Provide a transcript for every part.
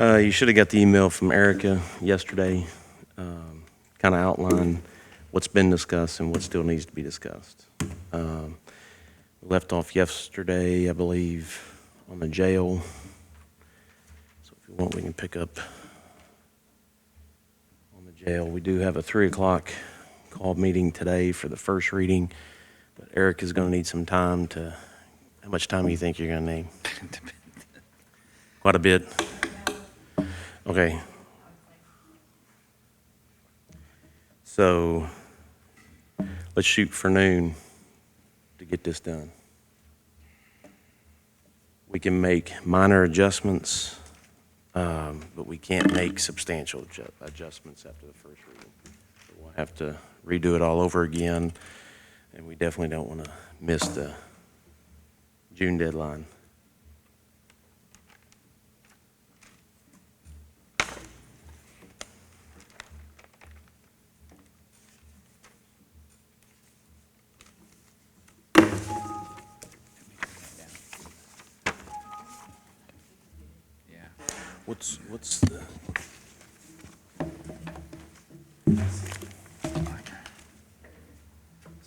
You should have got the email from Erica yesterday, kind of outline what's been discussed and what still needs to be discussed. We left off yesterday, I believe, on the jail. So if you want, we can pick up on the jail. We do have a 3 o'clock called meeting today for the first reading, but Eric is going to need some time to, how much time do you think you're going to need? Quite a bit. Okay. So let's shoot for noon to get this done. We can make minor adjustments, but we can't make substantial adjustments after the first reading. So we'll have to redo it all over again, and we definitely don't want to miss the June deadline. What's the as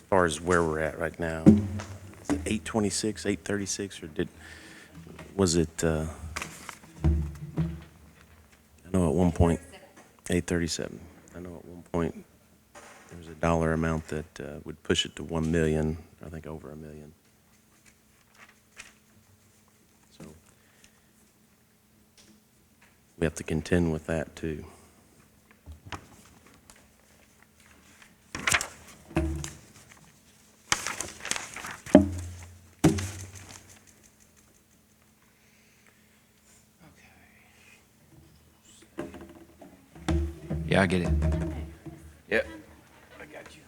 far as where we're at right now? Is it 826, 836, or was it? I know at one point 837. I know at one point there was a dollar amount that would push it to 1 million. I think over 1 million. So we have to contend with that too. Yeah, I get it. Yep. I got you.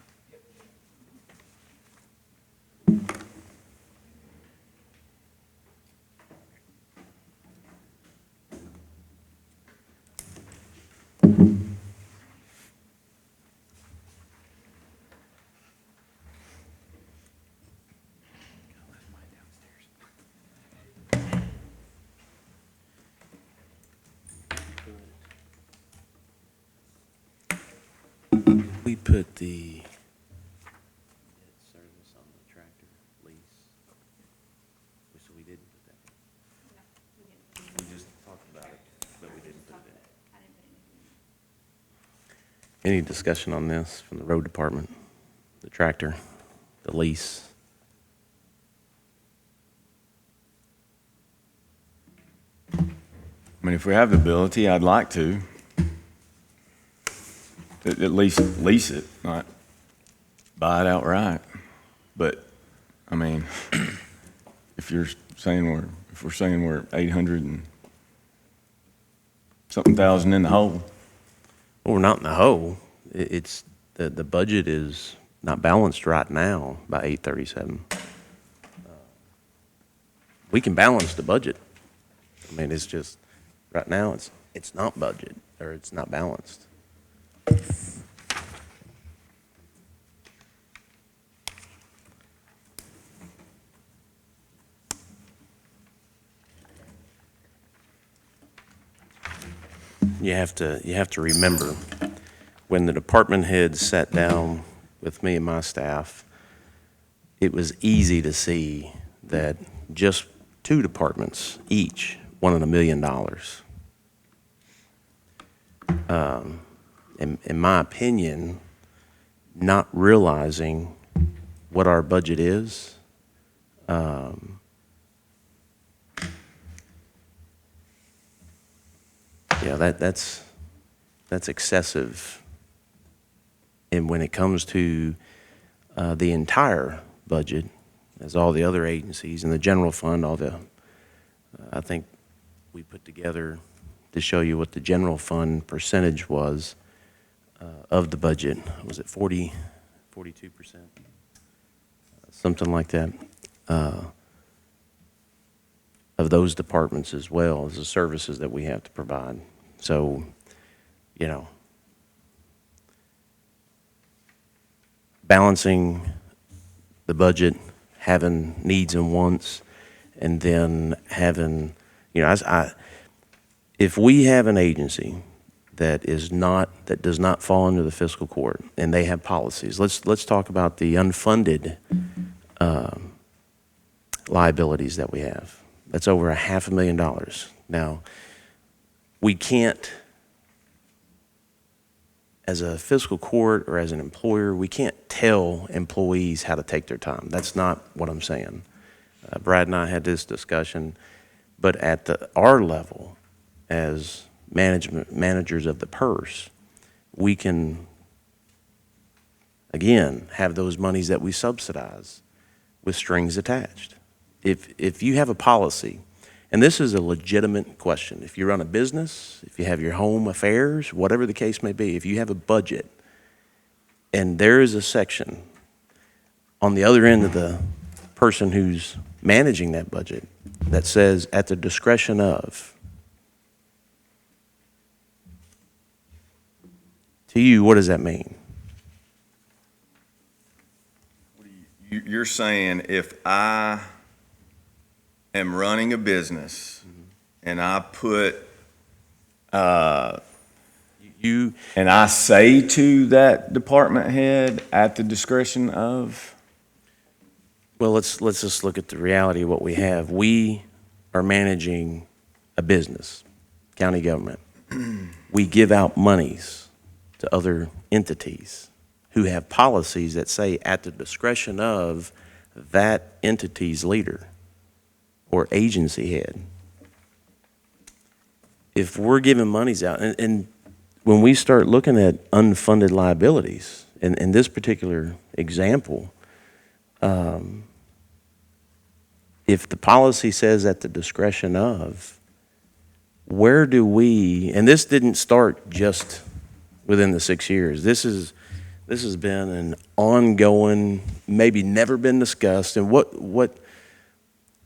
We put the debt service on the tractor lease. So we didn't put that. We just talked about it, but we didn't put it in. Any discussion on this from the road department? The tractor, the lease? I mean, if we have the ability, I'd like to. At least lease it, not buy it outright. But, I mean, if we're saying we're 800 and something thousand in the hole. Well, we're not in the hole. It's the budget is not balanced right now by 837. We can balance the budget. I mean, it's just right now it's not budget, or it's not balanced. You have to remember, when the department heads sat down with me and my staff, it was easy to see that just 2 departments each wanted $1 million. In my opinion, not realizing what our budget is, that's excessive. And when it comes to the entire budget, as all the other agencies and the general fund, I think we put together to show you what the general fund percentage was of the budget. Was it 42%? Something like that. Of those departments as well as the services that we have to provide. So, balancing the budget, having needs and wants, and then having, if we have an agency that does not fall under the fiscal court, and they have policies, let's talk about the unfunded liabilities that we have. That's over $500,000. Now, we can't, as a fiscal court or as an employer, we can't tell employees how to take their time. That's not what I'm saying. Brad and I had this discussion, but at our level, as managers of the purse, we can, again, have those monies that we subsidize with strings attached. If you have a policy, and this is a legitimate question, if you run a business, if you have your home affairs, whatever the case may be, if you have a budget, and there is a section on the other end of the person who's managing that budget that says at the discretion of, to you, what does that mean? You're saying if I am running a business and I put, You, And I say to that department head at the discretion of, well, let's just look at the reality of what we have. We are managing a business, county government. We give out monies to other entities who have policies that say at the discretion of that entity's leader or agency head. If we're giving monies out, and when we start looking at unfunded liabilities, in this particular example, if the policy says at the discretion of, where do we, and this didn't start just within the 6 years. This has been an ongoing, maybe never been discussed, and what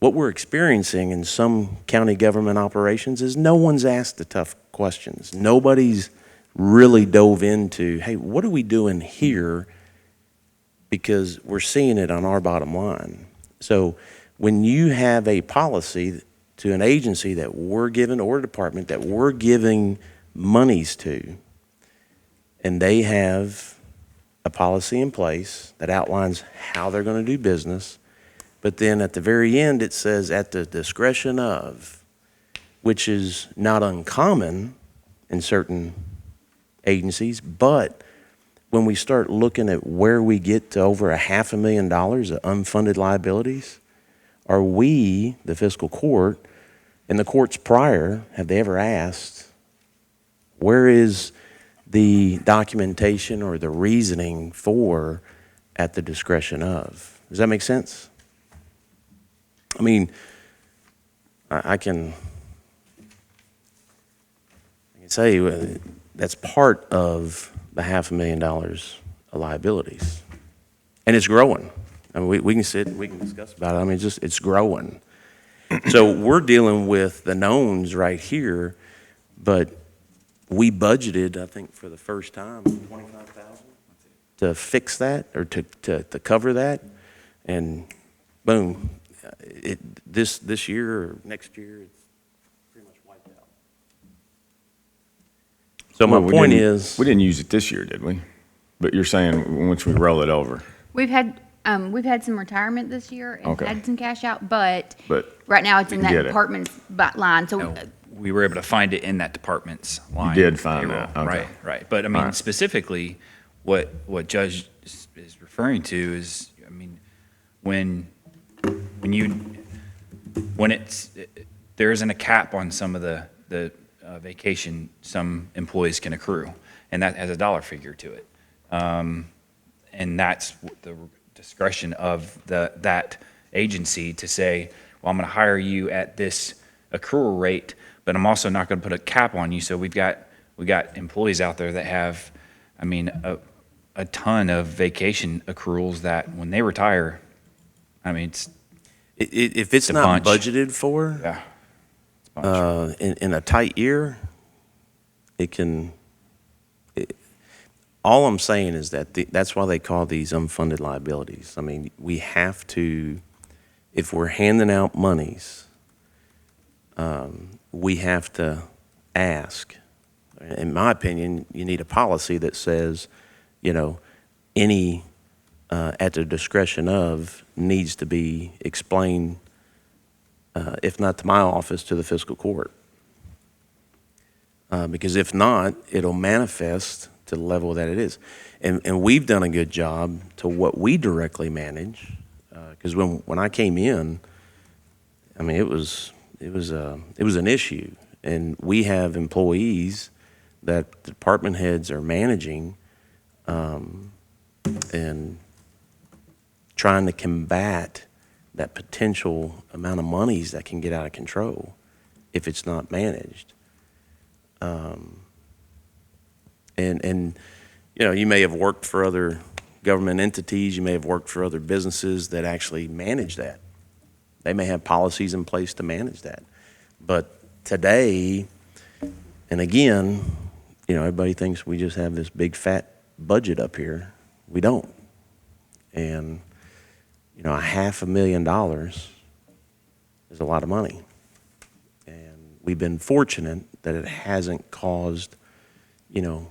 we're experiencing in some county government operations is no one's asked the tough questions. Nobody's really dove into, hey, what are we doing here? Because we're seeing it on our bottom line. So when you have a policy to an agency that we're giving, or a department that we're giving monies to, and they have a policy in place that outlines how they're going to do business, but then at the very end it says at the discretion of, which is not uncommon in certain agencies, but when we start looking at where we get to over $500,000 of unfunded liabilities, are we, the fiscal court, and the courts prior, have they ever asked, where is the documentation or the reasoning for at the discretion of? Does that make sense? I mean, I can say that's part of the $500,000 of liabilities. And it's growing. I mean, we can sit, we can discuss about it. I mean, it's growing. So we're dealing with the knowns right here, but we budgeted, I think, for the first time, $25,000 to fix that or to cover that, and boom, this year or next year, it's pretty much wiped out. So my point is, we didn't use it this year, did we? But you're saying once we roll it over. We've had some retirement this year and Okay. had some cash out, but But right now it's we in can that get it. department's line. So No, we were able to find it in that department's line. did find payroll. that, okay. Right. But I mean, All right. specifically, what Judge is referring to is, I mean, when there isn't a cap on some of the vacation some employees can accrue, and that has a dollar figure to it. And that's the discretion of that agency to say, well, I'm going to hire you at this accrual rate, but I'm also not going to put a cap on you. So we got employees out there that have, I mean, a ton of vacation accruals that when they retire, I mean, if it's a not bunch. budgeted for, yeah. It's a bunch. in a tight year, all I'm saying is that that's why they call these unfunded liabilities. I mean, we have to, if we're handing out monies, we have to ask. In my opinion, you need a policy that says, you know, any, at the discretion of, needs to be explained, if not to my office, to the fiscal court. Because if not, it'll manifest to the level that it is. And we've done a good job to what we directly manage. Because when I came in, I mean, it was an issue. And we have employees that the department heads are managing, and trying to combat that potential amount of monies that can get out of control if it's not managed. And you know, you may have worked for other government entities, you may have worked for other businesses that actually manage that. They may have policies in place to manage that. But today, and again, you know, everybody thinks we just have this big fat budget up here. We don't. And, you know, $500,000 is a lot of money. And we've been fortunate that it hasn't caused, you know,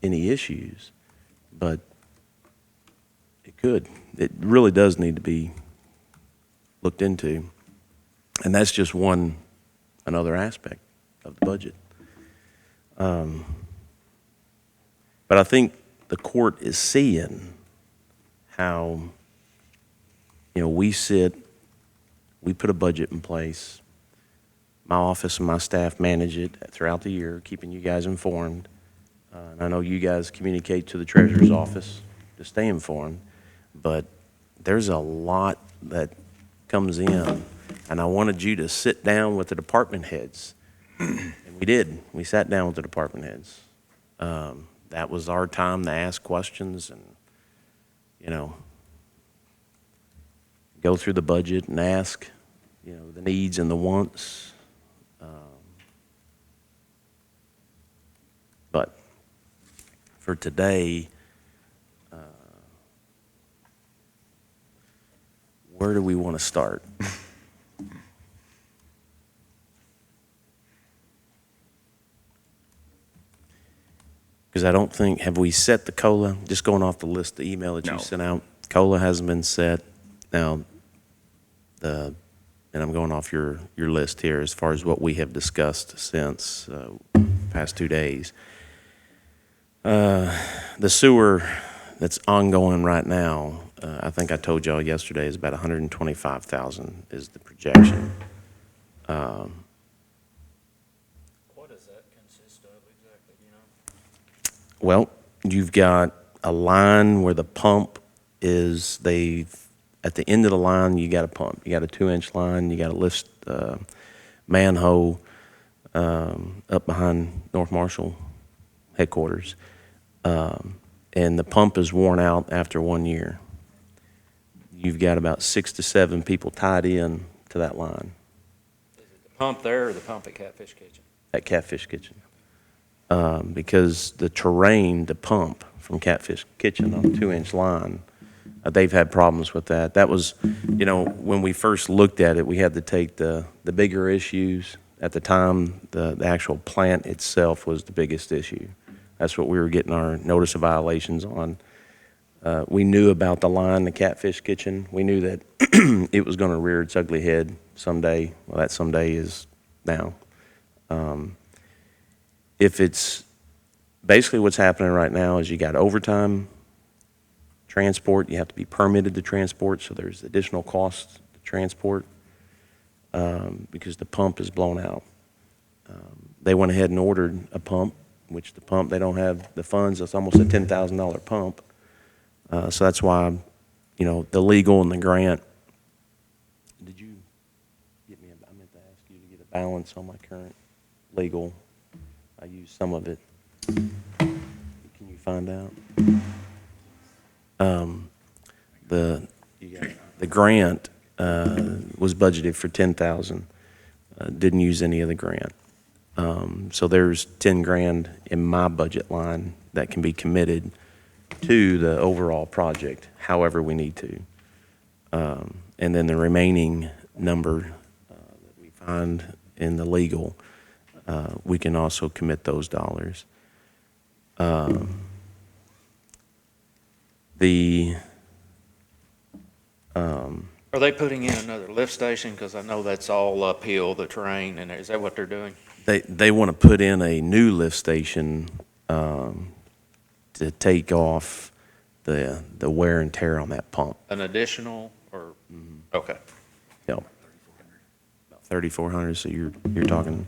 any issues, but it could. It really does need to be looked into. And that's just another aspect of the budget. But I think the court is seeing how, you know, we put a budget in place. My office and my staff manage it throughout the year, keeping you guys informed. And I know you guys communicate to the treasurer's office to stay informed, but there's a lot that comes in, and I wanted you to sit down with the department heads. And we did. We sat down with the department heads. That was our time to ask questions and, you know, go through the budget and ask, you know, the needs and the wants. But for today, where do we want to start? Because I don't think, have we set the COLA? Just going off the list, the email that No. you sent out, COLA hasn't been set. Now, and I'm going off your list here as far as what we have discussed since past 2 days. The sewer that's ongoing right now, I think I told y'all yesterday, is about $125,000 is the projection. What does that consist of exactly, do you know? Well, you've got a line where the pump is, at the end of the line, you got a pump. You got a 2-inch line, you got a lift manhole up behind North Marshall headquarters. And the pump is worn out after 1 year. You've got about 6 to 7 people tied in to that line Is it the pump there or the pump at Catfish Kitchen? at Catfish Kitchen. Because the terrain to pump from Catfish Kitchen on a 2-inch line, they've had problems with that. That was, you know, when we first looked at it, we had to take the bigger issues. At the time, the actual plant itself was the biggest issue. That's what we were getting our notice of violations on. We knew about the line, the Catfish Kitchen. We knew that it was going to rear its ugly head someday. Well, that someday is now. If it's basically what's happening right now is you got overtime transport. You have to be permitted to transport, so there's additional costs to transport because the pump is blown out. They went ahead and ordered a pump, which the pump, they don't have the funds. It's almost a $10,000 pump. So that's why, you know, the legal and the grant. Did you get me, I meant to ask you to get a balance on my current legal. I used some of it. Can you find out? The grant was budgeted for $10,000. Didn't use any of the grant. So there's $10,000 in my budget line that can be committed to the overall project, however we need to. And then the remaining number that we find in the legal we can also commit those dollars. The, Are they putting in another lift station? Because I know that's all uphill, the terrain, and is that what they're doing? they want to put in a new lift station to take off the wear and tear on that pump. An additional, or, okay. You know, about 3,400, so you're talking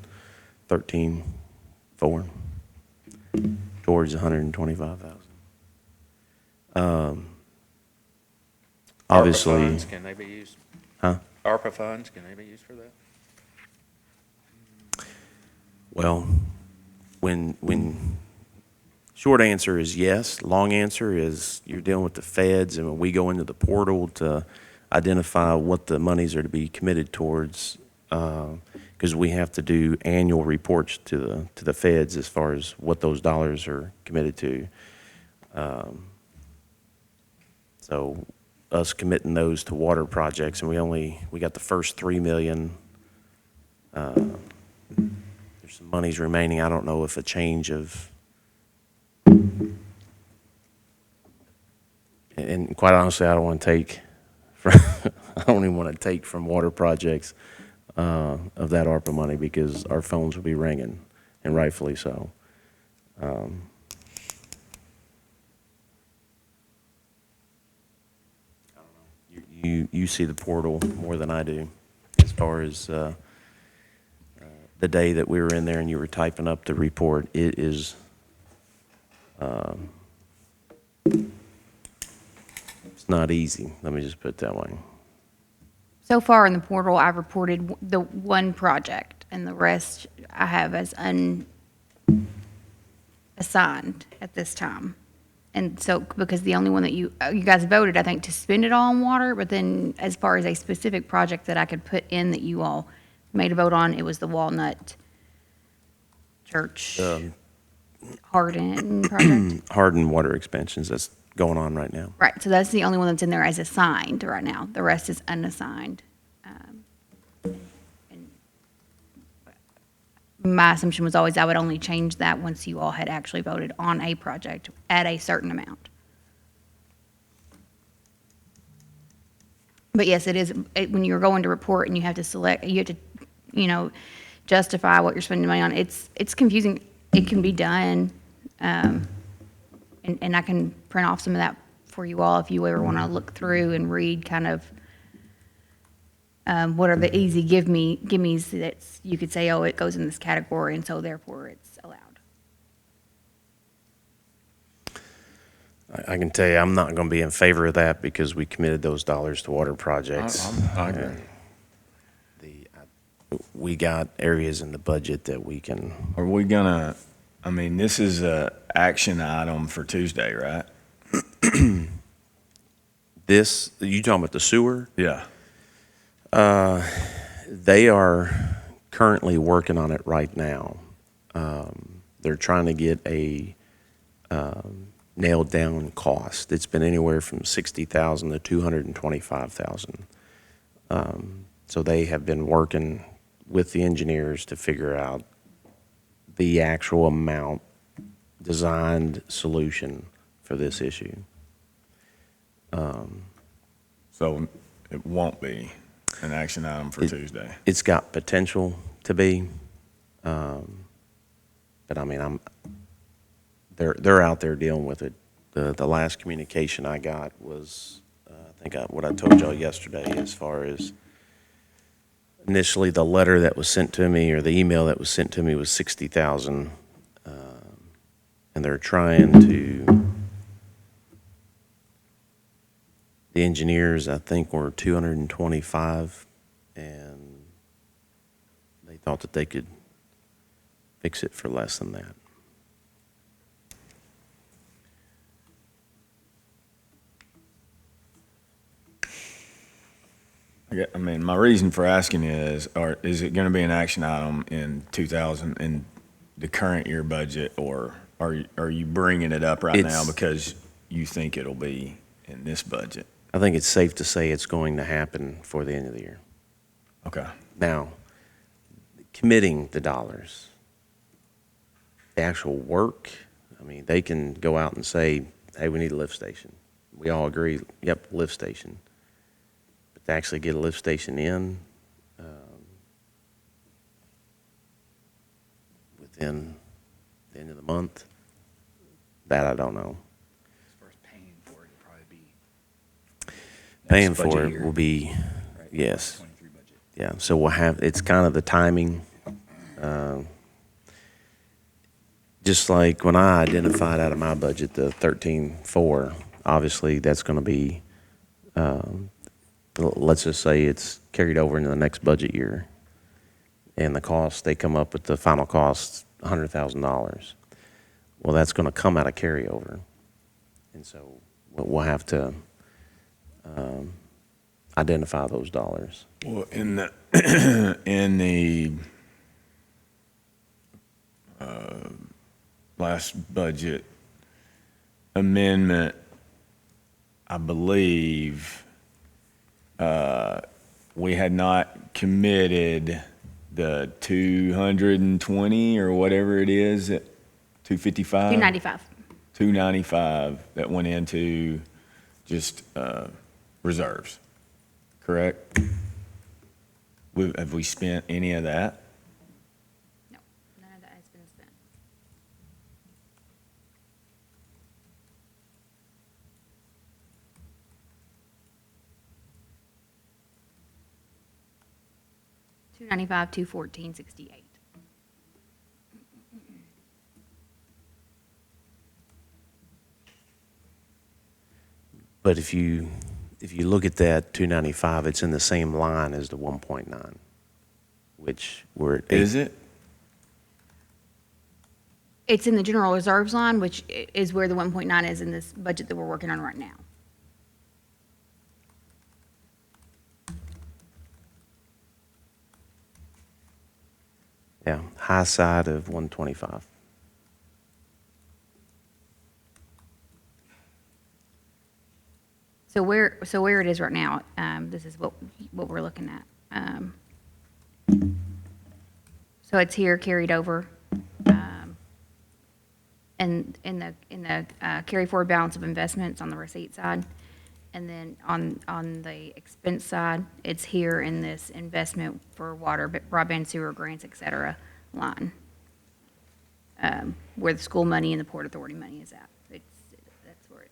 13,400 towards 125,000. Obviously, ARPA funds, can they be used? Huh? ARPA funds, can they be used for that? well, when short answer is yes, long answer is you're dealing with the feds, and when we go into the portal to identify what the monies are to be committed towards, because we have to do annual reports to the feds as far as what those dollars are committed to. So us committing those to water projects, and we got the first 3 million. There's some monies remaining. I don't know if a change of, and quite honestly, I don't want to take from, I don't even want to take from water projects of that ARPA money, because our phones will be ringing, and rightfully so. You see the portal more than I do, as far as the day that we were in there and you were typing up the report. It is, it's not easy. Let me just put it that way. So far in the portal, I've reported the one project, and the rest I have as unassigned at this time. And so, because the only one that you guys voted, I think, to spend it all on water, but then as far as a specific project that I could put in that you all made a vote on, it was the Walnut Church Hardin project. Hardin water expansions, that's going on right now. Right, so that's the only one that's in there as assigned right now. The rest is unassigned. And my assumption was always I would only change that once you all had actually voted on a project at a certain amount. But yes, it is, when you're going to report and you have to select, you have to, justify what you're spending money on, it's confusing. It can be done. And I can print off some of that for you all if you ever want to look through and read kind of what are the easy gimmes that you could say, oh, it goes in this category, and so therefore it's allowed. I can tell you, I'm not going to be in favor of that, because we committed those dollars to water projects. I agree. And we got areas in the budget that we can, Are we gonna, I mean, this is a action item for Tuesday, right? you talking about the sewer? Yeah. They are currently working on it right now. They're trying to get a nailed down cost. It's been anywhere from $60,000 to $225,000. So they have been working with the engineers to figure out the actual amount, designed solution for this issue. So it won't be an action item for Tuesday. It's got potential to be, but I mean, they're out there dealing with it. The last communication I got was, what I told y'all yesterday, as far as initially the letter that was sent to me, or the email that was sent to me, was 60,000, and they're trying to. The engineers, I think, were 225, and they thought that they could fix it for less than that. I mean, my reason for asking is it going to be an action item in the current year budget, or are you bringing it up right now because you think it'll be in this budget? I think it's safe to say it's going to happen for the end of the year. Okay. Now, committing the dollars, the actual work, I mean, they can go out and say, hey, we need a lift station. We all agree, yep, lift station. But to actually get a lift station in, within the end of the month, that I don't know. As far as paying for it, it'd probably be. Paying next for budget it year, will be, right? yes. 23 budget. Yeah, so we'll have, it's kind of the timing. Just like when I identified out of my budget the 13.4, obviously that's going to be, let's just say it's carried over into the next budget year. And the cost, they come up with the final cost, $100,000. Well, that's going to come out of carryover. And so we'll have to identify those dollars. Well, in the, in the last budget amendment, I believe, we had not committed the 220 or whatever it is, 255? 295. 295 that went into just reserves, correct? Have we spent any of that? No, none of that has been spent. $295, $214.68. But if you look at that 295, it's in the same line as the 1.9, which we're at. Is it? It's in the general reserves line, which is where the 1.9 is in this budget that we're working on right now. Yeah, high side of 125. So where it is right now, this is what we're looking at. So it's here carried over, and in the carry forward balance of investments on the receipt side, and then on the expense side, it's here in this investment for water, broadband, sewer grants, et cetera, line, where the school money and the Port Authority money is at. That's where it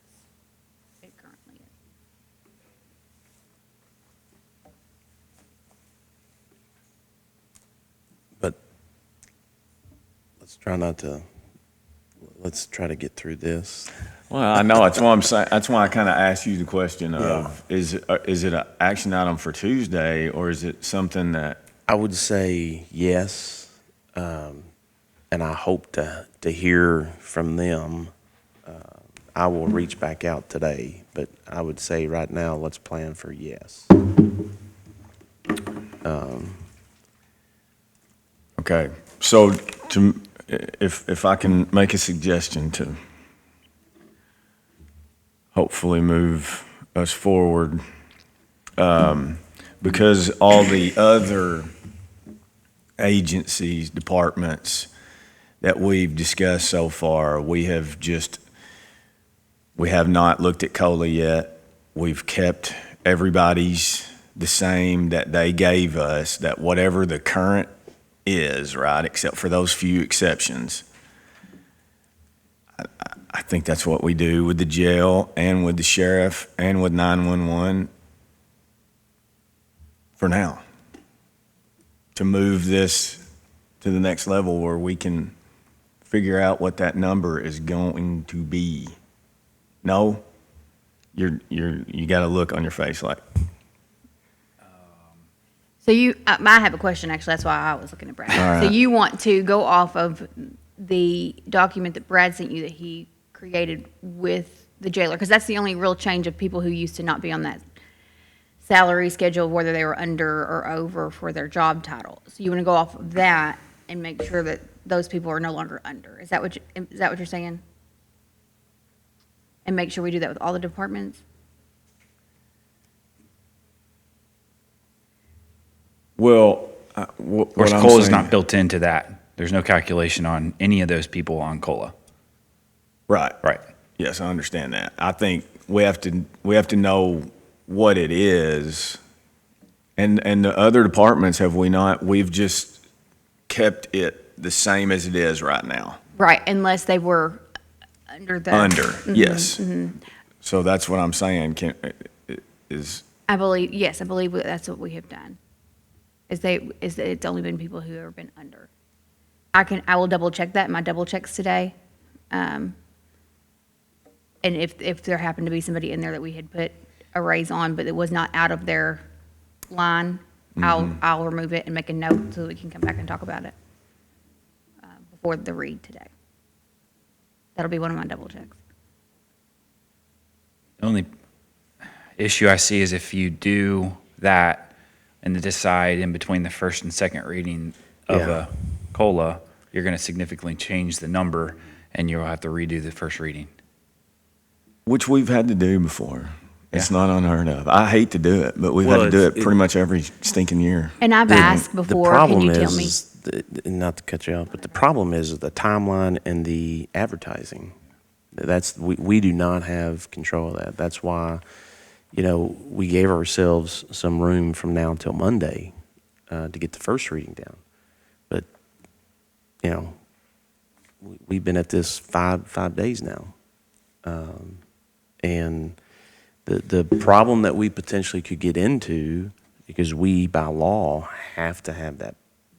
currently is. But let's try to get through this. Well, I know, that's why I'm saying, that's why I kind of asked you the question of, is it an action item for Tuesday, or is it something that, I would say yes, and I hope to hear from them. I will reach back out today, but I would say right now, let's plan for yes. okay, so if I can make a suggestion to hopefully move us forward, because all the other agencies, departments that we've discussed so far, we have not looked at COLA yet. We've kept everybody's the same that they gave us, that whatever the current is, right, except for those few exceptions. I think that's what we do with the jail and with the sheriff and with 911 for now, to move this to the next level where we can figure out what that number is going to be. No, you got a look on your face like. So I have a question, actually, that's why I was looking at Brad. All So right. you want to go off of the document that Brad sent you that he created with the jailer? Because that's the only real change of people who used to not be on that salary schedule, whether they were under or over for their job title. So you want to go off of that and make sure that those people are no longer under. Is that what you're saying? And make sure we do that with all the departments? Well, Of course, COLA is not built into that There's no calculation on any of those people on COLA. Right. Right. Yes, I understand that. I think we have to know what it is. And the other departments, have we not? We've just kept it the same as it is right now. Right, unless they were under the. Under, yes. So that's what I'm saying, is, I believe, yes, I believe that's what we have done. It's only been people who have been under. I will double check that in my double checks today. And if there happened to be somebody in there that we had put a raise on, but it was not out of their line, I'll remove it and make a note so that we can come back and talk about it before the read today. That'll be one of my double checks. The only issue I see is if you do that and decide in between the first and second reading of Yeah. a COLA, you're going to significantly change the number and you'll have to redo the first reading. which we've had to do before. It's Yeah. not unheard of. I hate to do it, but we've Well, had to do it's- it pretty much every stinking year. And I've asked The before, can problem you tell me? not to cut you off, but the problem is the timeline and the advertising. We do not have control of that. That's why, we gave ourselves some room from now until Monday to get the first reading down. But, we've been at this five days now. And the problem that we potentially could get into, because we, by law, have to have that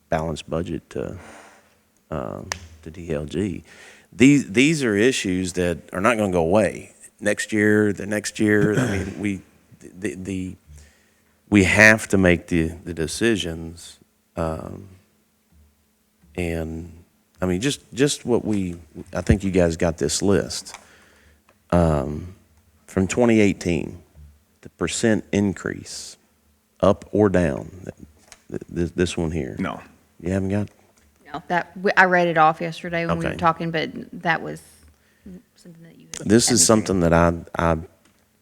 balanced budget to DLG. These are issues that are not going to go away. Next year, the next year, I mean, we have to make the decisions. And, I mean, just what I think you guys got this list. From 2018, the percent increase, up or down, this one here. No. You haven't got? No, I read it off yesterday when we were Okay. talking, but that was something that you had. This is something that I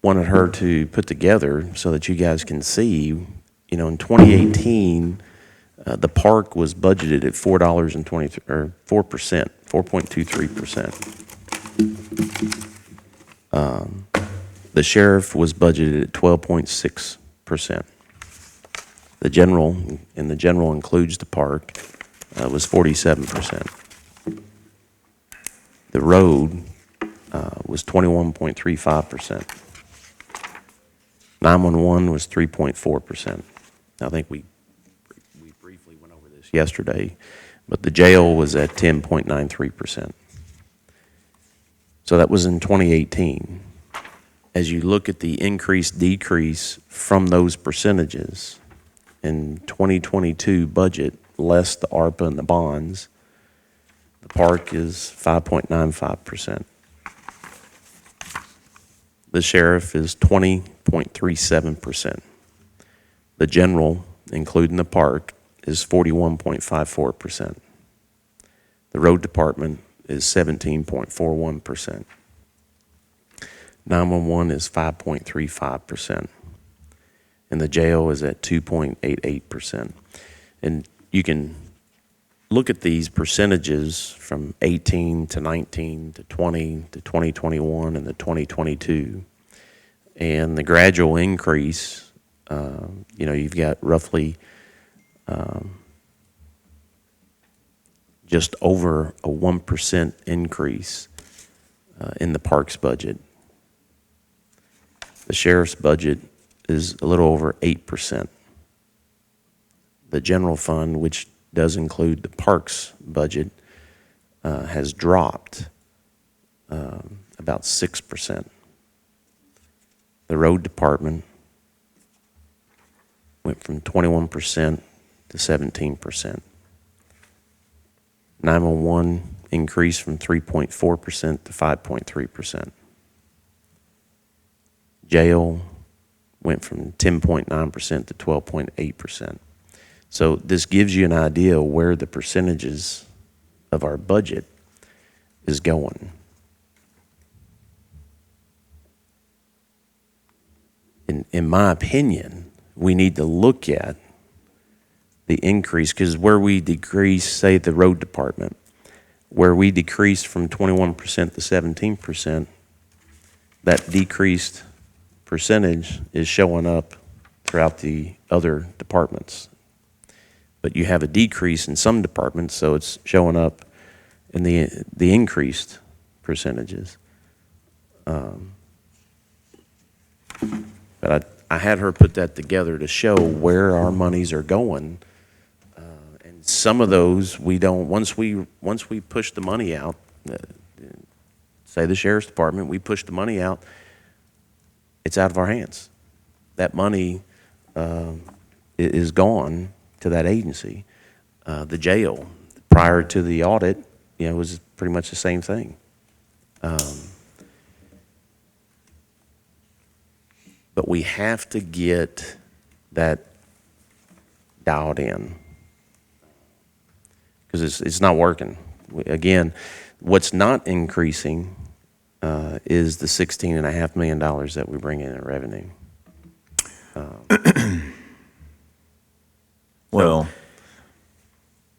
wanted her to put together so that you guys can see, in 2018, the park was budgeted at $4.23, or 4%, 4.23%. The sheriff was budgeted at 12.6%. The general includes the park, was 47%. The road was 21.35%. 911 was 3.4%. I think we briefly went over this yesterday, but the jail was at 10.93%. So that was in 2018. As you look at the increase, decrease from those percentages in 2022 budget, less the ARPA and the bonds, the park is 5.95%. The sheriff is 20.37%. The general, including the park, is 41.54%. The road department is 17.41%. 911 is 5.35%. And the jail is at 2.88%. And you can look at these percentages from 18 to 19 to 20 to 2021 and the 2022. And the gradual increase, you've got roughly just over a 1% increase in the parks budget. The sheriff's budget is a little over 8%. The general fund, which does include the parks budget, has dropped about 6%. The road department went from 21% to 17%. 911 increased from 3.4% to 5.3%. Jail went from 10.9% to 12.8%. So this gives you an idea of where the percentages of our budget is going. In my opinion, we need to look at the increase, because where we decrease, say, the road department, where we decreased from 21% to 17%, that decreased percentage is showing up throughout the other departments. But you have a decrease in some departments, so it's showing up in the increased percentages. But I had her put that together to show where our monies are going. And some of those, we don't, once we push the money out, say the sheriff's department, we push the money out, it's out of our hands. That money is gone to that agency. The jail, prior to the audit, was pretty much the same thing. But we have to get that dialed in, because it's not working. Again, what's not increasing is the $16.5 million that we bring in revenue. Well,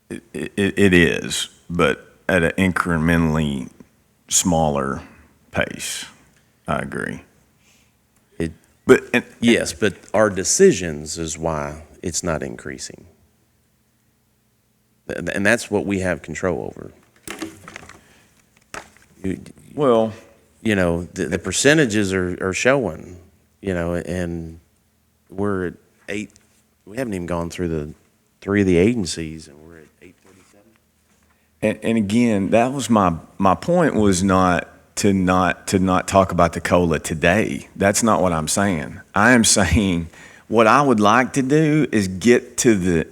it is, but at an incrementally smaller pace. I agree. Yes, but our decisions is why it's not increasing. And that's what we have control over. Well, The percentages are showing, and we're at 8. We haven't even gone through the 3 of the agencies, and we're at 847. and again, that was my point, was not to not talk about the COLA today. That's not what I'm saying. I am saying what I would like to do is get to the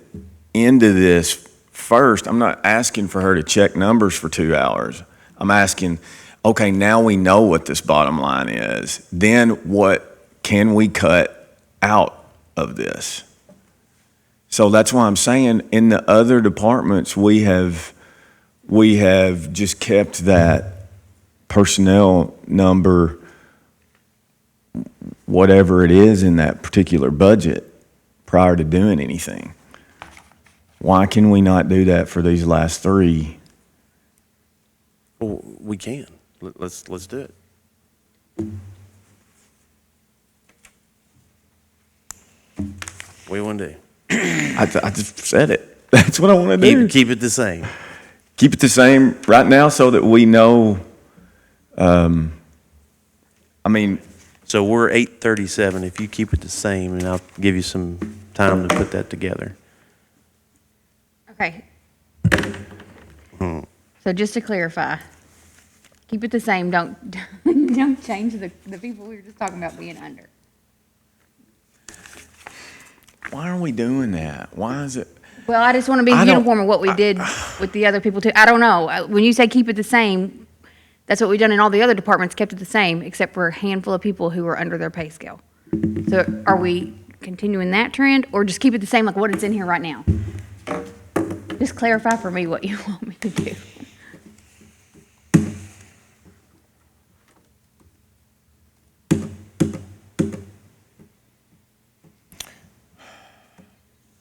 end of this first. I'm not asking for her to check numbers for 2 hours. I'm asking, okay, now we know what this bottom line is. Then what can we cut out of this? So that's why I'm saying in the other departments, we have just kept that personnel number, whatever it is in that particular budget, prior to doing anything. Why can we not do that for these last 3? Well, we can. Let's do it. What do you want to do? I just said it. That's what I want to do. Keep it the same. Keep it the same right now so that we know. So we're 837. If you keep it the same, and I'll give you some time to put that together. Okay. So just to clarify, keep it the same, don't change the people we were just talking about being under. Why are we doing that? Why is it? Well, I just want to be uniform in what we did with the other people too. I don't know. When you say keep it the same, that's what we've done in all the other departments, kept it the same, except for a handful of people who are under their pay scale. So are we continuing that trend, or just keep it the same like what it's in here right now? Just clarify for me what you want me to do.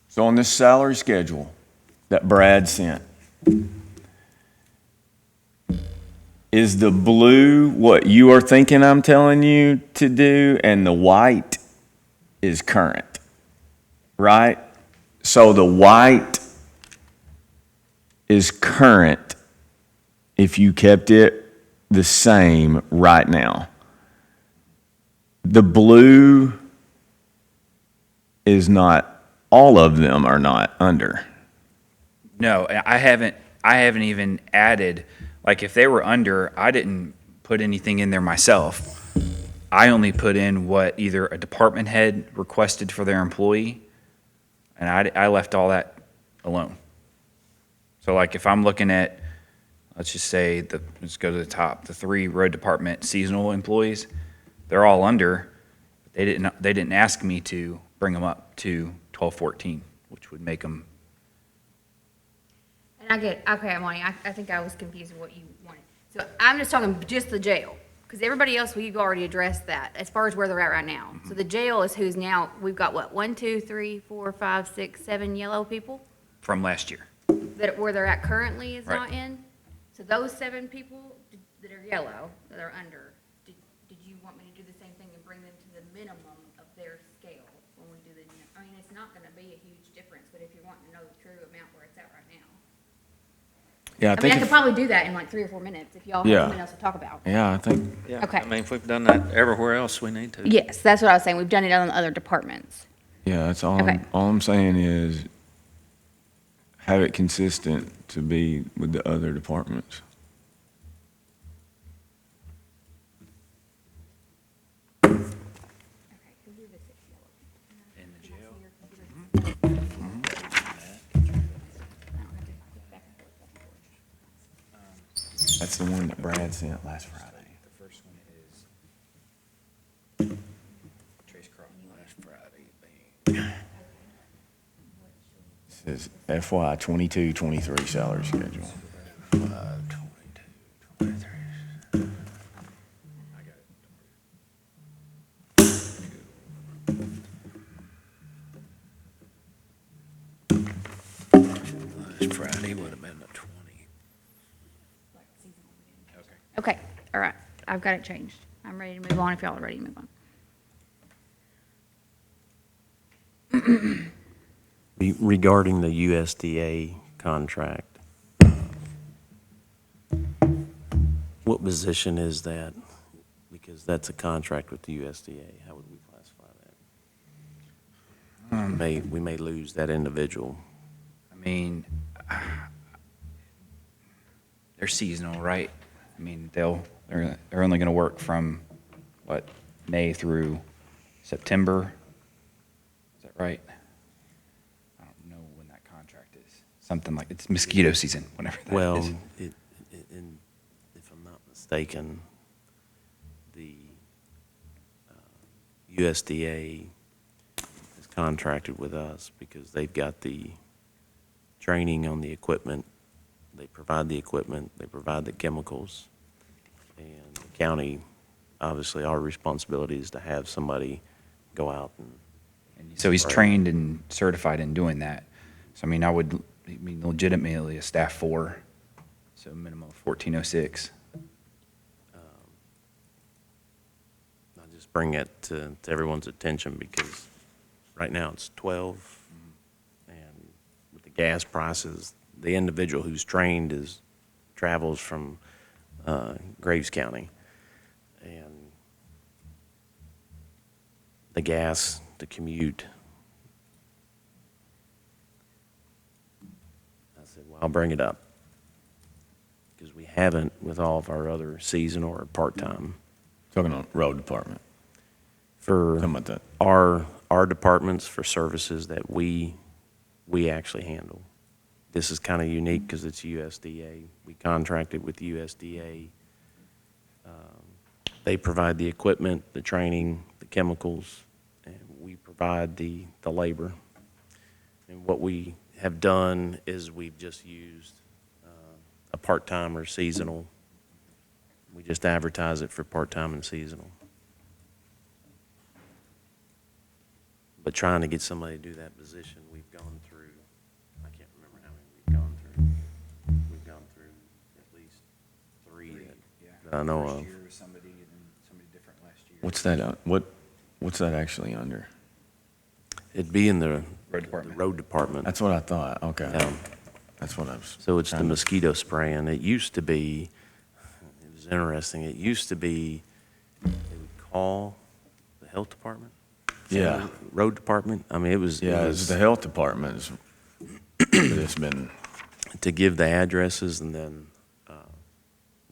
So on this salary schedule that Brad sent, is the blue what you are thinking I'm telling you to do, and the white is current, right? So the white is current if you kept it the same right now. The blue is not. All of them are not under. No, I haven't even added, like if they were under, I didn't put anything in there myself. I only put in what either a department head requested for their employee, and I left all that alone. So like if I'm looking at, let's just say, let's go to the top, the 3 road department seasonal employees, they're all under. They didn't ask me to bring them up to 1214, which would make them. And okay, Monty, I think I was confused with what you wanted. So I'm just talking just the jail, because everybody else, we've already addressed that, as far as where they're at right now. So the jail is who's now, we've got what, 1, 2, 3, 4, 5, 6, 7 yellow people? From last year. That, where they're at currently is Right. not in? So those 7 people that are yellow, that are under, did you want me to do the same thing and bring them to the minimum of their scale when we do the, I mean, it's not gonna be a huge difference, but if you're wanting to know the true amount where it's at right now. Yeah, I mean, I could probably do that in like 3 or 4 minutes if y'all have Yeah. something else to talk about. Yeah, I think, Yeah, Okay. I mean, if we've done that everywhere else, we need to. Yes, that's what I was saying. We've done it on the other departments. yeah, that's all, Okay. all I'm saying is have it consistent to be with the other departments. In the jail. That's the one that Brad sent last Friday. The first one is Trace Cross. Last Friday. It says FY 22-23 salary schedule. Last Friday would have been the 20. Okay, all right. I've got it changed. I'm ready to move on if y'all are ready to move on. Regarding the USDA contract, what position is that? Because that's a contract with the USDA. How would we classify that? We may lose that individual. I mean, they're seasonal, right? I mean, they're only going to work from, what, May through September? Is that right? I don't know when that contract is. Something like, it's mosquito season, whenever that is. Well, if I'm not mistaken, the USDA is contracted with us because they've got the training on the equipment. They provide the equipment, they provide the chemicals, and the county, obviously, our responsibility is to have somebody go out and. So he's Right. trained and certified in doing that. So, I mean, legitimately a staff 4, so minimum of 1406. I'll just bring it to everyone's attention because right now it's 12, and with the gas prices, the individual who's trained travels from Graves County, and the gas, the commute. I said, well, I'll bring it up because we haven't with all of our other seasonal or part-time. Talking on road department. For Talking about that. our departments for services that we actually handle. This is kind of unique because it's USDA. We contracted with USDA. They provide the equipment, the training, the chemicals, and we provide the labor. And what we have done is we've just used a part-time or seasonal. We just advertise it for part-time and seasonal. But trying to get somebody to do that position, we've gone through, I can't remember how many we've gone through. We've gone through at least 3 that I know of. First year was somebody, and then somebody different last year. What's that, what's that actually under? It'd be in the Road department. road department. That's what I thought, okay. Yeah. That's what I was. So it's the trying to- mosquito spraying. It used to be, it was interesting, it used to be, they would call the health department. Yeah. Road department. I mean, it was. Yeah, it it's was the health department. It's been, to give the addresses, and then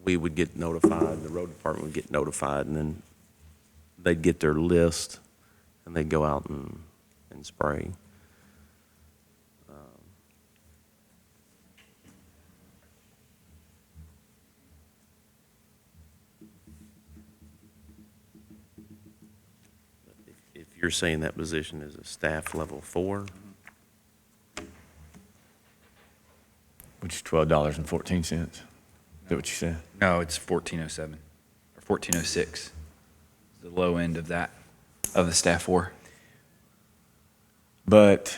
we would get notified, the road department would get notified, and then they'd get their list, and they'd go out and spray. If you're saying that position is a staff level 4, which is $12.14. Is that what you said? No, it's 1407, or 1406, the low end of that, of the staff 4. But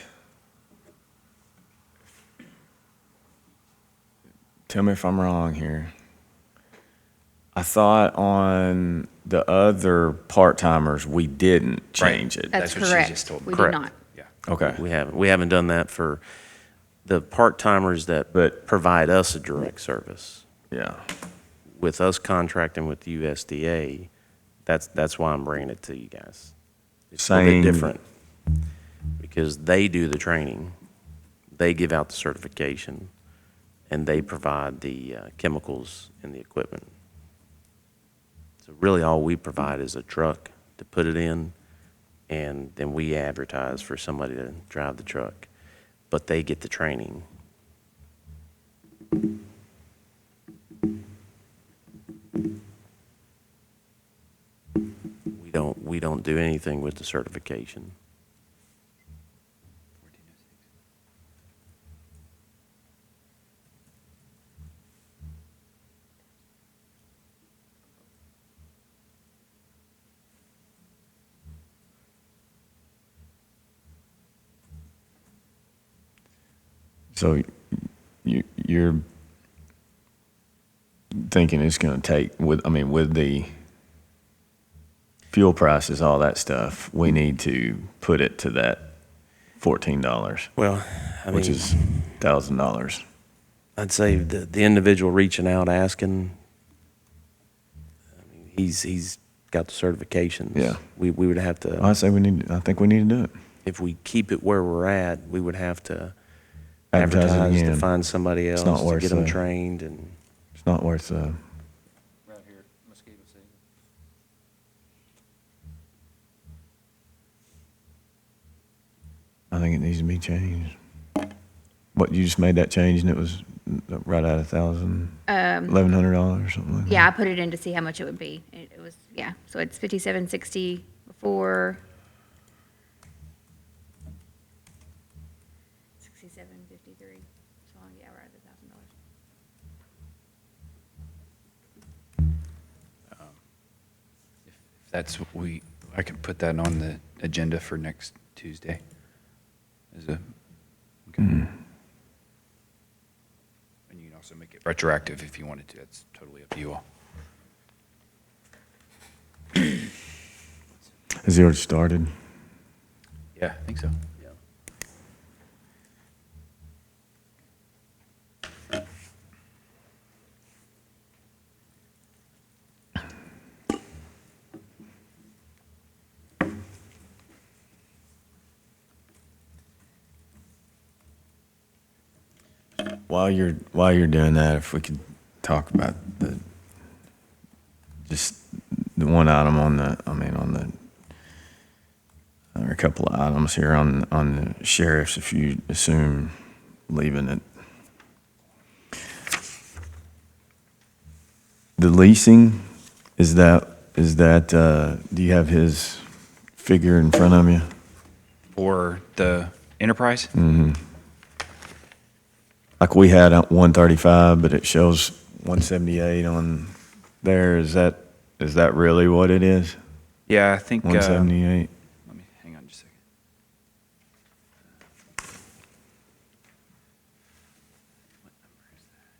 tell me if I'm wrong here. I thought on the other part-timers, we didn't change it. That's what she correct. just told me. We did Correct. not. Yeah. Okay. We haven't done that for the part-timers that provide us a direct service. Yeah. With us contracting with the USDA, that's why I'm bringing it to you guys. It's a little Same. bit different, because they do the training, they give out the certification, and they provide the chemicals and the equipment. So really, all we provide is a truck to put it in, and then we advertise for somebody to drive the truck, but they get the training. We don't do anything with the certification. So you're thinking it's going to take, with the fuel prices, all that stuff, we need to put it to that $14, Well, which is $1,000. I'd say the individual reaching out asking, he's got the certifications. Yeah. We would have to, I think we need to do it. if we keep it where we're at, we would have to Advertise it advertise to again. find somebody It's else not to worth get them the- trained, and It's not worth Right here, mosquito season. I think it needs to be changed. What, you just made that change and it was right at $1,100 or something like that? Yeah, I put it in to see how much it would be. It was, yeah, so it's 5760 before. 6753. So yeah, right at $1,000. If that's what I can put that on the agenda for next Tuesday. As a, Mm-hmm. and you can also make it retroactive if you wanted to. That's totally up to you all. Has he already started? Yeah, I think so. While you're doing that, if we could talk about just the one item there are a couple of items here on the sheriff's, if you assume leaving it. The leasing, is that, do you have his figure in front of you? For the enterprise? Like we had 135, but it shows 178 on there. Is that really what it is? Yeah, I think. 178? Let me hang on just a second. What number is that?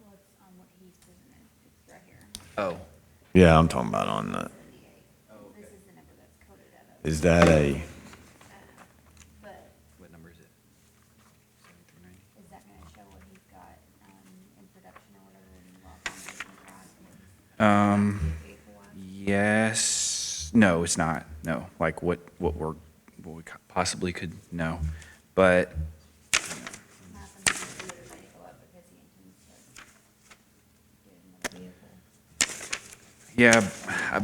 Well, it's on what he's presented. It's right here. Oh, Yeah, I'm talking about on the, This is the number that's coded out of. is that a, But what number is it? 7390? is that gonna show what he's got, in production or whatever and lock on the price? Yes. No, it's not. No, like what we possibly could know, but yeah,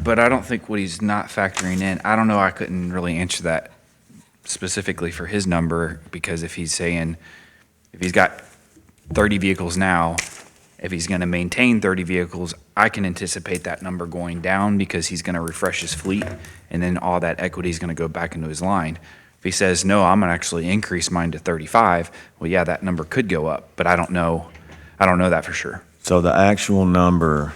but I don't think what he's not factoring in. I don't know. I couldn't really answer that specifically for his number, because if he's saying if he's got 30 vehicles now, if he's going to maintain 30 vehicles, I can anticipate that number going down because he's going to refresh his fleet, and then all that equity is going to go back into his line. If he says, no, I'm going to actually increase mine to 35, well, yeah, that number could go up, but I don't know that for sure. so the actual number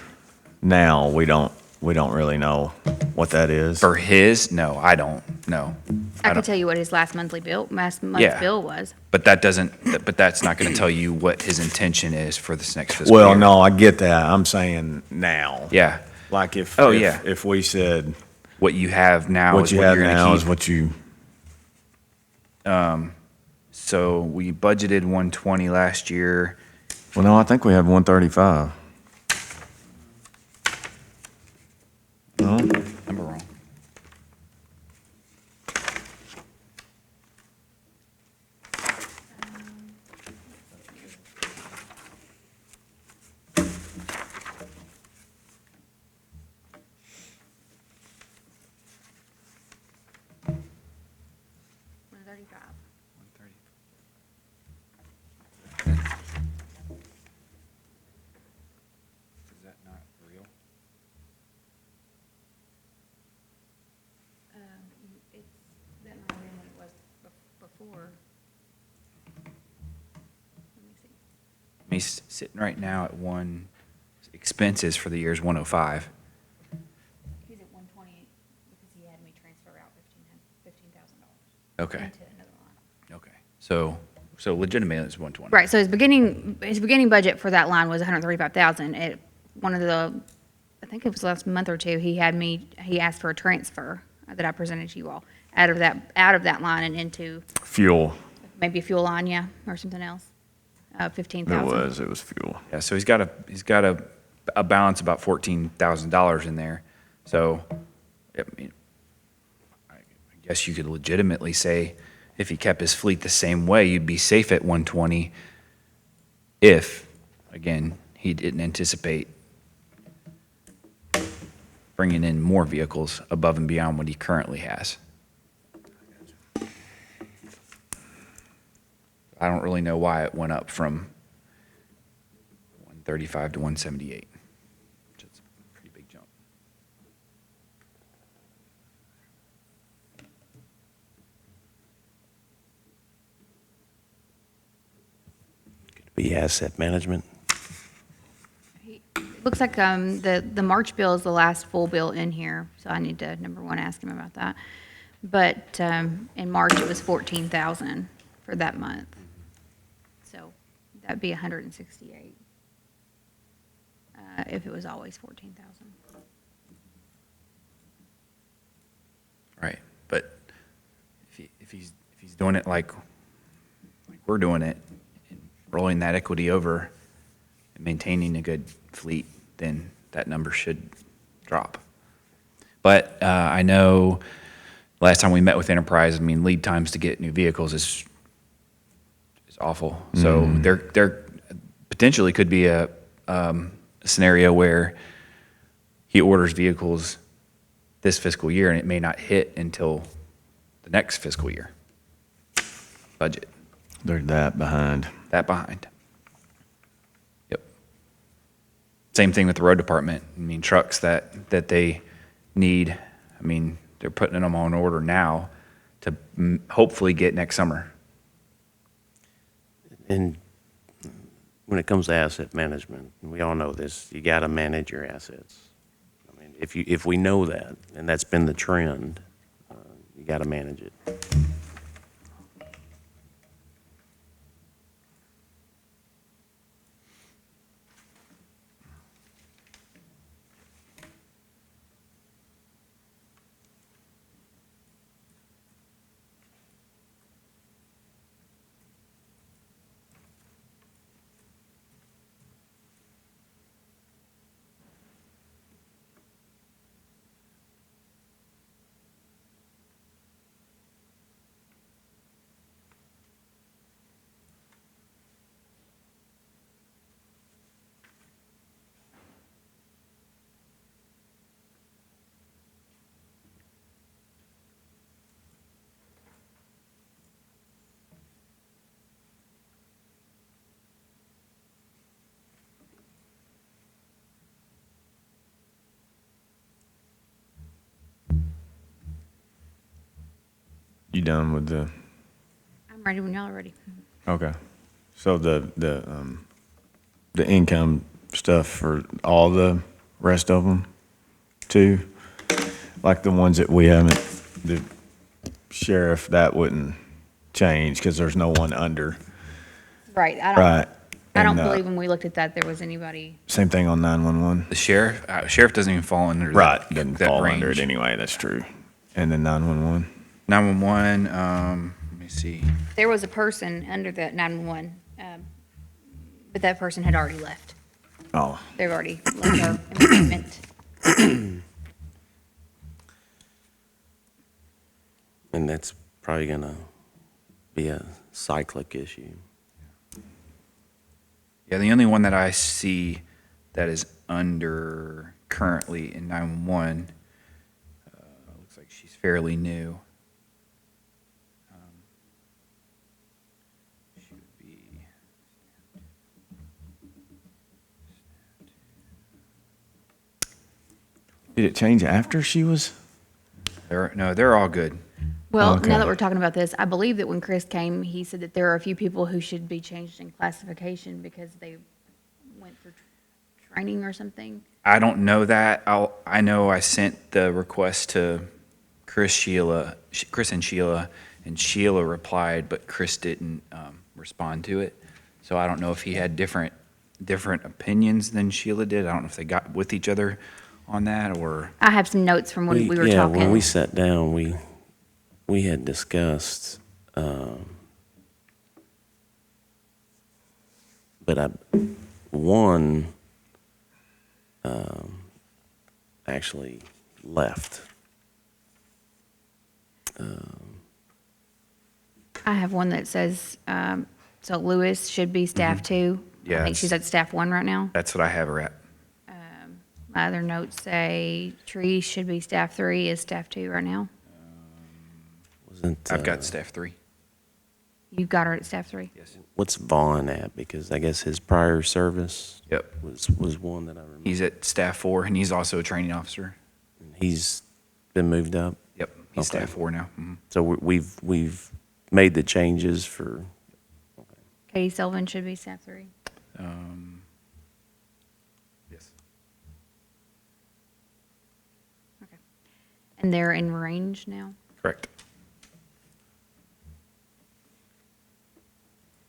now, we don't really know what that is. For his, no, I don't, no. I don't- could tell you what his last month's Yeah. bill was. But that's not gonna tell you what his intention is for this next fiscal Well, year. no, I get that. I'm saying now. Yeah, Like if, Oh, yeah. if we said, what you have now what is you what have you're now gonna is keep. what you, So we budgeted 120 last year. well, no, I think we have 135. No? Number wrong. Is that not real? It's, that might have been what it was before. Let me see. He's sitting right now at expenses for the year is 105. He's at 128 because he had me transfer out $15,000 Okay, into another line. okay. So legitimately it's 120. Right, so his beginning budget for that line was 135,000. It, one of the, I think it was last month or two, he asked for a transfer that I presented to you all out of that line and into Fuel. maybe a fuel line, yeah, or something else. It 15,000. was fuel. Yeah, so he's got a balance about $14,000 in there. So, I mean, I guess you could legitimately say if he kept his fleet the same way, you'd be safe at 120 if, again, he didn't anticipate bringing in more vehicles above and beyond what he currently has. I don't really know why it went up from 135 to 178, which is a pretty big jump. Be asset management. It looks like the March bill is the last full bill in here, so I need to, number one, ask him about that. But in March, it was 14,000 for that month. So that'd be 168 if it was always 14,000. Right, but if he's doing it like we're doing it, and rolling that equity over and maintaining a good fleet, then that number should drop. But I know last time we met with Enterprise, I mean, lead times to get new vehicles is awful. So there potentially could be a scenario where he orders vehicles this fiscal year and it may not hit until the next fiscal year budget. They're that behind. That behind. Yep. Same thing with the road department. I mean, trucks that they need, I mean, they're putting them on order now to hopefully get next summer. And when it comes to asset management, and we all know this, you got to manage your assets. I mean, if we know that, and that's been the trend, you got to manage it. You done with the, I'm ready when y'all are ready. okay. So the income stuff for all the rest of them too? Like the ones that we haven't, the sheriff, that wouldn't change because there's no one under. Right, Right. I don't And, believe when we looked at that, there was anybody, Same thing on 911. The sheriff doesn't even fall under Right, that, doesn't that fall under range. it anyway, that's true. And then 911. 911, let me see. there was a person under that 911, but that person had already left. Oh, They've already left our employment. And that's probably gonna be a cyclic issue. Yeah, the only one that I see that is under currently in 911, looks like she's fairly new. She would be. did it change after she was? No, they're all good. Well, Okay. now that we're talking about this, I believe that when Chris came, he said that there are a few people who should be changed in classification because they went through training or something. I don't know that. I know I sent the request to Chris and Sheila, and Sheila replied, but Chris didn't respond to it. So I don't know if he had different opinions than Sheila did. I don't know if they got with each other on that or. I have some notes from when we were Yeah, talking. when we sat down, we had discussed, but one actually left. I have one that says, so Lewis should be staff 2. Yeah, I think she's at staff 1 right now. That's what I have her at. My other notes say Tree should be staff 3, is staff 2 right now. Wasn't, I've got staff 3. You got her at staff 3? Yes. what's Vaughn at? Because I guess his prior service Yep. was one that I remember. He's at staff 4, and he's also a training officer. He's been moved up. Yep. He's Okay. staff 4 now. Mhm. So we've made the changes for, Katie Sullivan should be staff 3. Yes. Okay. And they're in range now? Correct.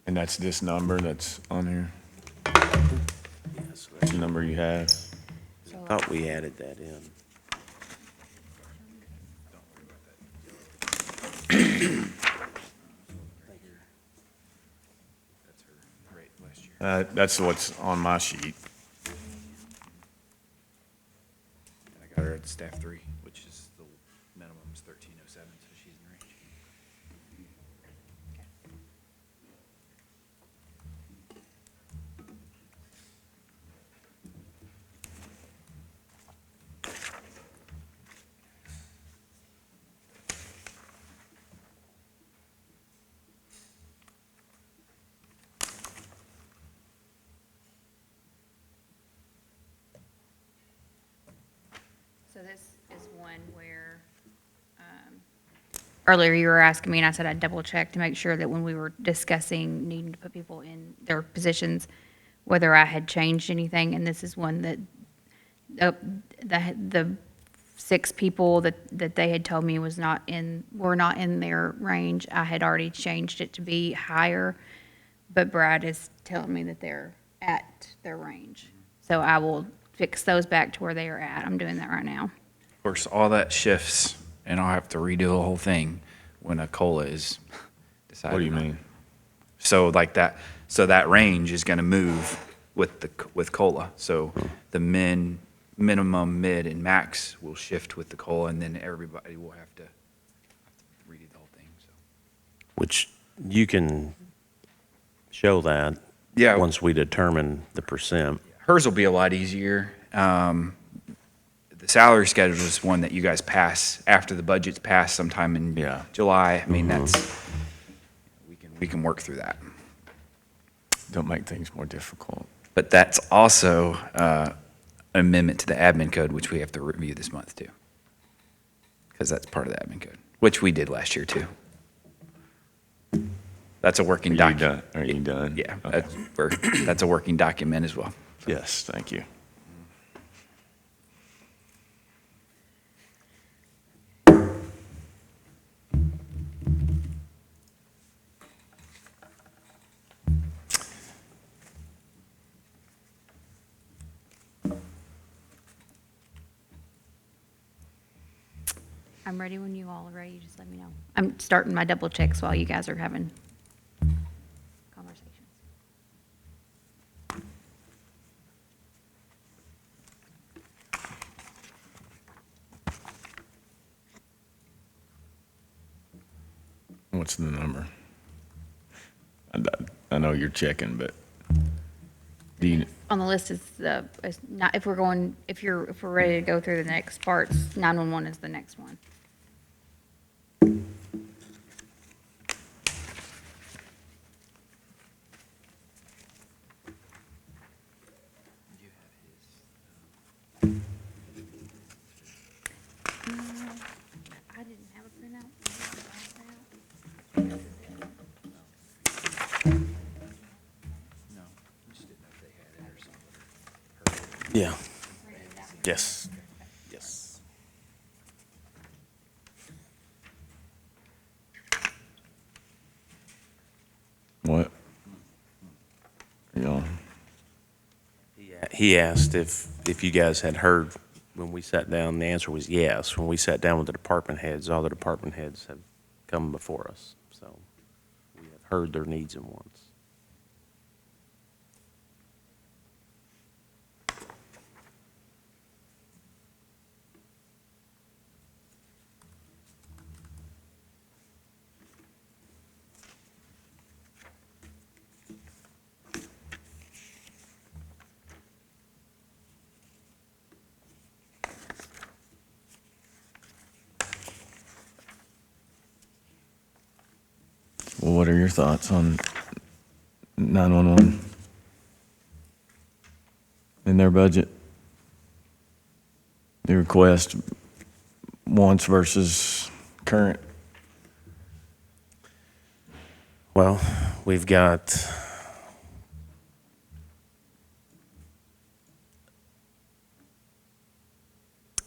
And that's this number that's on here? yes, That's the number you have? I thought we added that in. That's her rate last year. That's what's on my sheet. And I got her at staff 3, which is the minimum is 1307, so she's in range. So this is one where, earlier you were asking me, and I said I'd double check to make sure that when we were discussing needing to put people in their positions, whether I had changed anything, and this is one that, the 6 people that they had told me were not in their range, I had already changed it to be higher, but Brad is telling me that they're at their range. So I will fix those back to where they are at. I'm doing that right now. Of course, all that shifts, and I'll have to redo the whole thing when a COLA is decided. What do you on. mean? So like that, so that range is going to move with COLA. So the minimum, mid, and max will shift with the COLA, and then everybody will have to redo the whole thing. So. Which you can show that. Yeah. Once we determine the percent. Hers will be a lot easier. The salary schedule is one that you guys pass after the budget's passed sometime in Yeah. July. I mean, we can work through that. Don't make things more difficult. But that's also an amendment to the admin code, which we have to review this month too. Because that's part of the admin code, which we did last year too. That's a working document. Are you done? Yeah, Okay. that's a working document as well. Yes, thank you. I'm ready when you all are ready, just let me know. I'm starting my double checks while you guys are having conversations. What's the number? I know you're checking, but do you, On the list is not, if we're ready to go through the next parts, 911 is the next one. I didn't have a printout. Yeah. Yes. Yes. what? You know, He asked if you guys had heard when we sat down, the answer was yes. When we sat down with the department heads, all the department heads have come before us. So we have heard their needs and wants. well, what are your thoughts on 911 in their budget? The request wants versus current. Well, we've got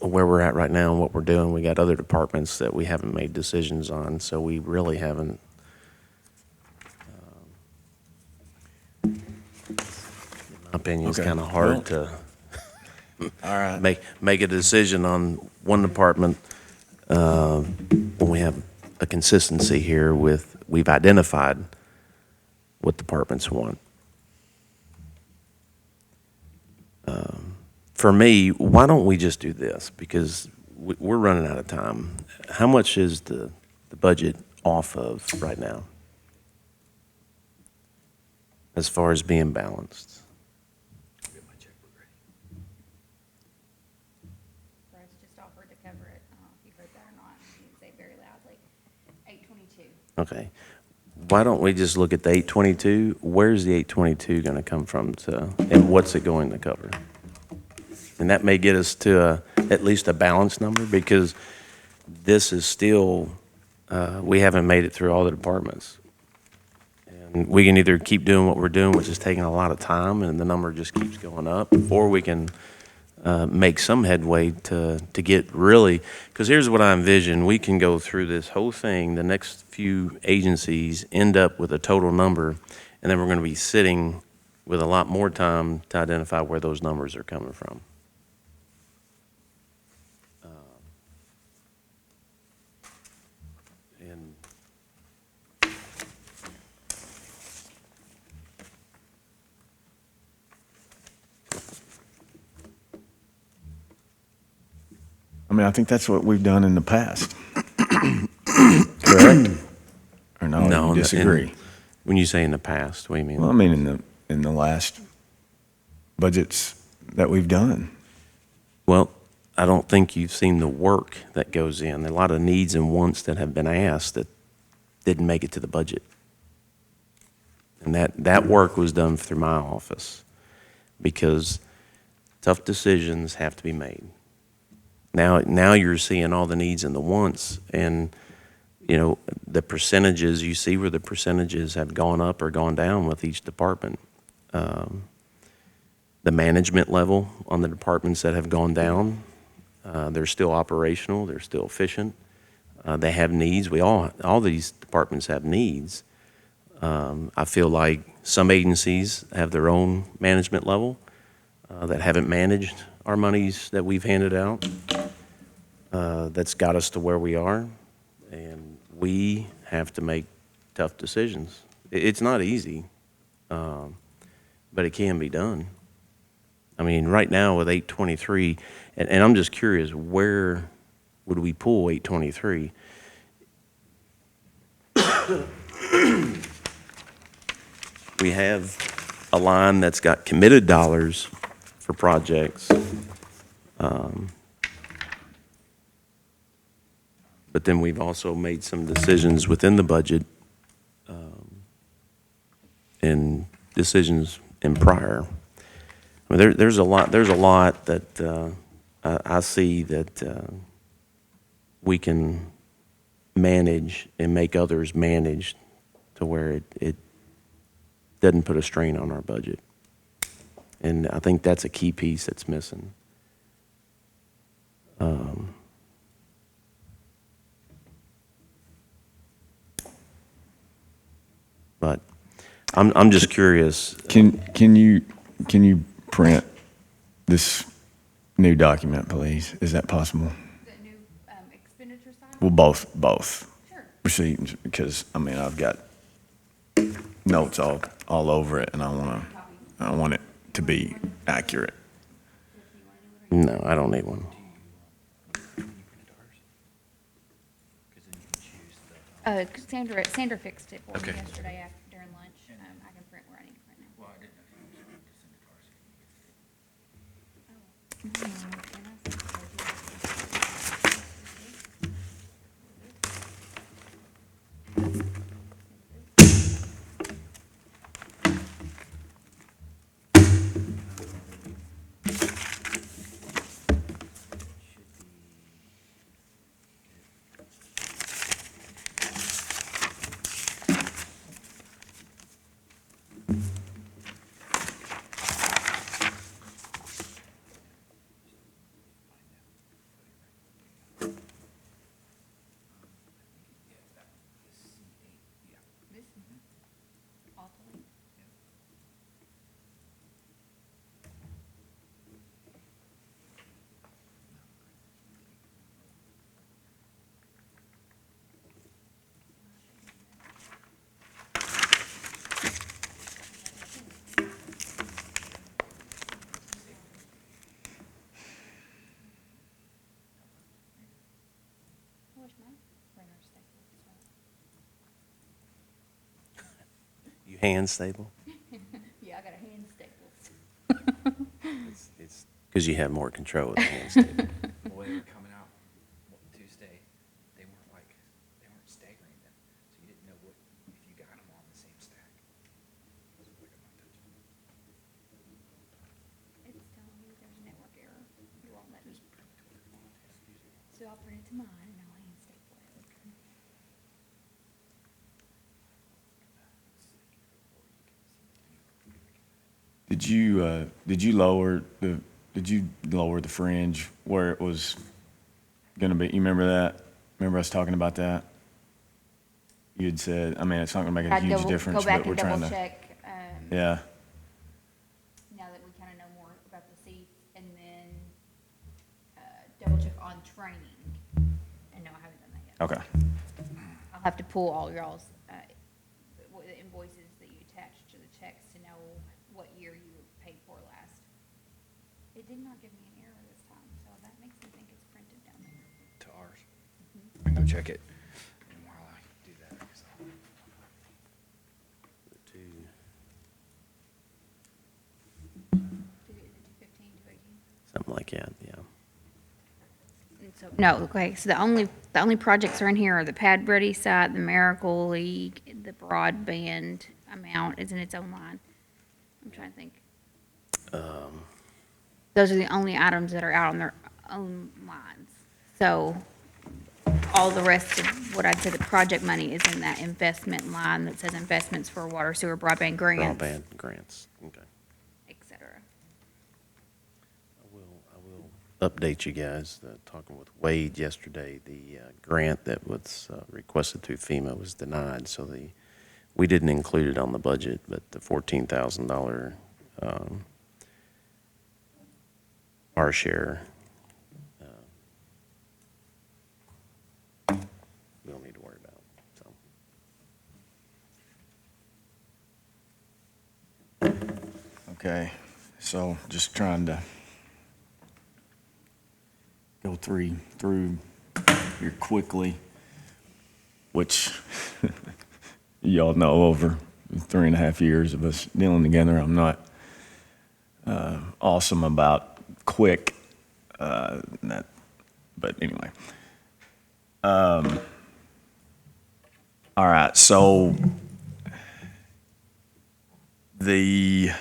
where we're at right now and what we're doing. We got other departments that we haven't made decisions on, so we really haven't. In my opinion, it's Okay. kind of hard to All right. make a decision on one department when we have a consistency here with, we've identified what departments want. For me, why don't we just do this? Because we're running out of time. How much is the budget off of right now? As far as being balanced? Bryce just offered to cover it. I don't know if you heard that or not. He didn't say it very loudly. 822. Okay. Why don't we just look at the 822? Where's the 822 going to come from and what's it going to cover? And that may get us to at least a balanced number, because this is still, we haven't made it through all the departments. And we can either keep doing what we're doing, which is taking a lot of time, and the number just keeps going up, or we can make some headway to get really, because here's what I envision. We can go through this whole thing, the next few agencies end up with a total number, and then we're going to be sitting with a lot more time to identify where those numbers are coming from. And I mean, I think that's what we've done in the past. Correct? Or no, No, you disagree? when you say in the past, what do you mean? Well, I mean, in the last budgets that we've done. Well, I don't think you've seen the work that goes in. A lot of needs and wants that have been asked that didn't make it to the budget. And that work was done through my office, because tough decisions have to be made. Now you're seeing all the needs and the wants, and the percentages, you see where the percentages have gone up or gone down with each department. The management level on the departments that have gone down, they're still operational, they're still efficient. They have needs. All these departments have needs. I feel like some agencies have their own management level that haven't managed our monies that we've handed out. that's got us to where we are, and we have to make tough decisions. It's not easy, but it can be done. I mean, right now with 823, and I'm just curious, where would we pull 823? We have a line that's got committed dollars for projects. But then we've also made some decisions within the budget and decisions in prior. I mean, there's a lot that I see that we can manage and make others manage to where it doesn't put a strain on our budget. And I think that's a key piece that's missing. But I'm just curious. Can you print this new document, please? Is that possible? The new expenditure side? Well, both. Sure. Receipts, because, I mean, I've got notes all over it, and I want it to be accurate. No, I don't need one. Sandra fixed it for me Okay. yesterday during lunch. I can print where I need to print now. You hand staple? Yeah, I got a hand staple. It's because you have more control with the hand staple. Well, they were coming out Tuesday, they weren't staggering them, so you didn't know if you got them on the same stack. It's telling me there's a network error. You won't let me. So I'll print it to mine and I'll hand staple it. Did you lower the fringe where it was gonna be? You remember that? Remember us talking about that? You had said, I mean, it's not gonna make a I'd huge difference, Go back but we're and trying double to. check, Yeah, now that we kind of know more about the seats, and then, double check on training. And no, I haven't done that yet. okay. I'll have to pull all y'all's, the invoices that you attached to the checks to know what year you were paid for last. It did not give me an error this time, so that makes me think it's printed down there. To ours. I can go check it. And while I do that, I guess I'll- Is it 215, 218? Something like that, yeah. And so, no, okay, so the only projects are in here are the Pad Ready site, the Miracle League, the Broadband amount is in its own line. I'm trying to think. Those are the only items that are out on their own lines. So all the rest of what I'd say the project money is in that investment line that says investments for water, sewer, broadband grants, Broadband grants, okay. et cetera. I will update you guys, talking with Wade yesterday, the grant that was requested through FEMA was denied, so we didn't include it on the budget, but the $14,000 our share So just trying to go through here quickly, which y'all know over 3.5 years of us dealing together, I'm not awesome about quick, but anyway. All right, so the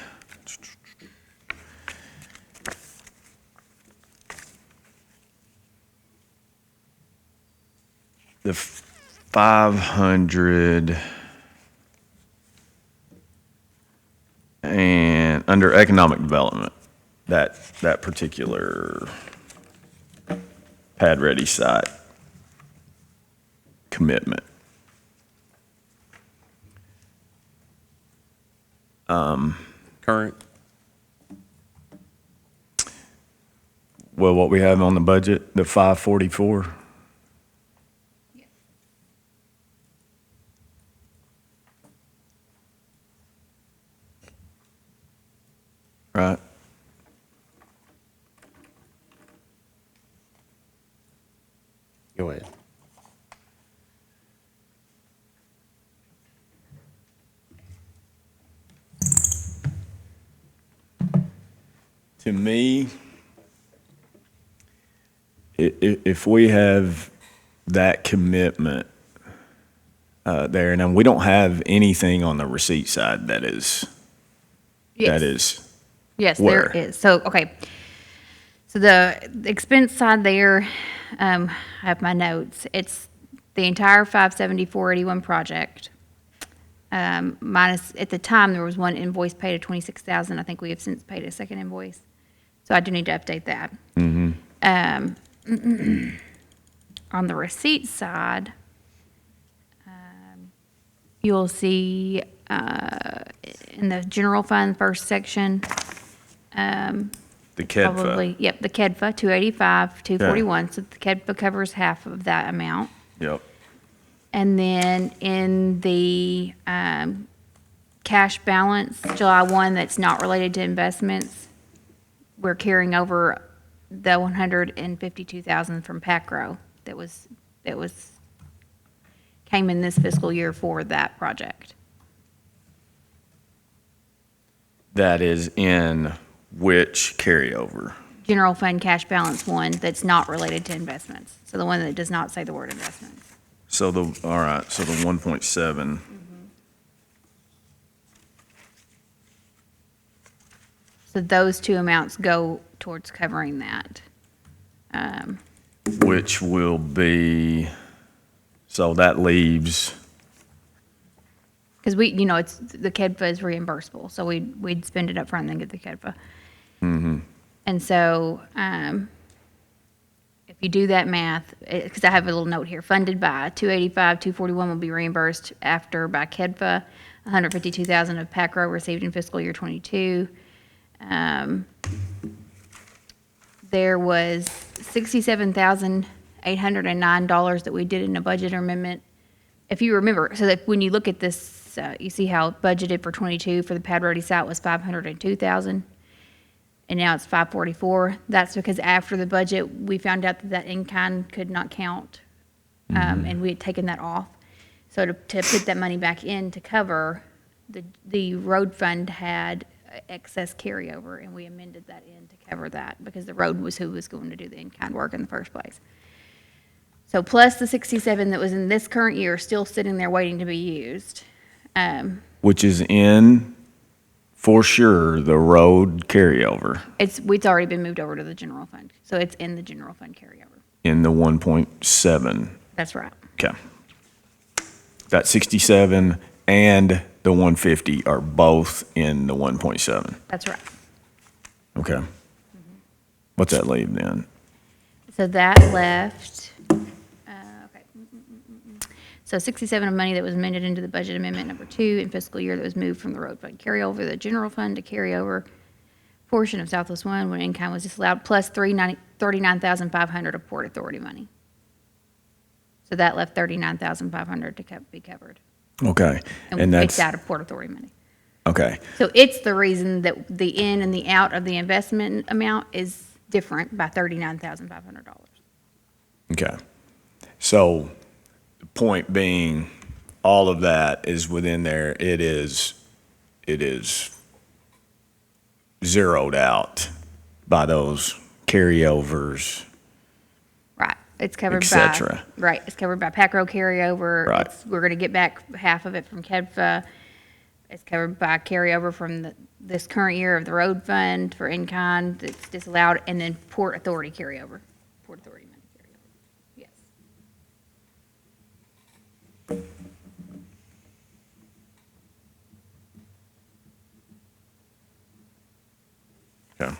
the 500 and under economic development, that particular pad ready site commitment. Current, Well, what we have on the budget, the 544. Right. go ahead. To me, if we have that commitment there, and then we don't have anything on the receipt side that is, Yes, where? there is. So, okay. So the expense side there, I have my notes. It's the entire 574.81 project. Minus, at the time, there was one invoice paid of 26,000. I think we have since paid a second invoice. So I do need to update that. On the receipt side, you'll see in the general fund first section, The KEDFA. probably, yep, the KEDFA, 285, 241. So the KEDFA covers half of that amount. Yep. And then in the cash balance, July 1, that's not related to investments, we're carrying over the 152,000 from PACRO that came in this fiscal year for that project. That is in which carryover? General fund cash balance 1 that's not related to investments. So the one that does not say the word investments. So all right, so the 1.7. So those two amounts go towards covering that. Which will be, so that leaves, Because it's, the KEDFA is reimbursable, so we'd spend it up front and then get the KEDFA. And so, if you do that math, because I have a little note here, funded by 285, 241 will be reimbursed after by KEDFA, 152,000 of PACRO received in fiscal year '22. There was $67,809 that we did in a budget amendment. If you remember, so that when you look at this, you see how budgeted for '22 for the pad ready site was 502,000, and now it's 544. That's because after the budget, we found out that in-kind could not count, and we had taken that off. So to put that money back in to cover, the road fund had excess carryover, and we amended that in to cover that because the road was who was going to do the in-kind work in the first place. So plus the 67 that was in this current year, still sitting there waiting to be used. which is in, for sure, the road carryover It's already been moved over to the general fund, so it's in the general fund carryover. in the 1.7. That's right. Okay. That 67 and the 150 are both in the 1.7. That's right. Okay. What's that leave then? So that left, okay. So 67 of money that was amended into the budget amendment number 2 in fiscal year that was moved from the road fund carryover to the general fund to carryover portion of Southwest One when in-kind was disallowed, plus 39,500 of Port Authority money. So that left 39,500 to be covered. Okay. And And we that's, fixed out of Port Authority money. Okay, So it's the reason that the in and the out of the investment amount is different by $39,500. okay. So, the point being, all of that is within there. It is zeroed out by those carryovers. Right, it's covered Et by. cetera. Right, it's covered by PACRO carryover. Right. We're gonna get back half of it from KEDFA. It's covered by carryover from this current year of the road fund for in-kind that's disallowed, and then Port Authority carryover, Port Authority money carryover. Yes. Okay.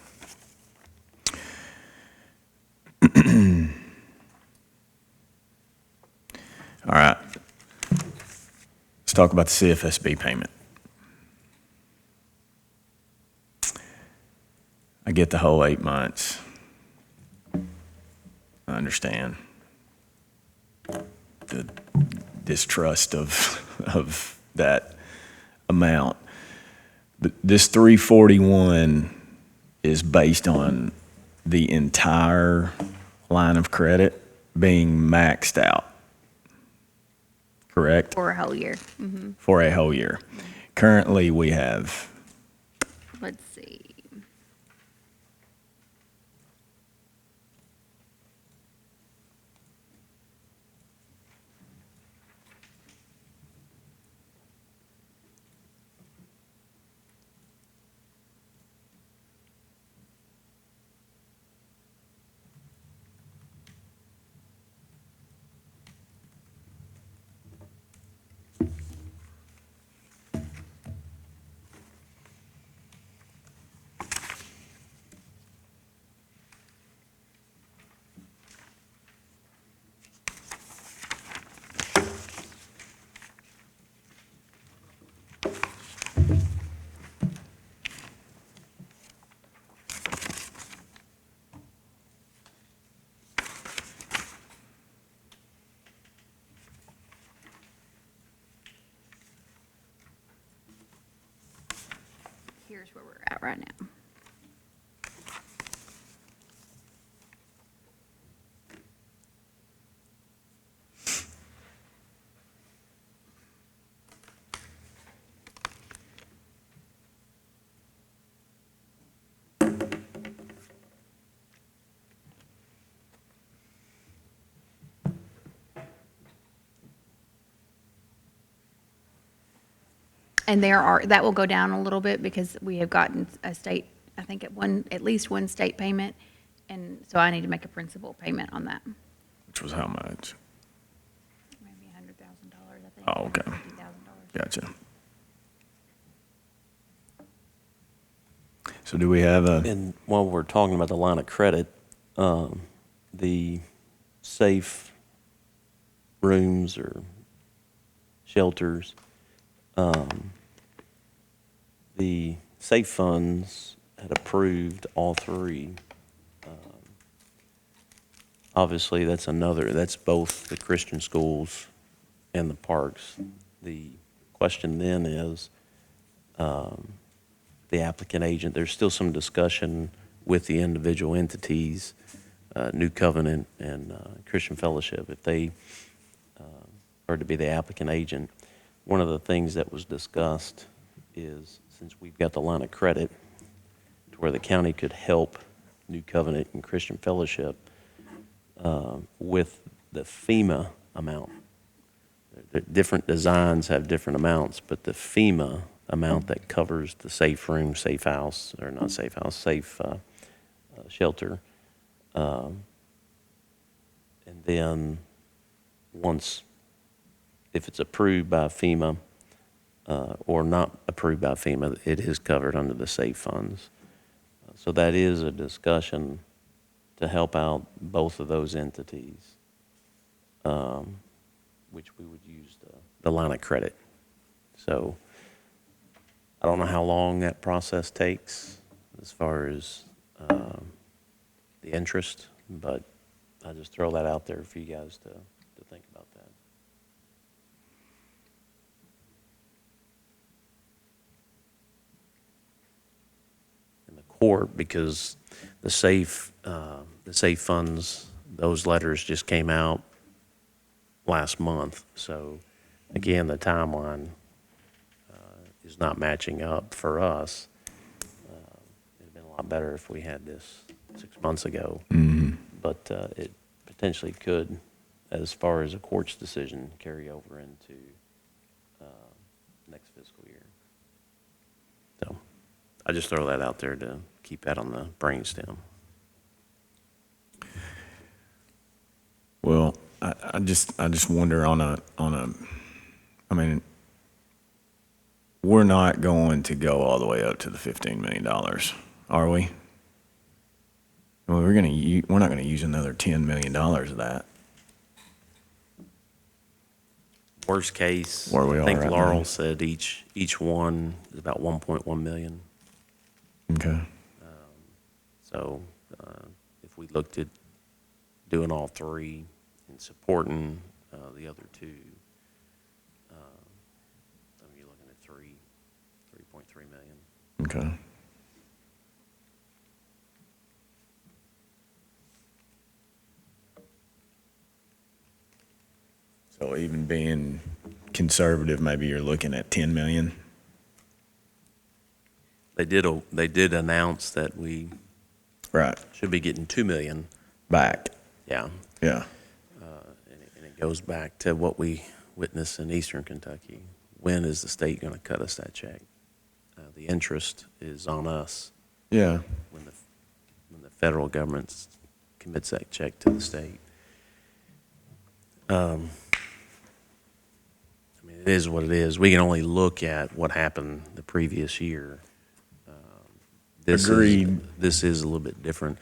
All right. Let's talk about the CFSB payment. I get the whole 8 months. I understand the distrust of that amount. But this 341 is based on the entire line of credit being maxed out, correct? For a whole year. For a whole year. Currently, we have, Let's see. Here's where we're at right now. And that will go down a little bit because we have gotten a state, I think at least one state payment. And so I need to make a principal payment on that. which was how much? Maybe $100,000, I think. Oh, okay. $150,000. Gotcha. So do we have a, And while we're talking about the line of credit, the safe rooms or shelters, the safe funds had approved all three. Obviously, that's both the Christian schools and the parks. The question then is, the applicant agent, there's still some discussion with the individual entities, New Covenant and Christian Fellowship, if they are to be the applicant agent. One of the things that was discussed is, since we've got the line of credit to where the county could help New Covenant and Christian Fellowship with the FEMA amount. The different designs have different amounts, but the FEMA amount that covers the safe room, safe house, or not safe house, safe shelter. And then once, if it's approved by FEMA or not approved by FEMA, it is covered under the safe funds. So that is a discussion to help out both of those entities, which we would use the line of credit. So I don't know how long that process takes as far as the interest, but I just throw that out there for you guys to think about that. court because the safe funds, those letters just came out last month. So again, the timeline is not matching up for us. It'd been a lot better if we had this 6 months ago. But it potentially could, as far as a court's decision, carry over into next fiscal year. So I just throw that out there to keep that on the brainstem. Well, I just wonder I mean, we're not going to go all the way up to the $15 million, are we? Well, we're not gonna use another $10 million of that. Worst case, Where we I are think right Laurel now. said each one is about 1.1 million. Okay. So if we looked at doing all three and supporting the other two, you're looking at 3.3 million. Okay. So even being conservative, maybe you're looking at 10 million? They did announce that we Right. should be getting 2 million. Back. Yeah. Yeah. And it goes back to what we witnessed in eastern Kentucky. When is the state going to cut us that check? The interest is on us Yeah. when the federal government commits that check to the state. I mean, it is what it is. We can only look at what happened the previous year. Agreed. This is a little bit different.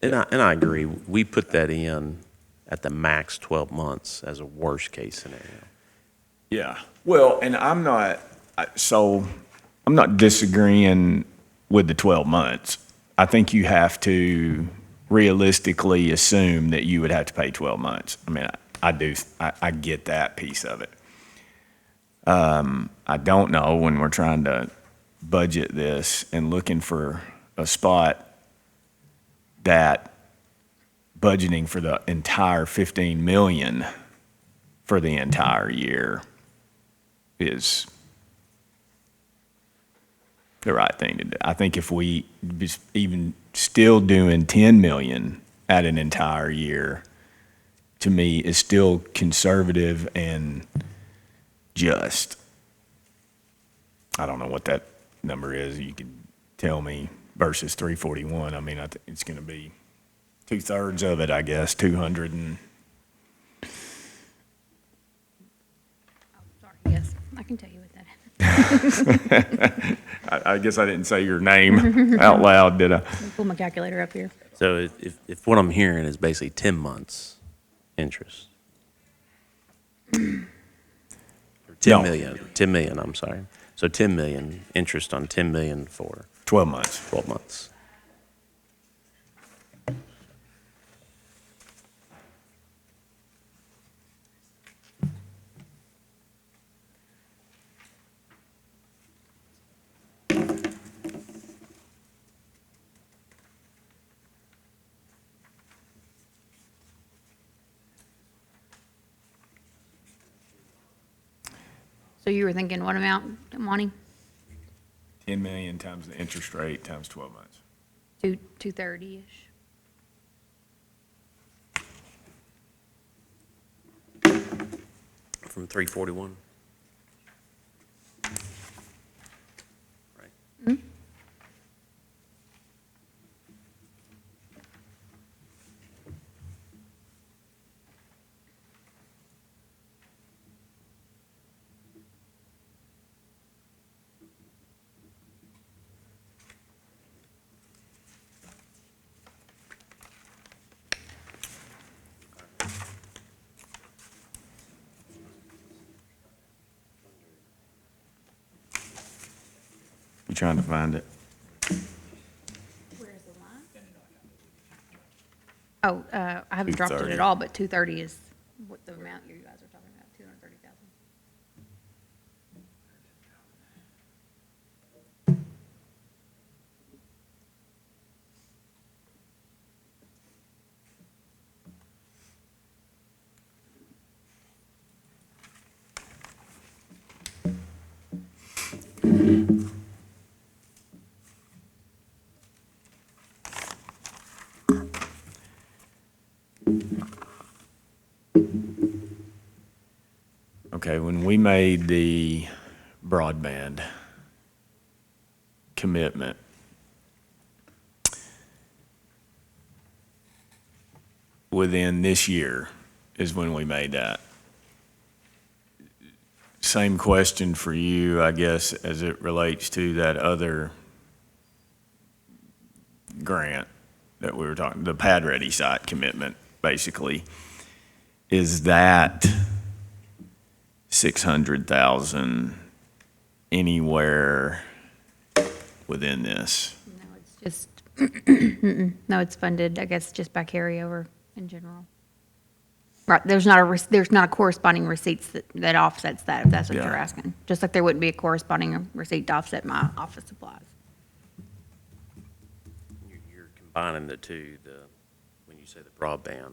And I agree. We put that in at the max 12 months as a worst case scenario. Yeah. Well, and I'm not disagreeing with the 12 months. I think you have to realistically assume that you would have to pay 12 months. I mean, I get that piece of it. I don't know when we're trying to budget this and looking for a spot that budgeting for the entire 15 million for the entire year is the right thing to do. I think if we even still doing 10 million at an entire year, to me, is still conservative and just. I don't know what that number is. You could tell me versus 341. I mean, I think it's going to be 2/3 of it, I guess, 200 and. Sorry, yes, I can tell you what that is. I guess I didn't say your name out loud, did I? Let me pull my calculator up here. So if what I'm hearing is basically 10 months interest. Or 10 No. million, 10 million, I'm sorry. So 10 million, interest on 10 million for 12 months. 12 months. So you were thinking what amount, Monty? 10 million times the interest rate times 12 months. 230-ish? From 341? Right. You trying to find it? Where's the line? Oh, I haven't dropped it 230. at all, but 230 is what the amount you guys are talking about, 230,000. Okay, when we made the broadband commitment, within this year is when we made that. Same question for you, I guess, as it relates to that other grant that we were talking, the Pad Ready site commitment, basically. Is that 600,000 anywhere within this? No, it's just, mm-mm. No, it's funded, I guess, just by carryover in general. Right, there's not a corresponding receipts that offsets that, if that's what you're Yeah. asking. Just like there wouldn't be a corresponding receipt to offset my office supplies. You're combining the two, when you say the broadband,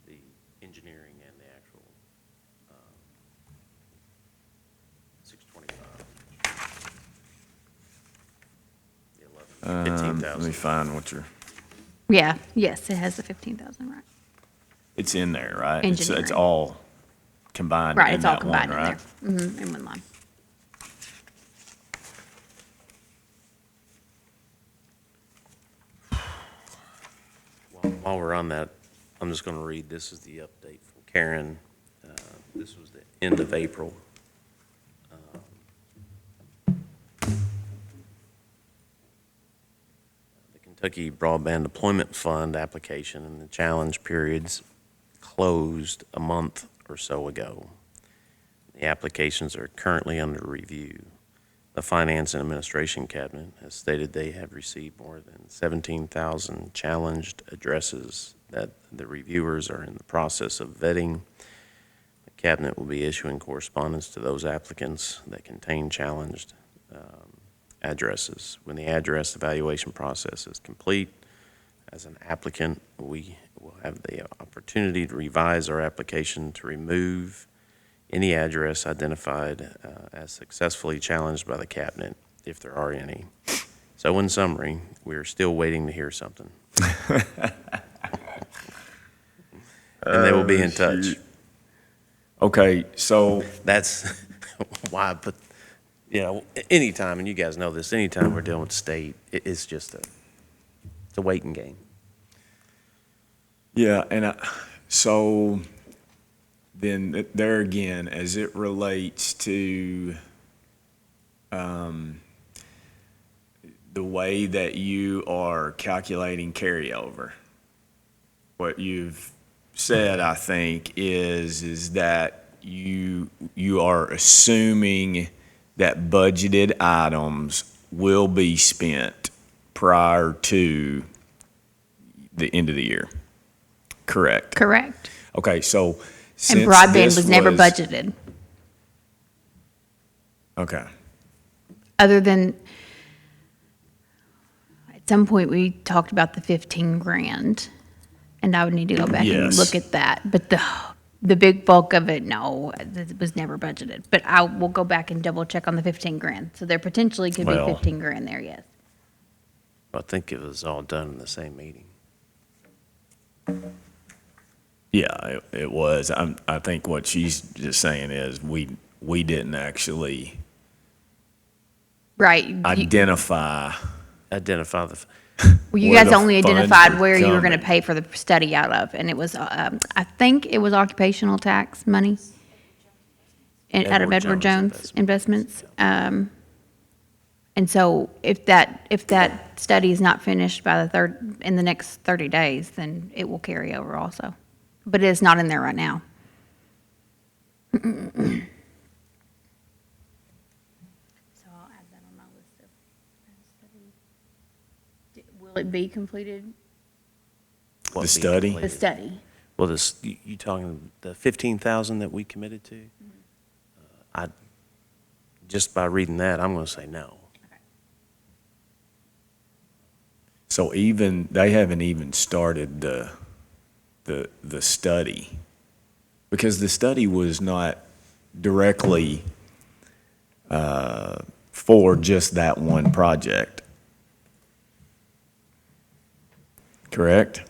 the engineering and the actual 625. The 11, Let 15,000. me find what you're, Yeah, yes, it has the 15,000, right? it's in there, right? It's Engineering. all combined Right, in it's all that one, combined in there. right? Mm-hmm, in one line. While we're on that, I'm just going to read, this is the update from Karen. This was the end of April. The Kentucky Broadband Deployment Fund application and the challenge periods closed a month or so ago. The applications are currently under review. The Finance and Administration Cabinet has stated they have received more than 17,000 challenged addresses that the reviewers are in the process of vetting. The Cabinet will be issuing correspondence to those applicants that contain challenged addresses. When the address evaluation process is complete, as an applicant, we will have the opportunity to revise our application to remove any address identified as successfully challenged by the Cabinet, if there are any. So in summary, we're still waiting to hear something. And they will be in touch. shoot. Okay, so, That's why I put, anytime, and you guys know this, anytime we're dealing with state, it's just it's a waiting game. yeah, and so then there again, as it relates to the way that you are calculating carryover, what you've said, I think, is that you are assuming that budgeted items will be spent prior to the end of the year. Correct. Correct. Okay, so And since broadband this was never budgeted, Okay, other than, at some point, we talked about the 15 grand, and I would need to go back and Yes. look at that. But the big bulk of it, no, it was never budgeted. But I will go back and double check on the 15 grand. So there potentially could be Well- 15 grand there, yes. I think it was all done in the same meeting. yeah, it was. I think what she's just saying is we didn't actually Right. identify. Identify the, Well, you where guys the only funds identified were where you were going to coming. pay for the study out of, and it was, I think it was occupational tax money out of Edward Edward Jones Jones Investments. And so if that study is not finished by in the next 30 days, then it will carry over also. But it is not in there right now. So I'll add that on my list of study. Will it be completed? what The be study? The completed. study? Well, you talking the 15,000 that we committed to? Just by reading that, I'm going to say no. So they haven't even started the study, because the study was not directly for just that one project. Correct?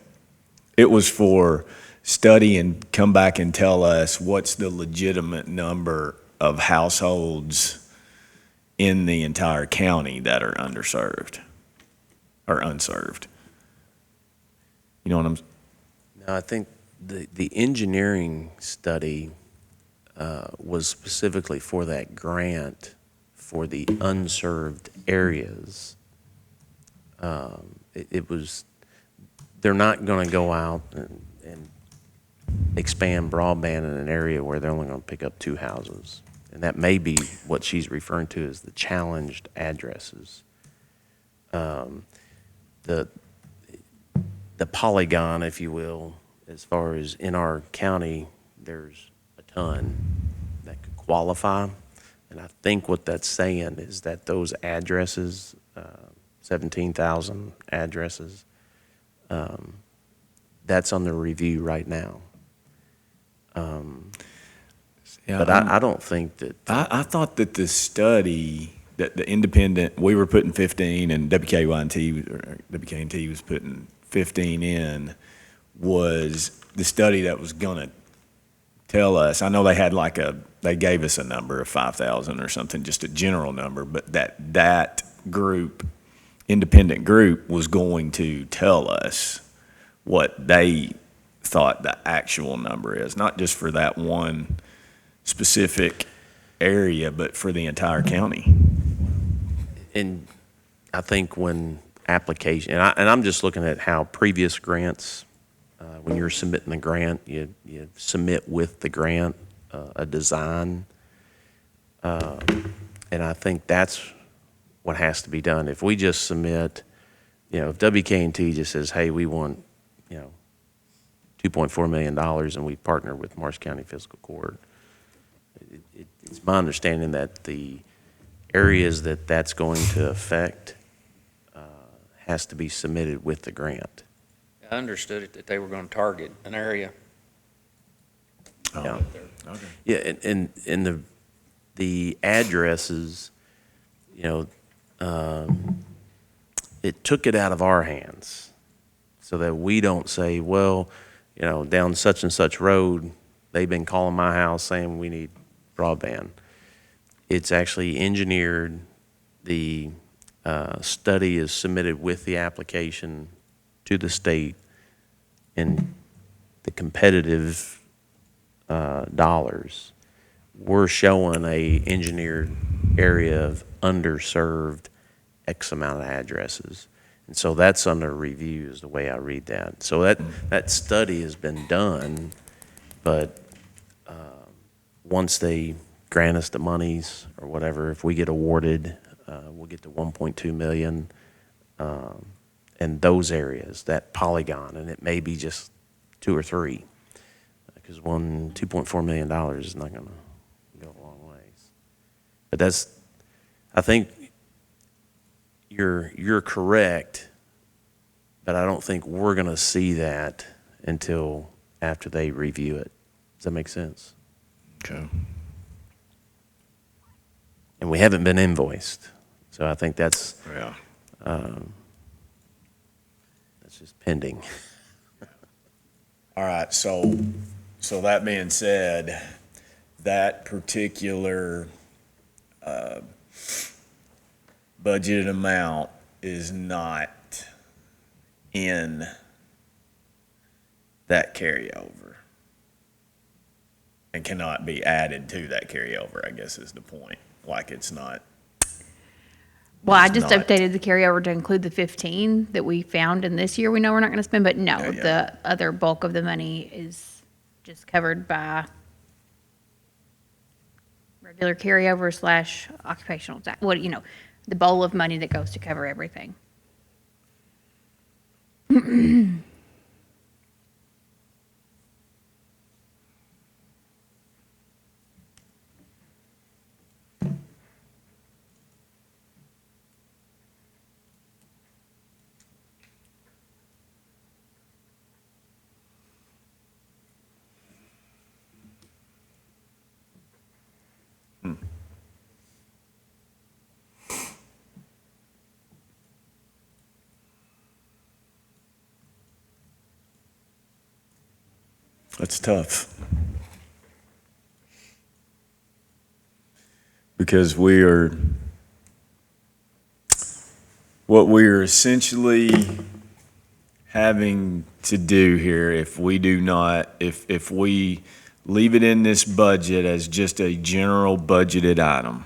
It was for study and come back and tell us what's the legitimate number of households in the entire county that are underserved or unserved. You know what I'm, No, I think the engineering study was specifically for that grant for the unserved areas. It was, they're not going to go out and expand broadband in an area where they're only going to pick up 2 houses. And that may be what she's referring to as the challenged addresses. The polygon, if you will, as far as in our county, there's a ton that could qualify. And I think what that's saying is that those addresses, 17,000 addresses, that's under review right now. But I don't think that. I thought that the study, that the independent, we were putting 15 and WK&T was putting 15 in, was the study that was gonna tell us. I know they had they gave us a number of 5,000 or something, just a general number, but that group, independent group, was going to tell us what they thought the actual number is, not just for that one specific area, but for the entire county. And I think when application, and I'm just looking at how previous grants, when you're submitting the grant, you submit with the grant a design. And I think that's what has to be done. If we just submit, if WK&T just says, hey, we want, $2.4 million and we partner with Marsh County Fiscal Court, it's my understanding that the areas that that's going to affect has to be submitted with the grant. I understood it that they were going to target an area. Yeah. Okay. Yeah, and the addresses, it took it out of our hands so that we don't say, well, down such and such road, they've been calling my house saying we need broadband. It's actually engineered. The study is submitted with the application to the state, and the competitive dollars, we're showing a engineered area of underserved X amount of addresses. And so that's under review is the way I read that. So that study has been done, but once they grant us the monies or whatever, if we get awarded, we'll get to 1.2 million in those areas, that polygon, and it may be just 2 or 3, because $2.4 million is not going to go a long ways. But I think you're correct, but I don't think we're going to see that until after they review it. Does that make sense? Okay. And we haven't been invoiced, so I think that's Yeah. that's just pending. All right, so that being said, that particular budgeted amount is not in that carryover and cannot be added to that carryover, I guess is the point. Like it's not. Well, I It's just not. updated the carryover to include the 15 that we found in this year we know we're not going to spend, but no, Yeah, yeah. the other bulk of the money is just covered by regular carryover / occupational tax, the bowl of money that goes to cover everything. That's tough. Because what we're essentially having to do here, if we leave it in this budget as just a general budgeted item,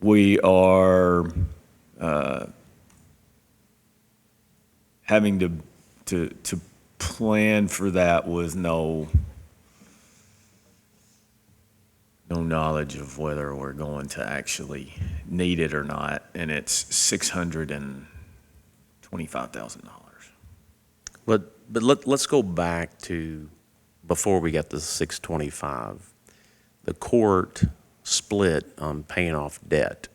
we are having to plan for that with no knowledge of whether we're going to actually need it or not, and it's $625,000. But let's go back to before we got the 625. The court split on paying off debt,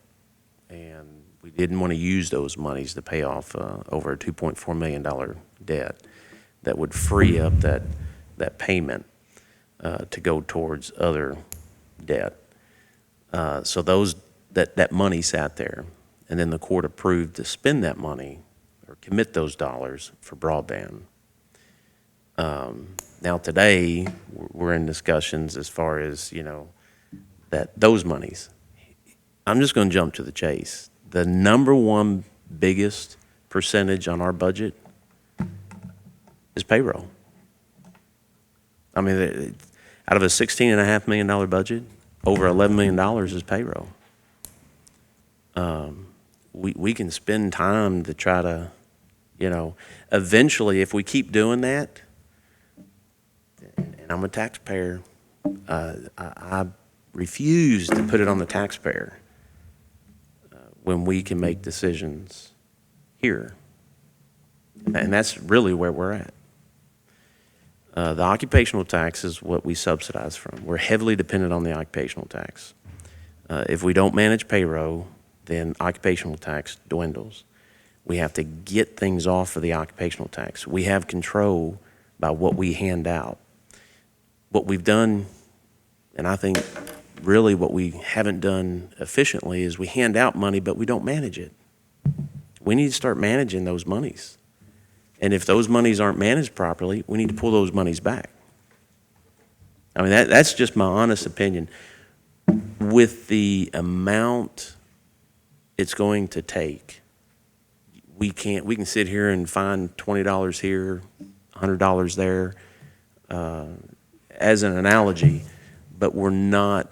and we didn't want to use those monies to pay off over a $2.4 million debt that would free up that payment to go towards other debt. So that money sat there, and then the court approved to spend that money or commit those dollars for broadband. Now today, we're in discussions as far as, that those monies. I'm just going to jump to the chase. The number one biggest percentage on our budget is payroll. I mean, out of a $16.5 million budget, over $11 million is payroll. We can spend time to try to, eventually, if we keep doing that, and I'm a taxpayer, I refuse to put it on the taxpayer when we can make decisions here. And that's really where we're at. The occupational tax is what we subsidize from. We're heavily dependent on the occupational tax. If we don't manage payroll, then occupational tax dwindles. We have to get things off of the occupational tax. We have control by what we hand out. What we've done, and I think really what we haven't done efficiently, is we hand out money, but we don't manage it. We need to start managing those monies. And if those monies aren't managed properly, we need to pull those monies back. I mean, that's just my honest opinion. With the amount it's going to take, we can sit here and find $20 here, $100 there, as an analogy, but we're not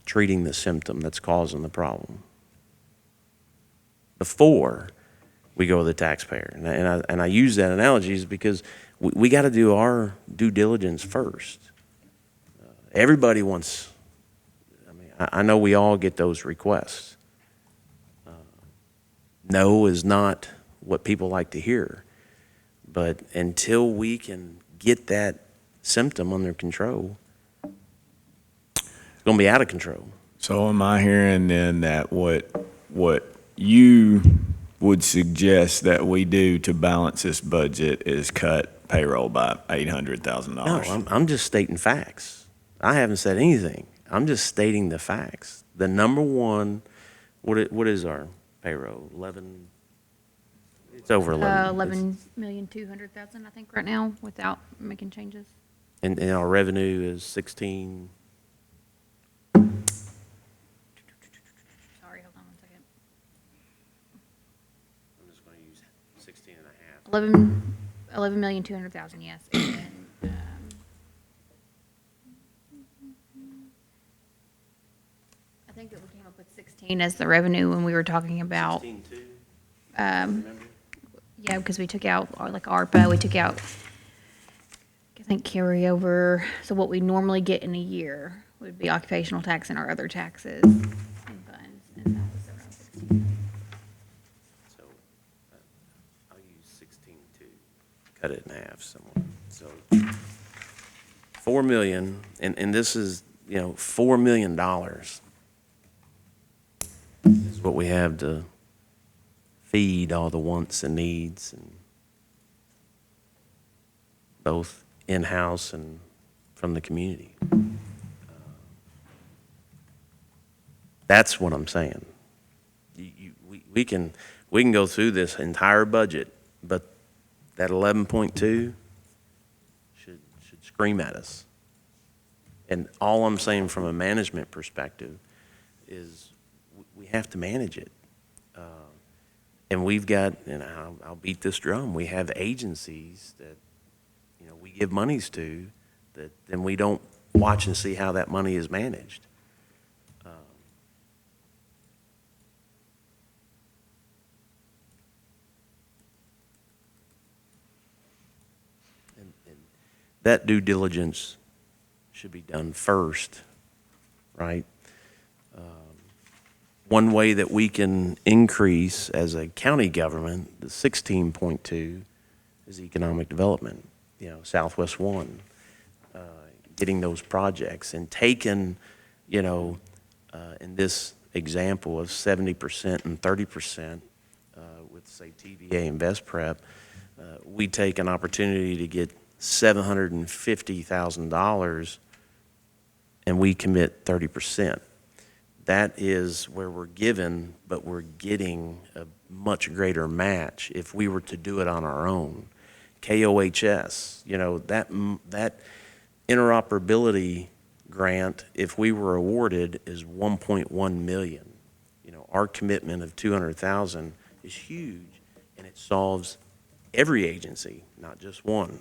treating the symptom that's causing the problem before we go to the taxpayer. And I use that analogy is because we got to do our due diligence first. Everybody wants, I know we all get those requests. No is not what people like to hear. But until we can get that symptom under control, it's going to be out of control. So am I hearing then that what you would suggest that we do to balance this budget is cut payroll by $800,000? No, I'm just stating facts. I haven't said anything. I'm just stating the facts. The number one, what is our payroll? 11. It's over 11. 11,200,000, I think, right now, without making changes. And our revenue is 16. Sorry, hold on 1 second. I'm just going to use 16 and a half. 11,200,000, yes. And then, I think that we came up with 16 as the revenue when we were talking about. 16.2. Remember? Yeah, because we took out, like ARPA, we took out, I think, carryover. So what we normally get in a year would be occupational tax and our other taxes and funds, and that was around 16. So I'll use 16 to cut it in half somewhat. So 4 million, and this is, $4 million is what we have to feed all the wants and needs, and both in-house and from the community. That's what I'm saying. We can go through this entire budget, but that 11.2, scream at us. And all I'm saying from a management perspective is we have to manage it. And we've got, and I'll beat this drum, we have agencies that, you know, we give monies to that then we don't watch and see how that money is managed. And that due diligence should be done first, right? One way that we can increase as a county government, the 16.2, is economic development. You know, Southwest One, getting those projects and taking, you know, in this example of 70% and 30% with, say, TVA and Best Prep, we take an opportunity to get $750,000 and we commit 30%. That is where we're given, but we're getting a much greater match if we were to do it on our own. KOHS, you know, that interoperability grant, if we were awarded, is 1.1 million. You know, our commitment of 200,000 is huge, and it solves every agency, not just one.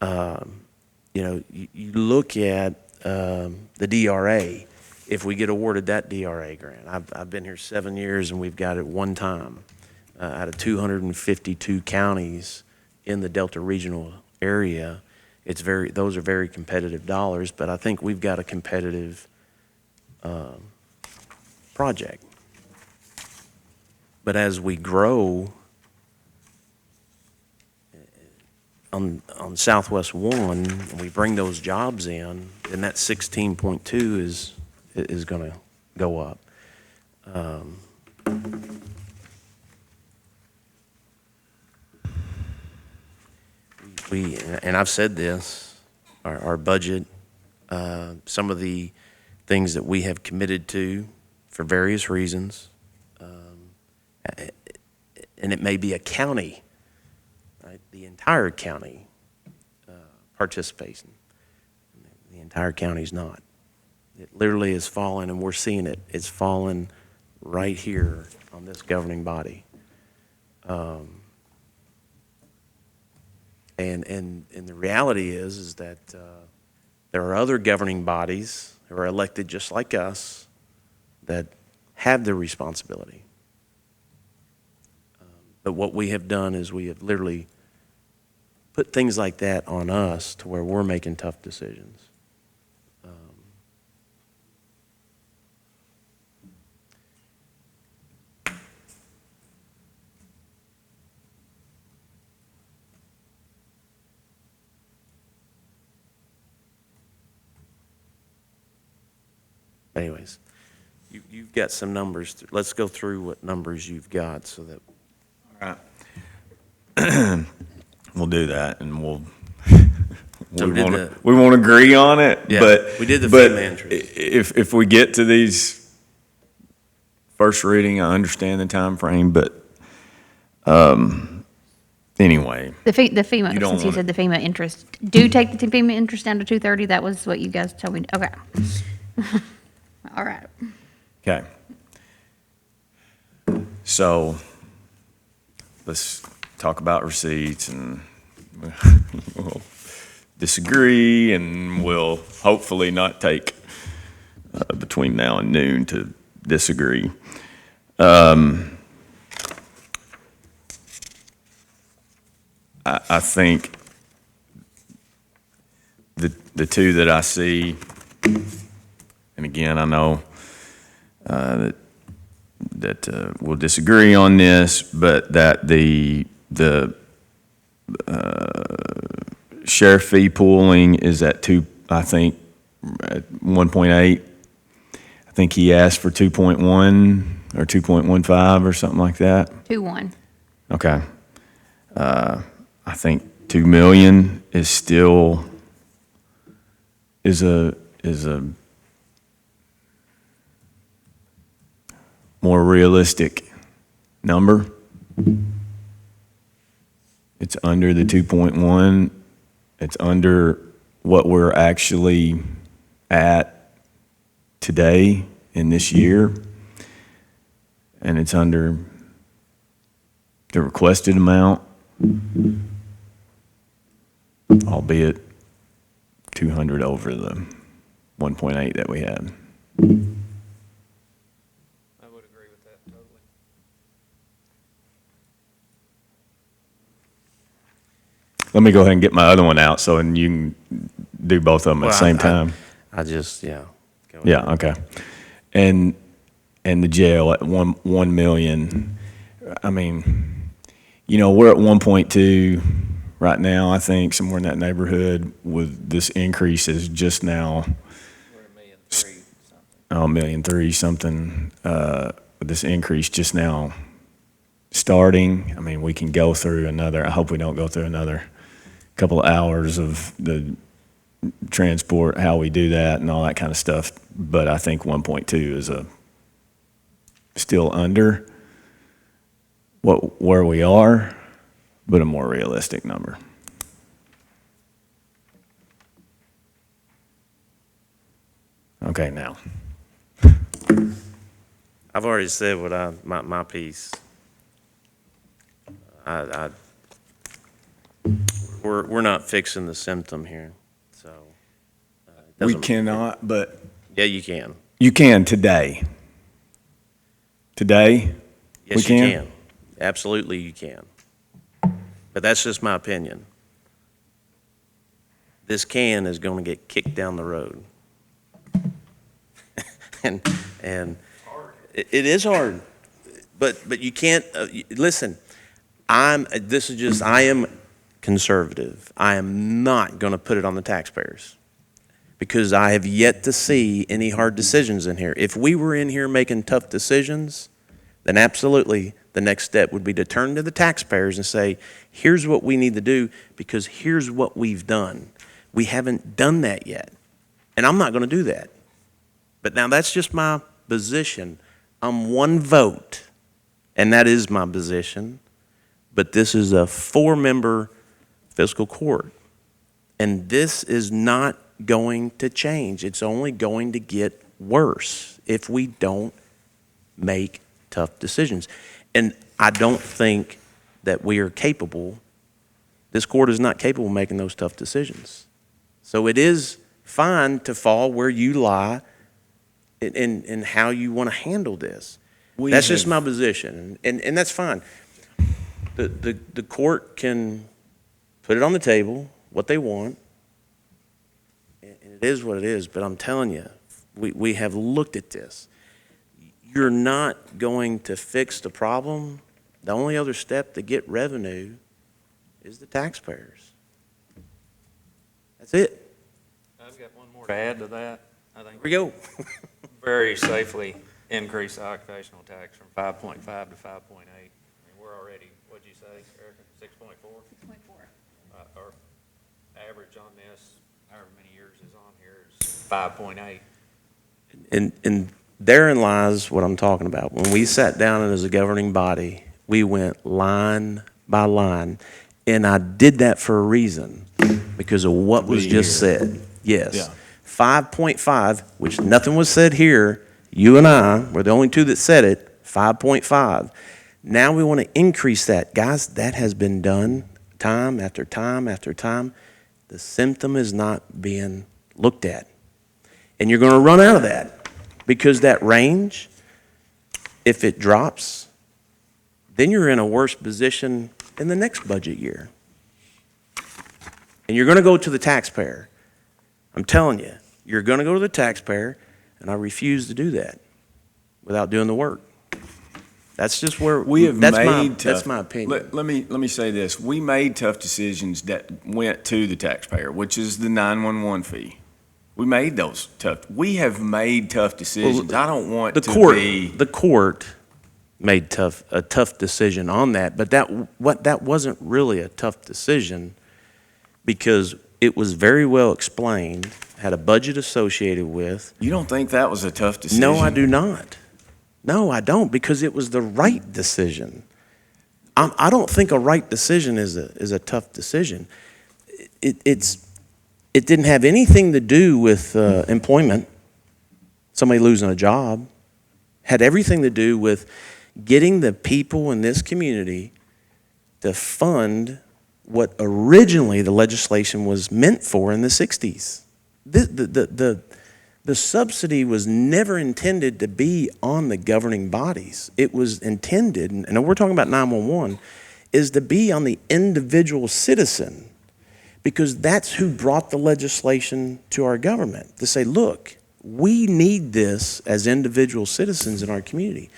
You know, you look at the DRA. If we get awarded that DRA grant, I've been here 7 years and we've got it one time out of 252 counties in the Delta regional area. Those are very competitive dollars, but I think we've got a competitive project. But as we grow on Southwest One, and we bring those jobs in, then that 16.2 is going to go up. And I've said this, our budget, some of the things that we have committed to for various reasons, and it may be a county, right? The entire county participation. The entire county's not. It literally is fallen, and we're seeing it. It's fallen right here on this governing body. And the reality is that there are other governing bodies who are elected just like us that have the responsibility. But what we have done is we have literally put things like that on us to where we're making tough decisions. Anyways, you've got some numbers. Let's go through what numbers you've got so that. All right. We'll do that, and we won't agree on it. Yeah, but we did the but FEMA interest. If we get to these first reading, I understand the time frame, but anyway. The FEMA, You don't since you want said the FEMA interest, do take the FEMA interest down to 230? That was what you guys told me. Okay. All right. Okay. So let's talk about receipts, and we'll disagree, and we'll hopefully not take between now and noon to disagree. I think the two that I see, and again, I know that we'll disagree on this, but that the sheriff fee pooling is at I think, at 1.8. I think he asked for 2.1 or 2.15 or something like that. 2-1. Okay. I think 2 million is still is a more realistic number. It's under the 2.1. It's under what we're actually at today in this year, and it's under the requested amount, albeit 200 over the 1.8 that we had. I would agree with that totally. Let me go ahead and get my other one out, so and you can do both of them at the Well, same time. I just, yeah. Go ahead. Yeah, okay. And the jail at 1 million. I mean, you know, we're at 1.2 right now, I think, somewhere in that neighborhood with this increase is just now, We're $1,300,000 something. $1.3 million something, with this increase just now starting. I mean, we can go through another, I hope we don't go through another couple of hours of the transport, how we do that and all that kind of stuff. But I think 1.2 is still under where we are, but a more realistic number. Okay, now. I've already said what my piece. We're not fixing the symptom here, so. it We doesn't- cannot, but Yeah, you can. you can today. Today? Yes, We you can? can. Absolutely, you can. But that's just my opinion. This can is going to get kicked down the road. and it is hard. But you can't, listen, I am conservative. I am not going to put it on the taxpayers because I have yet to see any hard decisions in here. If we were in here making tough decisions, then absolutely the next step would be to turn to the taxpayers and say, here's what we need to do because here's what we've done. We haven't done that yet. And I'm not going to do that. But now that's just my position. I'm one vote, and that is my position. But this is a 4-member fiscal court. And this is not going to change. It's only going to get worse if we don't make tough decisions. And I don't think that we are capable, this court is not capable of making those tough decisions. So it is fine to fall where you lie in how you want to handle this. That's just my position, and that's fine. The court can put it on the table, what they want, and it is what it is, but I'm telling you, we have looked at this. You're not going to fix the problem. The only other step to get revenue is the taxpayers. That's it. I've got one more to add to that. I think Here we go. very safely increase the occupational tax from 5.5 to 5.8. I mean, we're already, what'd you say, Erica, 6.4? 6.4. Our average on this, however many years is on here, is 5.8. And therein lies what I'm talking about. When we sat down as a governing body, we went line by line. And I did that for a reason, because of what was just said. Yes. Yeah. 5.5, which nothing was said here. You and I were the only two that said it, 5.5. Now we want to increase that. Guys, that has been done time after time after time. The symptom is not being looked at. And you're going to run out of that because that range, if it drops, then you're in a worse position in the next budget year. And you're going to go to the taxpayer. I'm telling you, you're going to go to the taxpayer, and I refuse to do that without doing the work. That's just where We have that's made tough. that's my opinion. Let me say this: we made tough decisions that went to the taxpayer, which is the 911 fee. We made those tough. We have made tough decisions. I don't want the to court be. the court made a tough decision on that, but that wasn't really a tough decision because it was very well explained, had a budget associated with. You don't think that was a tough decision? No, I do not. No, I don't, because it was the right decision. I don't think a right decision is a tough decision. It's It didn't have anything to do with employment, somebody losing a job. Had everything to do with getting the people in this community to fund what originally the legislation was meant for in the 60s. The subsidy was never intended to be on the governing bodies. It was intended, and we're talking about 911, is to be on the individual citizen, because that's who brought the legislation to our government, to say, look, we need this as individual citizens in our community.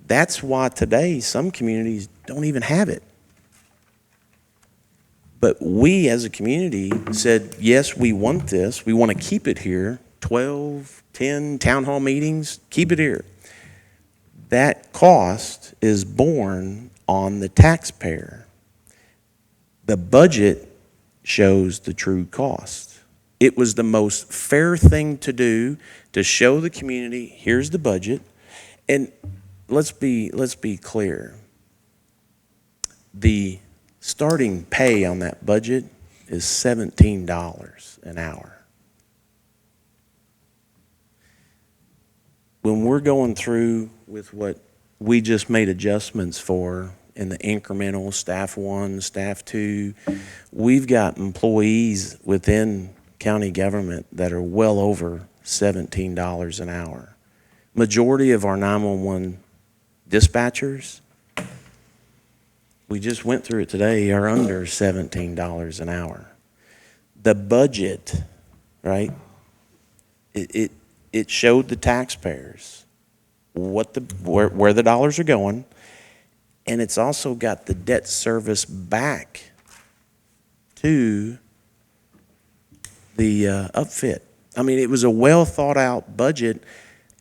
That's why today some communities don't even have it. But we as a community said, yes, we want this. We want to keep it here. 12, 10 town hall meetings, keep it here. That cost is borne on the taxpayer. The budget shows the true cost. It was the most fair thing to do to show the community, here's the budget. And let's be clear. The starting pay on that budget is $17 an hour. When we're going through with what we just made adjustments for in the incremental staff 1, staff 2, we've got employees within county government that are well over $17 an hour. Majority of our 911 dispatchers, we just went through it today, are under $17 an hour. The budget, right? It showed the taxpayers where the dollars are going, and it's also got the debt service back to the upfit. I mean, it was a well thought out budget,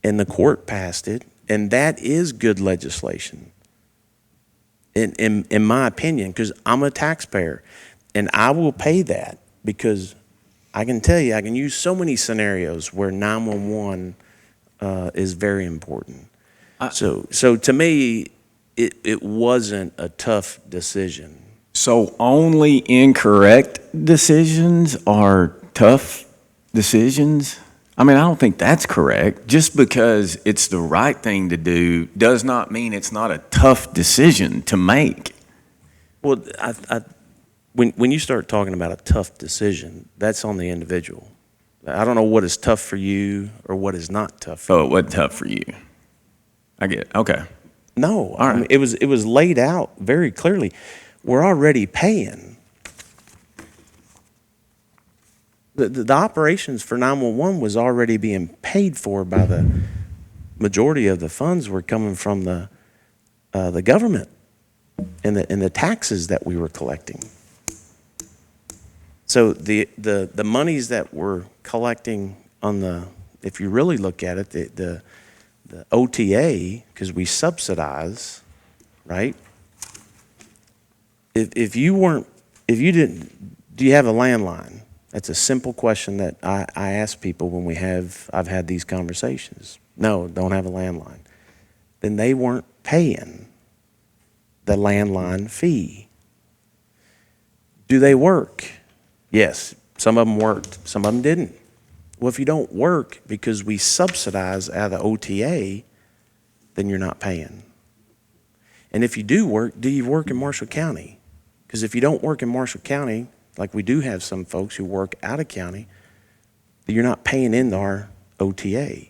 and the court passed it, and that is good legislation, in my opinion, because I'm a taxpayer, and I will pay that because I can tell you, I can use so many scenarios where 911 is very important. So to me, it wasn't a tough decision. So only incorrect decisions are tough decisions? I mean, I don't think that's correct. Just because it's the right thing to do does not mean it's not a tough decision to make. Well, when you start talking about a tough decision, that's on the individual. I don't know what is tough for you or what is not tough for you. Oh, it wasn't tough for you. I get it. Okay. No, All right. I mean, it was laid out very clearly. We're already paying. The operations for 911 was already being paid for by the majority of the funds were coming from the government and the taxes that we were collecting. So the monies that we're collecting on if you really look at it, the OTA, because we subsidize, right? If you didn't, do you have a landline? That's a simple question that I ask people when I've had these conversations. No, don't have a landline. Then they weren't paying the landline fee. Do they work? Yes, some of them worked, some of them didn't. Well, if you don't work because we subsidize out of the OTA, then you're not paying. And if you do you work in Marshall County? Because if you don't work in Marshall County, like we do have some folks who work out of county, you're not paying into our OTA.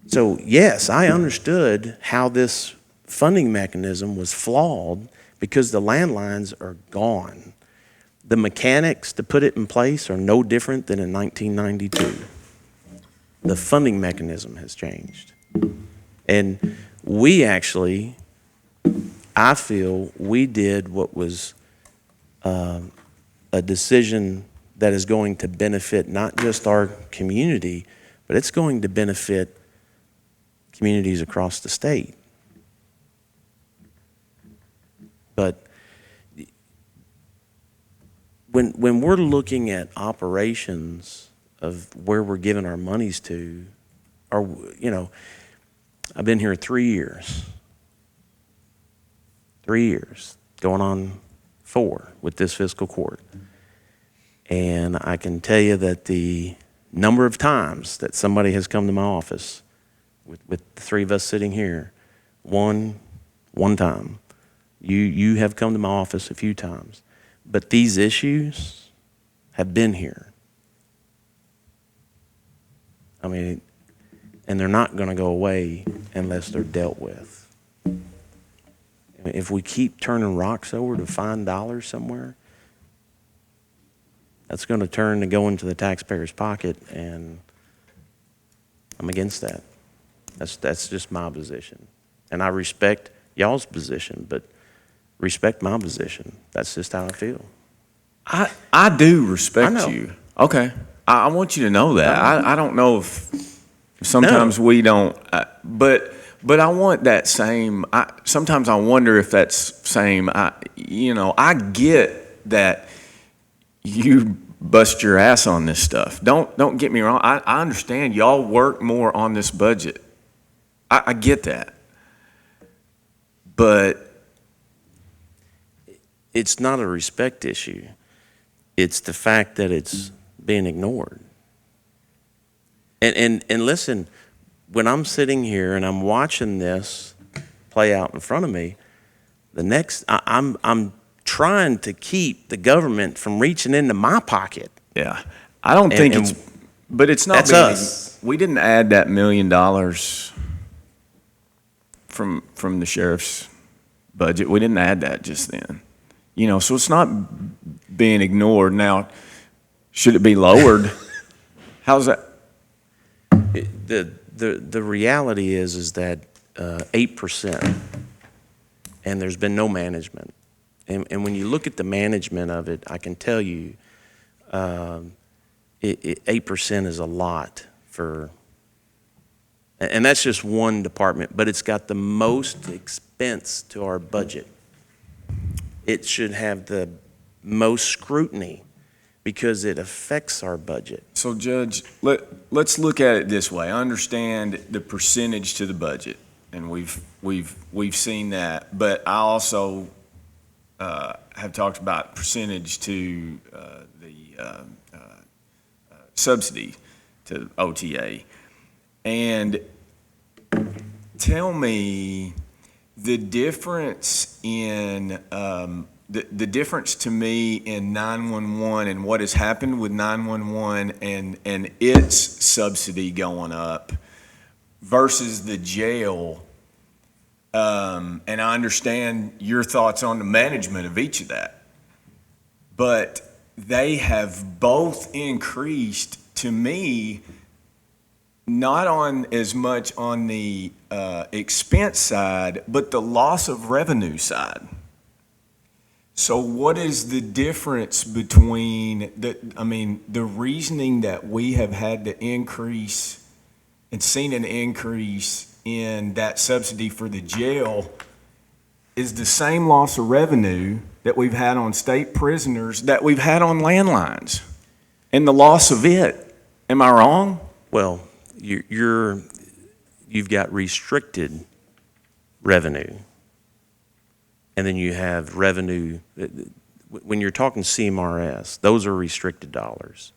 So yes, I understood how this funding mechanism was flawed because the landlines are gone. The mechanics to put it in place are no different than in 1992. The funding mechanism has changed. And we actually, I feel we did what was a decision that is going to benefit not just our community, but it's going to benefit communities across the state. But when we're looking at operations of where we're giving our monies to, or, I've been here 3 years. 3 years, going on 4 with this fiscal court. And I can tell you that the number of times that somebody has come to my office, with the three of us sitting here, one time. You have come to my office a few times. But these issues have been here. I mean, and they're not going to go away unless they're dealt with. If we keep turning rocks over to find dollars somewhere, that's going to turn to go into the taxpayer's pocket, and I'm against that. That's just my position. And I respect y'all's position, but respect my position. That's just how I feel. I do respect I know. you. Okay. I want you to know that. I don't know if sometimes we don't, but I want that same, sometimes I wonder if that's same, I get that you bust your ass on this stuff. Don't get me wrong. I understand y'all work more on this budget. I get that. But It's not a respect issue. It's the fact that it's being ignored. And listen, when I'm sitting here and I'm watching this play out in front of me, I'm trying to keep the government from reaching into my pocket. yeah, I don't think And- it's, but it's not That's being, us. we didn't add that $1 million from the sheriff's budget. We didn't add that just then. So it's not being ignored. Now, should it be lowered? How's that? The reality is that 8%, and there's been no management. And when you look at the management of it, I can tell you 8% is a lot for, and that's just one department, but it's got the most expense to our budget. It should have the most scrutiny because it affects our budget. So, Judge, let's look at it this way. I understand the percentage to the budget, and we've seen that. But I also have talked about percentage to the subsidy to OTA. And tell me the difference in the difference to me in 911 and what has happened with 911 and its subsidy going up versus the jail. And I understand your thoughts on the management of each of that. But they have both increased, to me, not on as much on the expense side, but the loss of revenue side. So what is the difference between the reasoning that we have had to increase and seen an increase in that subsidy for the jail is the same loss of revenue that we've had on state prisoners, that we've had on landlines, and the loss of it. Am I wrong? Well, you've got restricted revenue, and then you have revenue. When you're talking CMRS, those are restricted dollars.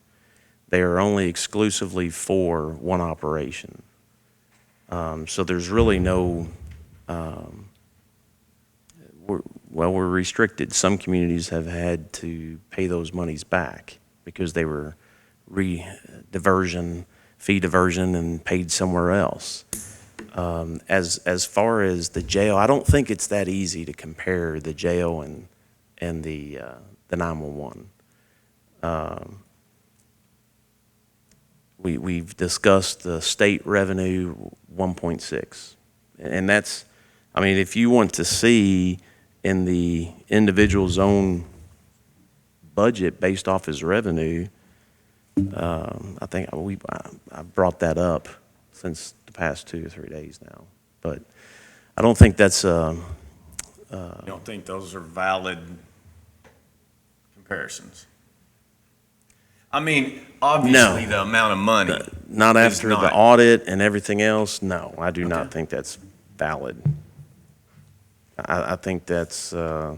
They are only exclusively for one operation. So there's really no, we're restricted. Some communities have had to pay those monies back because they were fee diversion and paid somewhere else. As far as the jail, I don't think it's that easy to compare the jail and the 911. We've discussed the state revenue 1.6, and that's, if you want to see in the individual's own budget based off his revenue, I think I brought that up since the past 2 or 3 days now, but I don't think that's You don't think those are valid comparisons? Obviously, the amount of money. not is after not. the audit and everything else. No, I do not think that's valid. I think that's a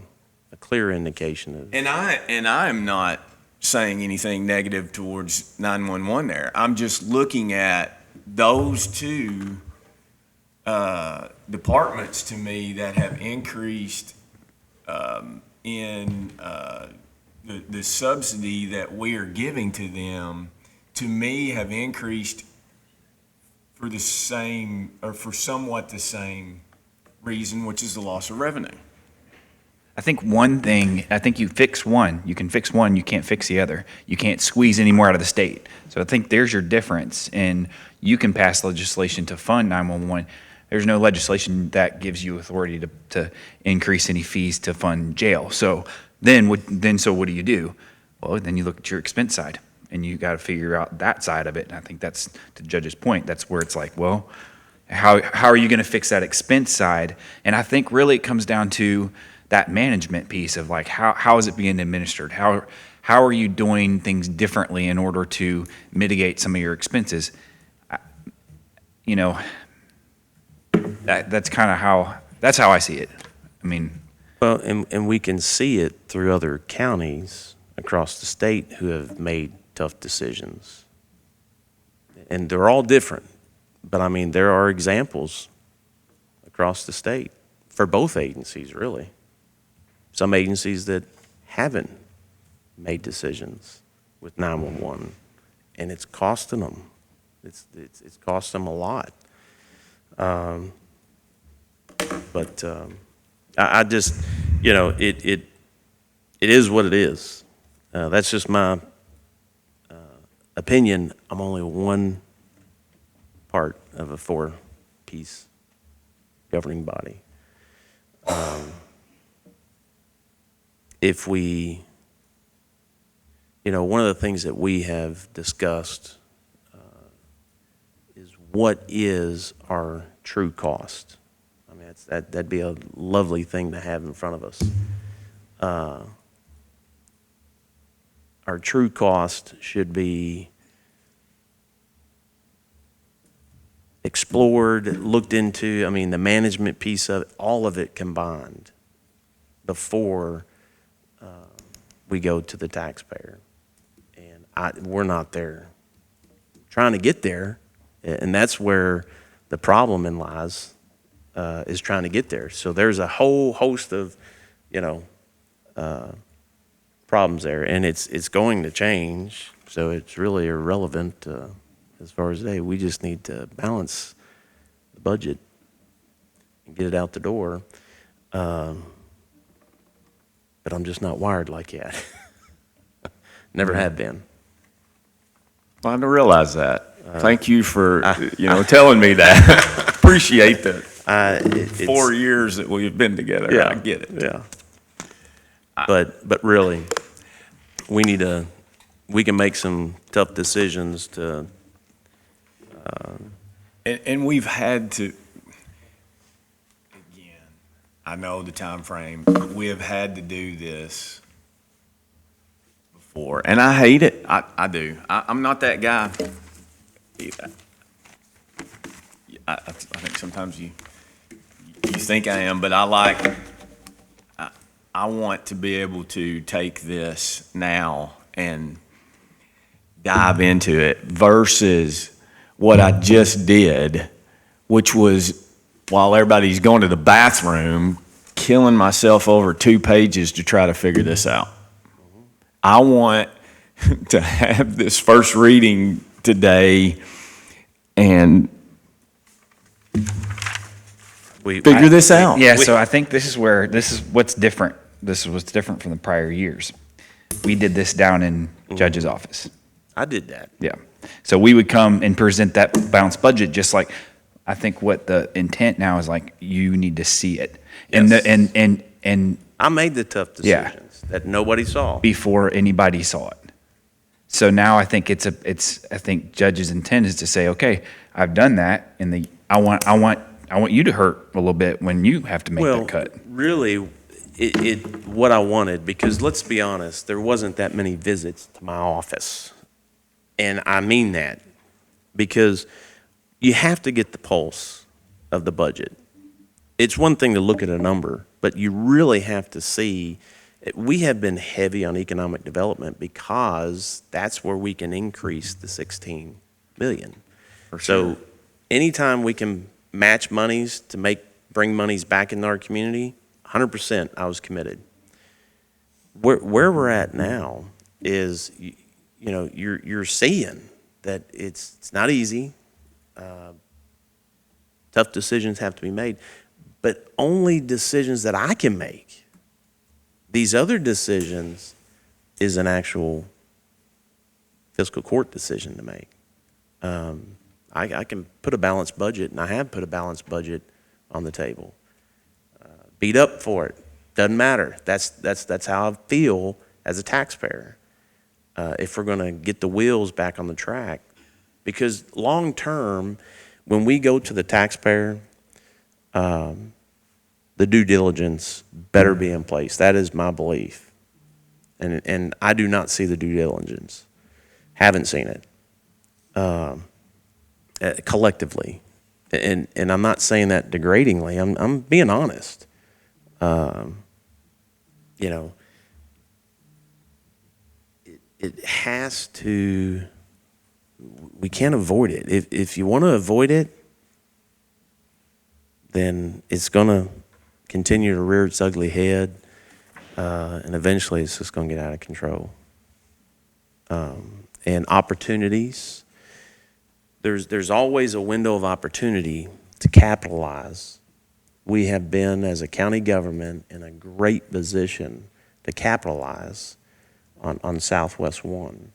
clear indication of. And I am not saying anything negative towards 911 there. I'm just looking at those two departments to me that have increased in the subsidy that we are giving to them, to me, have increased for the same, or for somewhat the same reason, which is the loss of revenue. I think you fix one, you can fix one, you can't fix the other. You can't squeeze any more out of the state. So I think there's your difference, and you can pass legislation to fund 911. There's no legislation that gives you authority to increase any fees to fund jail. So then what do you do? Well, then you look at your expense side, and you got to figure out that side of it. And I think that's, to the judge's point, that's where it's like, well, how are you going to fix that expense side? And I think really it comes down to that management piece of like, how is it being administered? How are you doing things differently in order to mitigate some of your expenses? You know, that's kind of how I see it. I mean, Well, and we can see it through other counties across the state who have made tough decisions. And they're all different. But I mean, there are examples across the state for both agencies, really. Some agencies that haven't made decisions with 911, and it's costing them. It's cost them a lot. I just, you know, it is what it is. That's just my opinion. I'm only one part of a four-piece governing body. If we, you know, one of the things that we have discussed is what is our true cost? I mean, that'd be a lovely thing to have in front of us. Our true cost should be explored, looked into, I mean, the management piece of it, all of it combined before we go to the taxpayer. And we're not there. Trying to get there, and that's where the problem lies, is trying to get there. So there's a whole host of, you know, problems there, and it's going to change. So it's really irrelevant as far as today. We just need to balance the budget and get it out the door. But I'm just not wired like that. Never have been. Well, I didn't realize that. Thank you for, telling me that. Appreciate that. 4 years that we've been together. Yeah, I get it. Yeah. But really, we can make some tough decisions to. And we've had to, again, I know the time frame, we have had to do this before, and I hate it. I do. I'm not that guy. I think sometimes you think I am, but I want to be able to take this now and dive into it versus what I just did, which was, while everybody's going to the bathroom, killing myself over 2 pages to try to figure this out. I want to have this first reading today and figure this out. Yeah, so I think this is what's different. This is what's different from the prior years. We did this down in judge's office. I did that. Yeah. So we would come and present that balanced budget, just like, I think what the intent now is, like, you need to see it. Yes. And I made the tough decisions that nobody saw. before anybody saw it. So now I think I think judge's intent is to say, okay, I've done that, and I want you to hurt a little bit when you have to make that cut. Really, what I wanted, because let's be honest, there wasn't that many visits to my office. And I mean that, because you have to get the pulse of the budget. It's one thing to look at a number, but you really have to see, We have been heavy on economic development because that's where we can increase the 16 million. So anytime we can match monies to bring monies back into our community, 100% I was committed. Where we're at now is, you're seeing that it's not easy. Tough decisions have to be made, but only decisions that I can make. These other decisions is an actual fiscal court decision to make. I can put a balanced budget, and I have put a balanced budget on the table. Beat up for it, doesn't matter. That's how I feel as a taxpayer. If we're going to get the wheels back on the track, because long term, when we go to the taxpayer, the due diligence better be in place. That is my belief. And I do not see the due diligence. Haven't seen it. Collectively. And I'm not saying that degradingly. I'm being honest. It has to, we can't avoid it. If you want to avoid it, then it's going to continue to rear its ugly head, and eventually it's just going to get out of control. And opportunities, there's always a window of opportunity to capitalize. We have been, as a county government, in a great position to capitalize on Southwest One.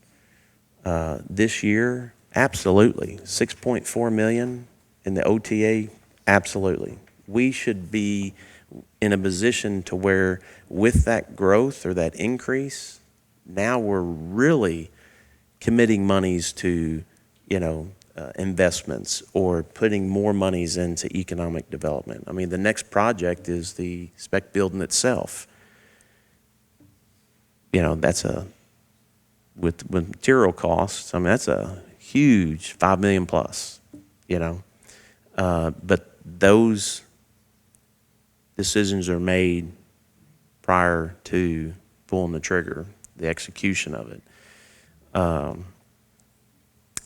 This year, absolutely. 6.4 million in the OTA, absolutely. We should be in a position to where, with that growth or that increase, now we're really committing monies to, investments or putting more monies into economic development. I mean, the next project is the spec building itself. That's with material costs, that's a huge $5 million plus, but those decisions are made prior to pulling the trigger, the execution of it.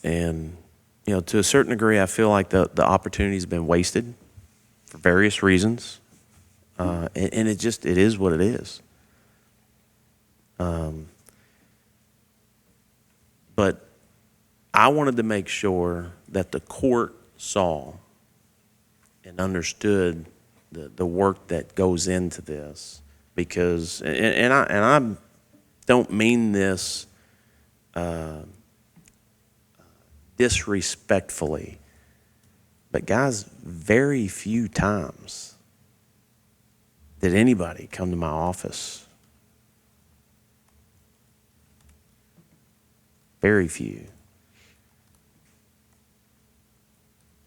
And, to a certain degree, I feel like the opportunity's been wasted for various reasons. And it is what it is. But I wanted to make sure that the court saw and understood the work that goes into this, because, and I don't mean this disrespectfully, but guys, very few times did anybody come to my office. Very few.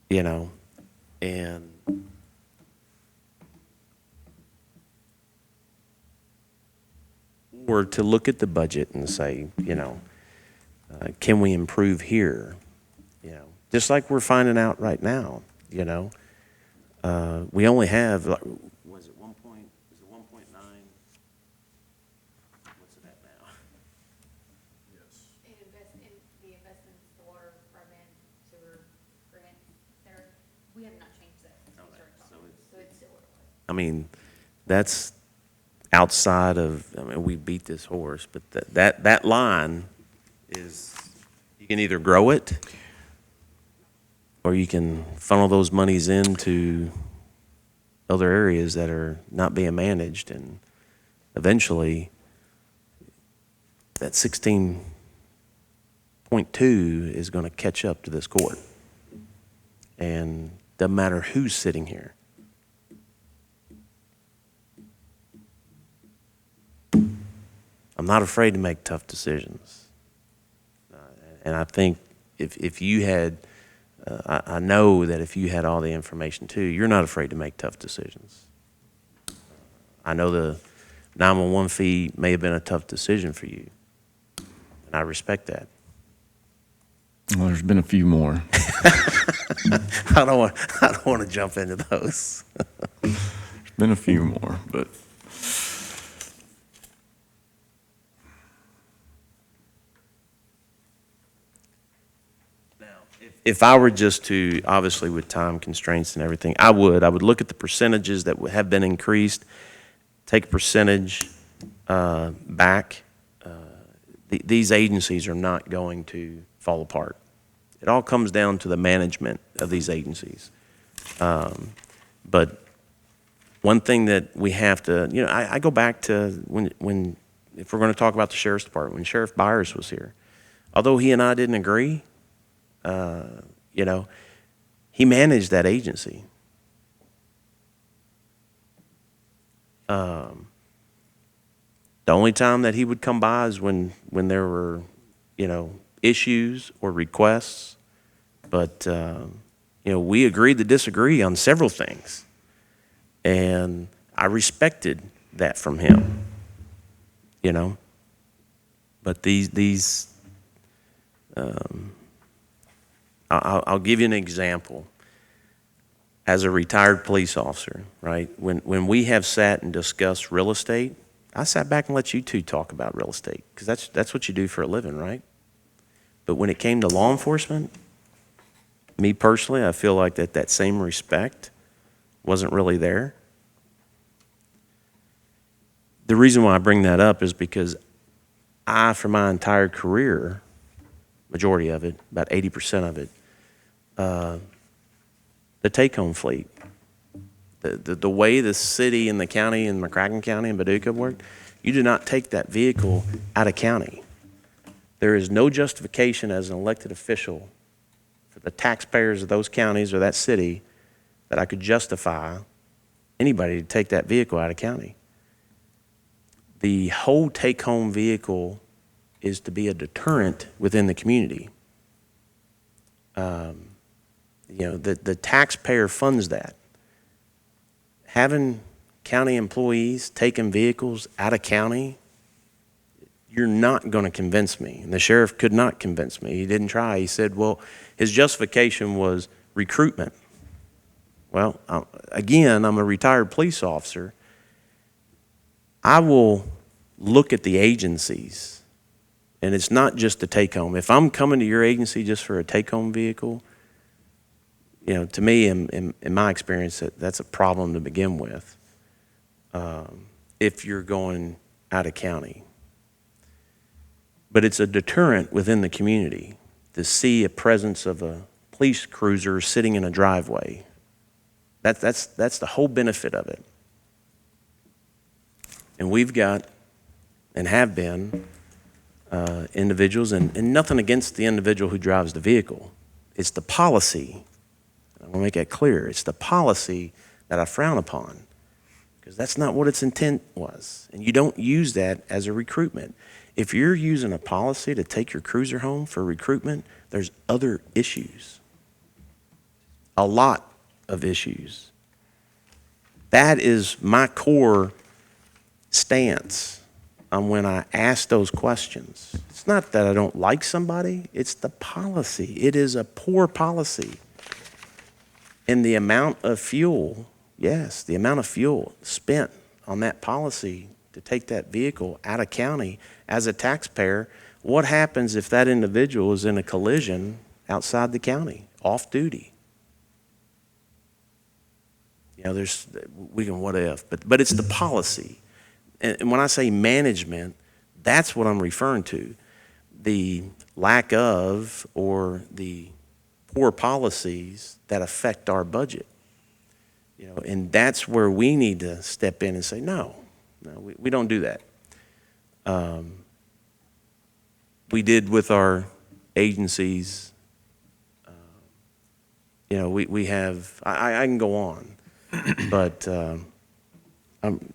And or to look at the budget and say, can we improve here? Just like we're finding out right now, we only have, was it 1 point, is it 1.9? What's it at now? In the investments, the water, broadband, sewer, grant, we have not changed that. So it's still what it was. I mean, that's outside of, we beat this horse, but that line is, you can either grow it or you can funnel those monies into other areas that are not being managed, and eventually that 16.2 is going to catch up to this court. And doesn't matter who's sitting here. I'm not afraid to make tough decisions. And I think if you had, I know that if you had all the information too, you're not afraid to make tough decisions. I know the 911 fee may have been a tough decision for you, and I respect that. Well, there's been a few more. I don't want to jump into those. There's been a few more, but If I were just to, obviously with time constraints and everything, I would look at the percentages that have been increased, take a percentage back. These agencies are not going to fall apart. It all comes down to the management of these agencies. But one thing that we have to, I go back to when, if we're going to talk about the sheriff's department, when Sheriff Byers was here, although he and I didn't agree, he managed that agency. The only time that he would come by is when there were, issues or requests. But, we agreed to disagree on several things. And I respected that from him, But I'll give you an example. As a retired police officer, right, when we have sat and discussed real estate, I sat back and let you two talk about real estate, because that's what you do for a living, right? But when it came to law enforcement, me personally, I feel like that same respect wasn't really there. The reason why I bring that up is because for my entire career, majority of it, about 80% of it, the take-home fleet, the way the city and the county and McCracken County and Paducah work, you do not take that vehicle out of county. There is no justification as an elected official for the taxpayers of those counties or that city that I could justify anybody to take that vehicle out of county. The whole take-home vehicle is to be a deterrent within the community. The taxpayer funds that. Having county employees taking vehicles out of county, you're not going to convince me. And the sheriff could not convince me. He didn't try. He said, well, his justification was recruitment. Well, again, I'm a retired police officer. I will look at the agencies, and it's not just a take-home. If I'm coming to your agency just for a take-home vehicle, to me, in my experience, that's a problem to begin with if you're going out of county. But it's a deterrent within the community to see a presence of a police cruiser sitting in a driveway. That's the whole benefit of it. And we've got and have been individuals, and nothing against the individual who drives the vehicle. It's the policy. I want to make that clear. It's the policy that I frown upon, because that's not what its intent was. And you don't use that as a recruitment. If you're using a policy to take your cruiser home for recruitment, there's other issues. A lot of issues. That is my core stance on when I ask those questions. It's not that I don't like somebody, it's the policy. It is a poor policy. And the amount of fuel, yes, the amount of fuel spent on that policy to take that vehicle out of county as a taxpayer, what happens if that individual is in a collision outside the county, off duty? We can what if, but it's the policy. And when I say management, that's what I'm referring to. The lack of or the poor policies that affect our budget. And that's where we need to step in and say, no, we don't do that. We did with our agencies. We have, I can go on, but we're running out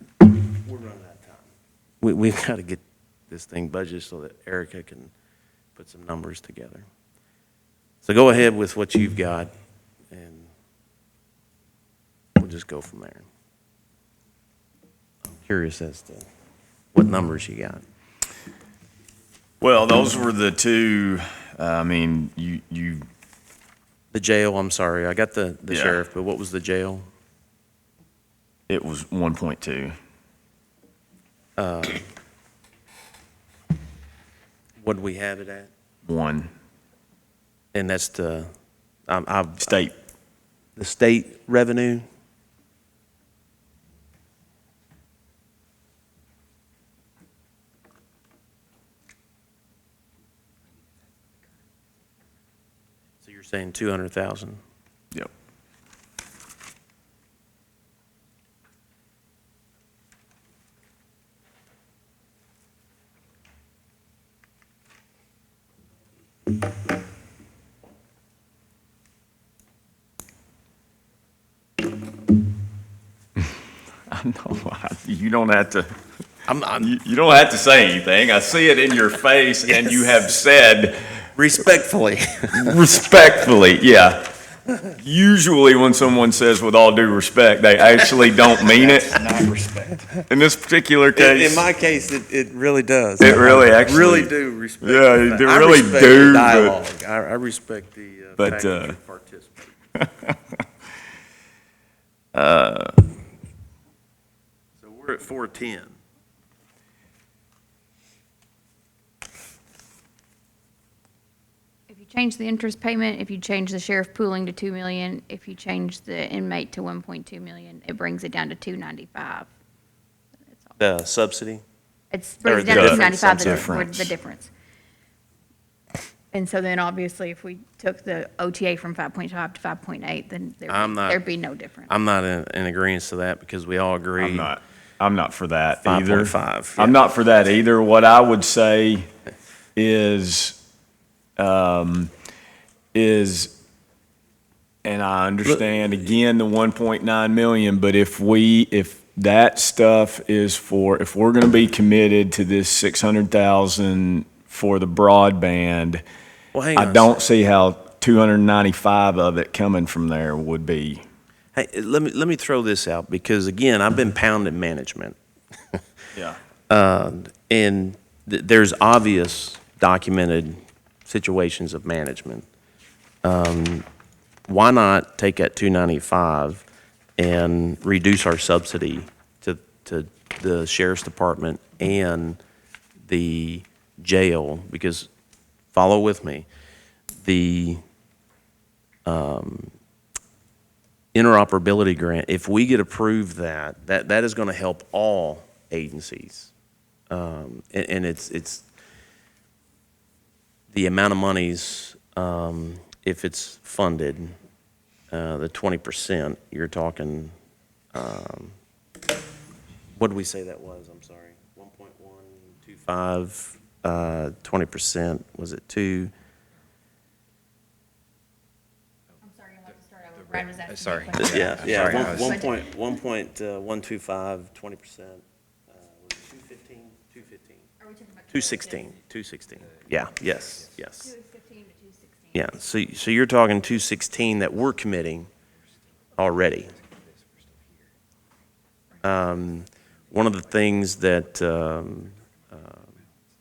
of time. We've got to get this thing budgeted so that Erica can put some numbers together. So go ahead with what you've got, and we'll just go from there. I'm curious as to what numbers you got. Well, those were the two, you The jail, I'm sorry, I got the Yeah. sheriff, but what was the jail? it was 1.2. What did we have it at? 1. And that's the, State. the state revenue. So you're saying 200,000? Yep. I know, you don't have to, you don't have to say anything. I see it in your face, and you have said Respectfully. respectfully, yeah. Usually when someone says with all due respect, they actually don't mean it. Not respect. In this particular In case, my case, it really does. It really I actually- really do respect. Yeah, the you fact- do I really respect do, the but- dialogue. I respect the But, fact that you participate. So we're at 410. If you change the interest payment, if you change the sheriff pooling to 2 million, if you change the inmate to 1.2 million, it brings it down to 295. That's all. The subsidy? It's brings it down the to difference, 295, the the difference. difference. And so then obviously if we took the OTA from 5.5 to 5.8, then there'd be no difference. I'm not in agreement to that because we all agree. I'm not for that either. 5.5, yeah. I'm not for that either. What I would say is, and I understand again the 1.9 million, but if that stuff is if we're gonna be committed to this 600,000 for the broadband, Well, hang I on a don't sec. see how 295 of it coming from there would be. Hey, let me throw this out because again, I've been pounding management. Yeah. And there's obvious documented situations of management. Why not take that 295 and reduce our subsidy to the sheriff's department and the jail? Because, follow with me, the interoperability grant, if we get approved that is going to help all agencies. And it's the amount of monies, if it's funded, the 20%, you're talking, what did we say that was? I'm sorry, 1.125, 20%, was it 2? I'm sorry, you'll have to start over. Brad was asking me a Sorry. question. Yeah, Sorry, I was- 1.125, 20%, was it 215? 215. Are we talking about 216, 216. Yeah, yes. 215 to 216? Yeah, so you're talking 216 that we're committing already. One of the things that,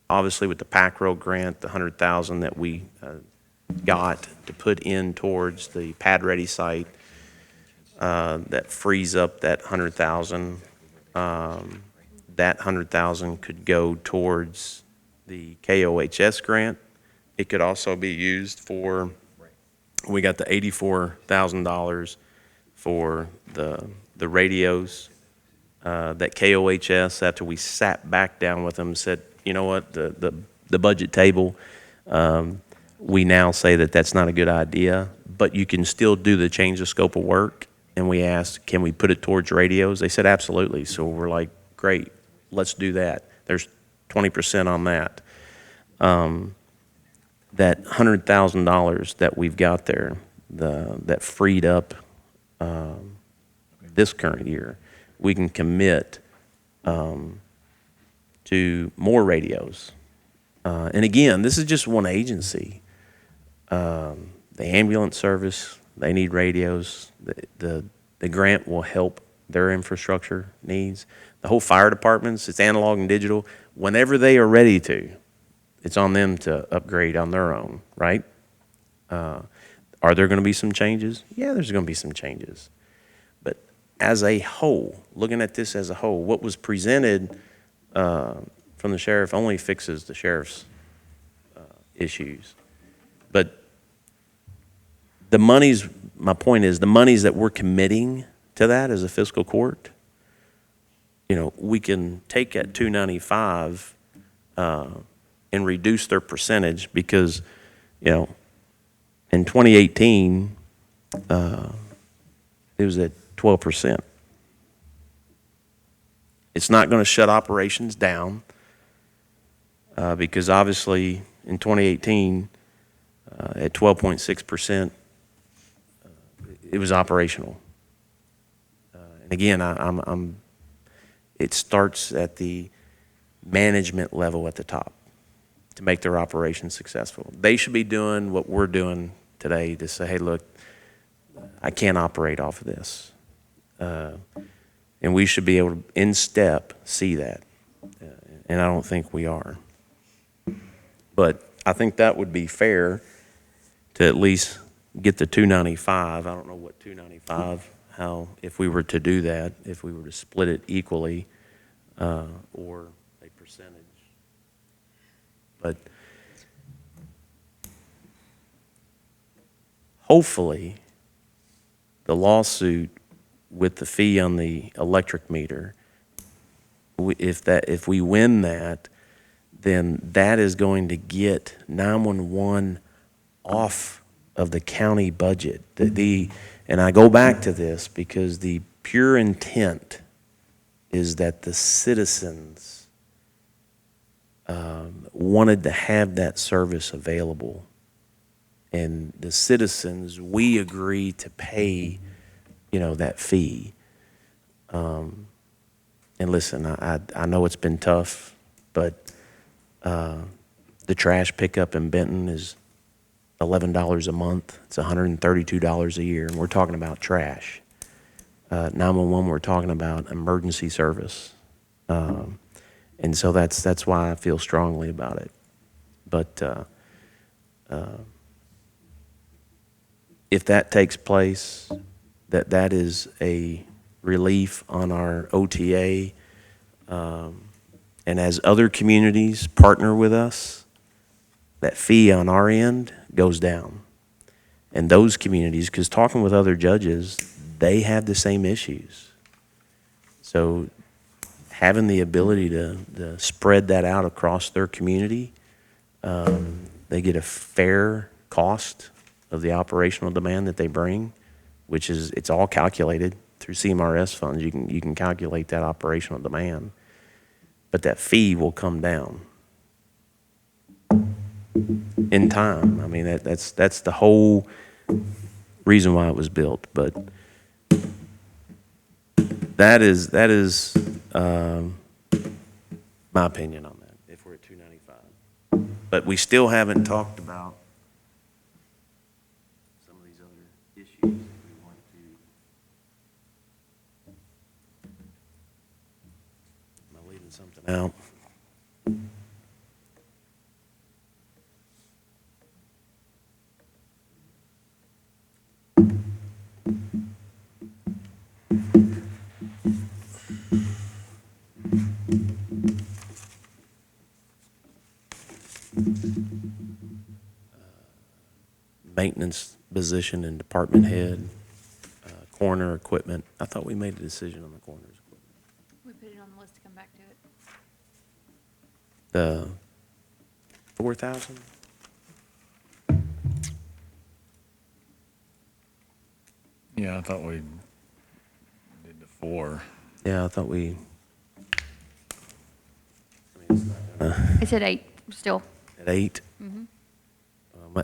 obviously with the PAC Road grant, the 100,000 that we got to put in towards the Pad Ready site, that frees up that 100,000. That 100,000 could go towards the KOHS grant. It could also be used for, we got the $84,000 for the radios that KOHS, after we sat back down with them, said, you know what, the budget table, we now say that that's not a good idea, but you can still do the change of scope of work. And we asked, can we put it towards radios? They said, absolutely. So we're like, great, let's do that. There's 20% on that. That $100,000 that we've got there, that freed up this current year, we can commit to more radios. And again, this is just one agency. The ambulance service, they need radios. The grant will help their infrastructure needs. The whole fire departments, it's analog and digital. Whenever they are ready to, it's on them to upgrade on their own, right? Are there going to be some changes? Yeah, there's going to be some changes. But as a whole, looking at this as a whole, what was presented from the sheriff only fixes the sheriff's issues. But the monies, my point is, the monies that we're committing to that as a fiscal court, we can take that 295 and reduce their percentage because, in 2018, it was at 12%. It's not going to shut operations down because obviously in 2018, at 12.6%, it was operational. And again, it starts at the management level at the top to make their operation successful. They should be doing what we're doing today to say, hey, look, I can't operate off of this. And we should be able to, in step, see that. And I don't think we are. But I think that would be fair to at least get the 295. I don't know what 295, if we were to do that, if we were to split it equally or a percentage. But hopefully, the lawsuit with the fee on the electric meter, if we win that, then that is going to get 911 off of the county budget. And I go back to this because the pure intent is that the citizens wanted to have that service available. And the citizens, we agree to pay, that fee. And listen, I know it's been tough, but the trash pickup in Benton is $11 a month. It's $132 a year, and we're talking about trash. 911, we're talking about emergency service. And so that's why I feel strongly about it. But if that takes place, that is a relief on our OTA. And as other communities partner with us, that fee on our end goes down. And those communities, because talking with other judges, they have the same issues. So having the ability to spread that out across their community, they get a fair cost of the operational demand that they bring, which is, it's all calculated through CMRS funds. You can calculate that operational demand, but that fee will come down in time. I mean, that's the whole reason why it was built. But that is my opinion on that, if we're at 295. But we still haven't talked about some of these other issues that we want to. Am I leaving something out? Maintenance position and department head, coroner equipment. I thought we made a decision on the coroner's equipment. We put it on the list to come back to it. The 4,000? Yeah, I thought we did the 4. Yeah, I thought we. I mean, it's not gonna, It's at 8 still. at 8.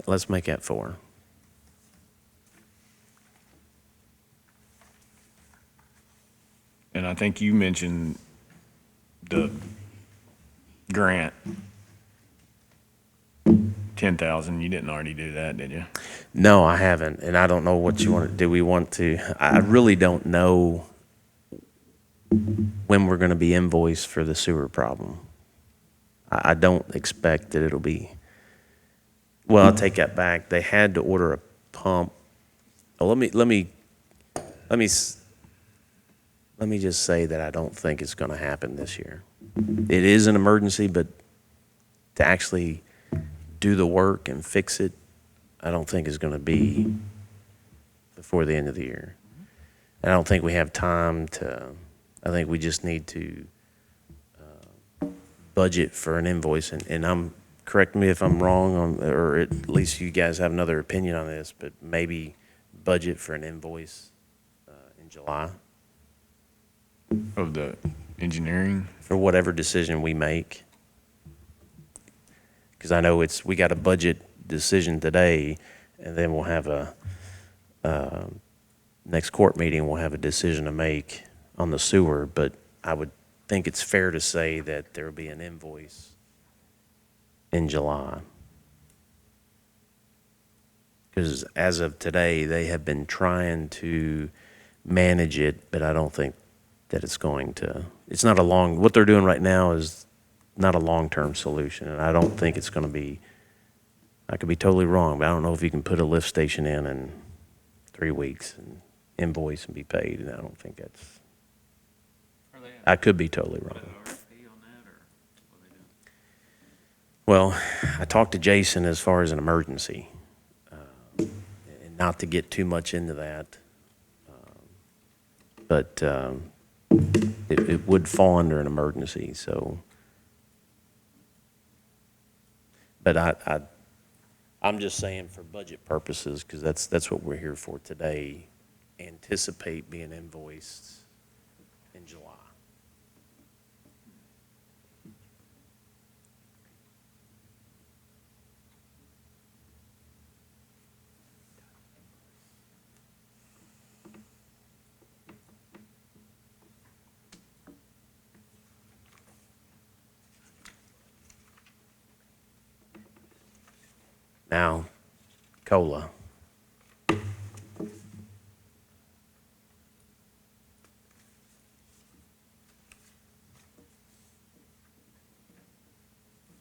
Let's make that 4. And I think you mentioned the grant, 10,000. You didn't already do that, did you? No, I haven't, and I don't know what you want to. Do we want to? I really don't know when we're going to be invoiced for the sewer problem. I don't expect that it'll be. Well, I'll take that back. They had to order a pump. Oh, let me just say that I don't think it's going to happen this year. It is an emergency, but to actually do the work and fix it, I don't think is going to be before the end of the year. And I don't think we have time to, I think we just need to budget for an invoice. And correct me if I'm wrong, or at least you guys have another opinion on this, but maybe budget for an invoice in July Of the engineering? for whatever decision we make. Because I know we got a budget decision today, and then we'll have next court meeting, we'll have a decision to make on the sewer, but I would think it's fair to say that there will be an invoice in July. Because as of today, they have been trying to manage it, but I don't think that it's not what they're doing right now is not a long-term solution, and I don't think it's going to be, I could be totally wrong, but I don't know if you can put a lift station in 3 weeks and invoice and be paid, and I don't think that's, Are they I could be totally wrong. RFP on that, or what are they doing? Well, I talked to Jason as far as an emergency, and not to get too much into that, but it would fall under an emergency, so. But I'm just saying for budget purposes, because that's what we're here for today, anticipate being invoiced in July. Now, COLA.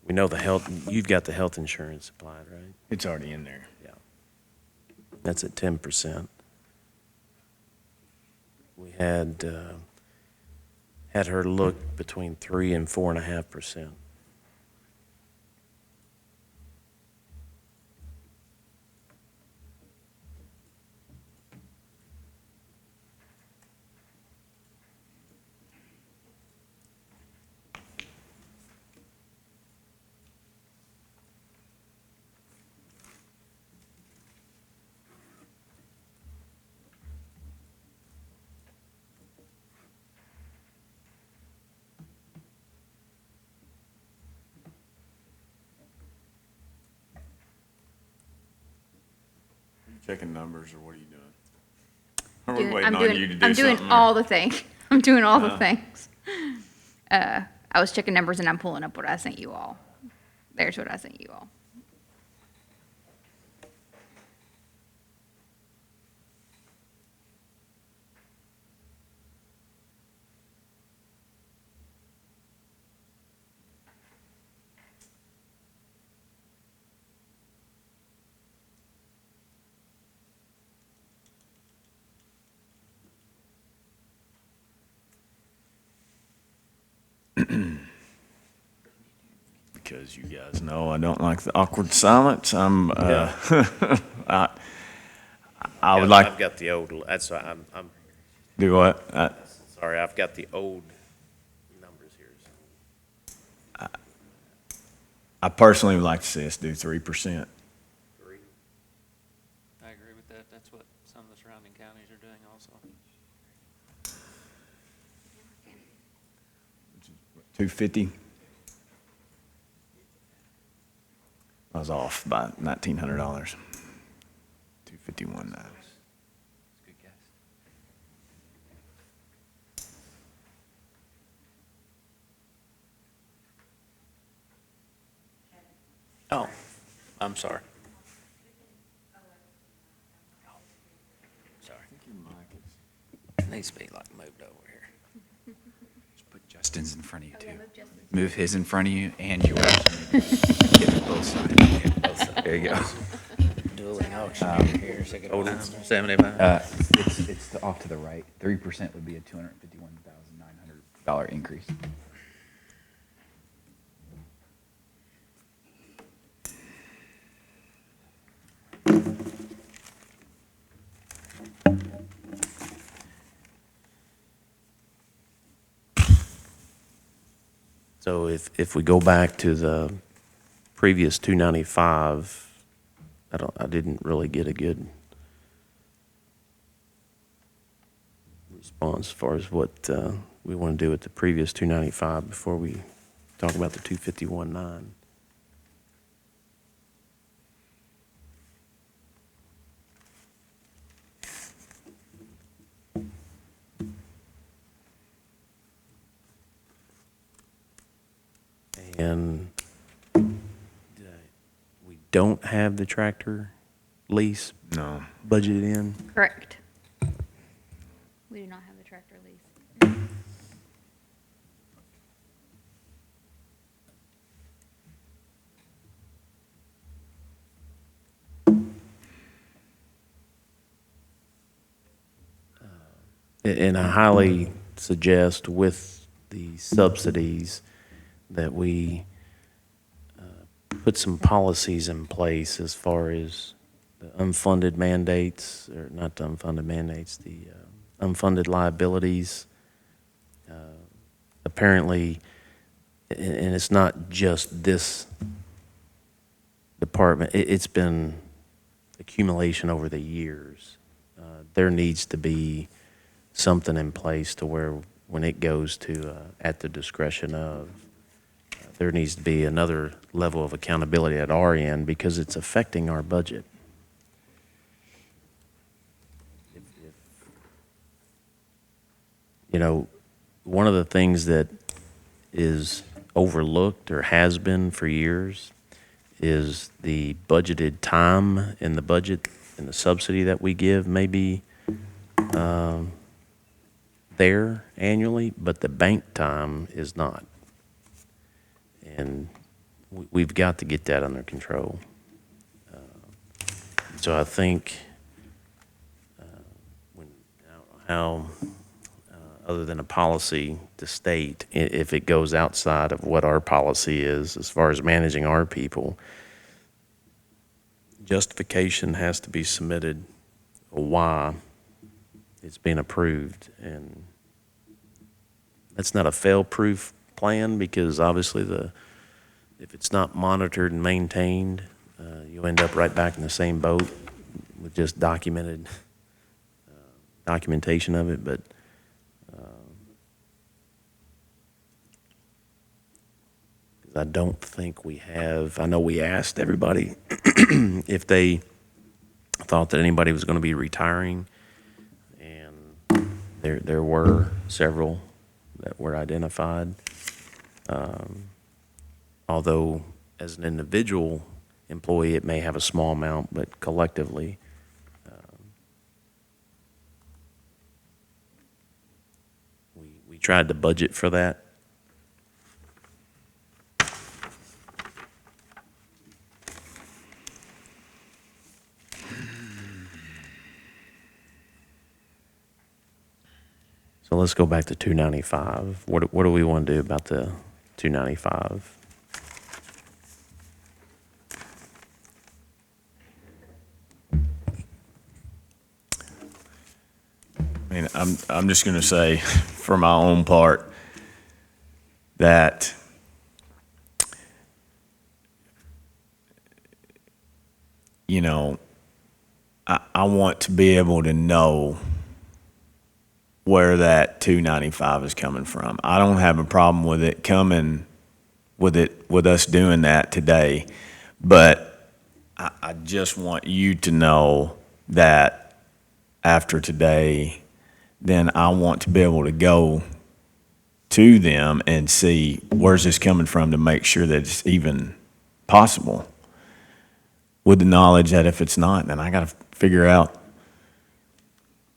We know you've got the health insurance applied, right? It's already in there. Yeah. That's at 10%. We had her look between 3 and 4.5%. Checking numbers, or what are you doing? Or are we waiting I'm on doing, you to do I'm doing something? all the things. I'm doing all the things. I was checking numbers and I'm pulling up what I sent you all. There's what I sent you all. Because you guys know I don't like the awkward silence. I would like, I've got the old, that's why I'm do what? sorry, I've got the old numbers here. I personally would like to see us do 3%. I agree with that. That's what some of the surrounding counties are doing also. 250. I was off by $1,900. 251 now. Good guess. Oh, I'm sorry. Sorry. Needs to be like moved over here. Just put Justin's in front of you, too. Move his in front of you and yours. Get both sides. There you go. Dueling auction here, second Hold time. it. 75. It's off to the right. 3% would be a $251,900 increase. So if we go back to the previous 295, I didn't really get a good response as far as what we want to do with the previous 295 before we talk about the 251.9. And we don't have the tractor lease No. budgeted in. Correct. We do not have the tractor lease. And I highly suggest with the subsidies that we put some policies in place as far as the unfunded mandates, or not the unfunded mandates, the unfunded liabilities. Apparently, and it's not just this department, it's been accumulation over the years. There needs to be something in place to where when it goes to at the discretion of, there needs to be another level of accountability at our end because it's affecting our budget. You know, one of the things that is overlooked or has been for years is the budgeted time in the budget and the subsidy that we give may be there annually, but the bank time is not. And we've got to get that under control. So I think, when, I don't know how, other than a policy to state, if it goes outside of what our policy is as far as managing our people, justification has to be submitted why it's being approved. And that's not a fail-proof plan because obviously if it's not monitored and maintained, you end up right back in the same boat with just documentation of it. But I don't think we have. I know we asked everybody if they thought that anybody was going to be retiring, and there were several that were identified. Although as an individual employee, it may have a small amount, but collectively, we tried to budget for that. So let's go back to 295. What do we want to do about the 295? I mean, I'm just going to say, for my own part, that you know, I want to be able to know where that 295 is coming from. I don't have a problem with it coming with us doing that today, but I just want you to know that after today, then I want to be able to go to them and see where's this coming from to make sure that it's even possible. With the knowledge that if it's not, then I got to figure out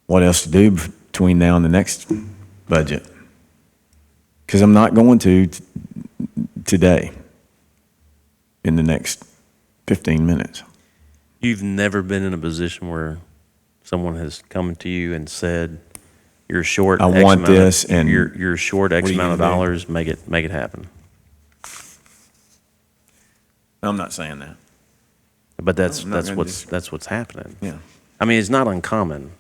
what else to do between now and the next budget. Because I'm not going to today in the next 15 minutes. You've never been in a position where someone has come to you and said, "You're short. I X want amount this, of, and you're short X what are you amount of gonna do?" dollars. Make it happen." I'm not saying that. But that's I'm not gonna that's what's happening. Yeah. I mean, it's not uncommon.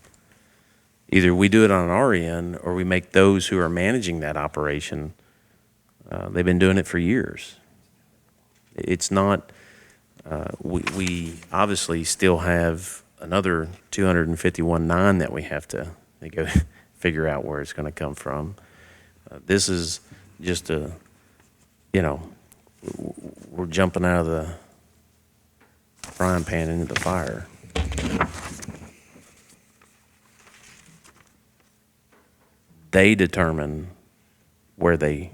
Either we do it on our end, or we make those who are managing that operation They've been doing it for years. It's not, we obviously still have another 251.9 that we have to go figure out where it's going to come from. This is just a, we're jumping out of the frying pan into the fire. They determine where they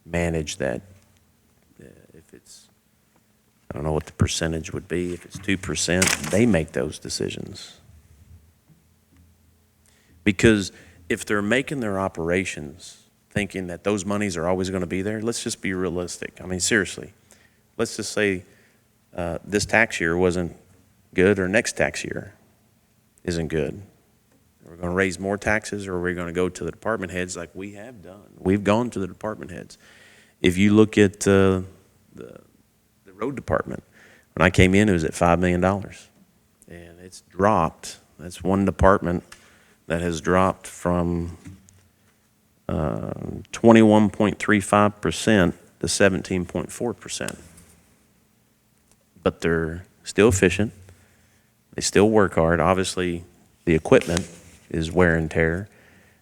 manage that. If it's, I don't know what the percentage would be. If it's 2%, they make those decisions. Because if they're making their operations thinking that those monies are always going to be there, let's just be realistic. I mean, seriously, let's just say this tax year wasn't good or next tax year isn't good. We're going to raise more taxes, or we're going to go to the department heads like we have done. We've gone to the department heads. If you look at the road department, when I came in, it was at $5 million. And it's dropped. That's one department that has dropped from 21.35% to 17.4%. But they're still efficient. They still work hard. Obviously, the equipment is wear and tear,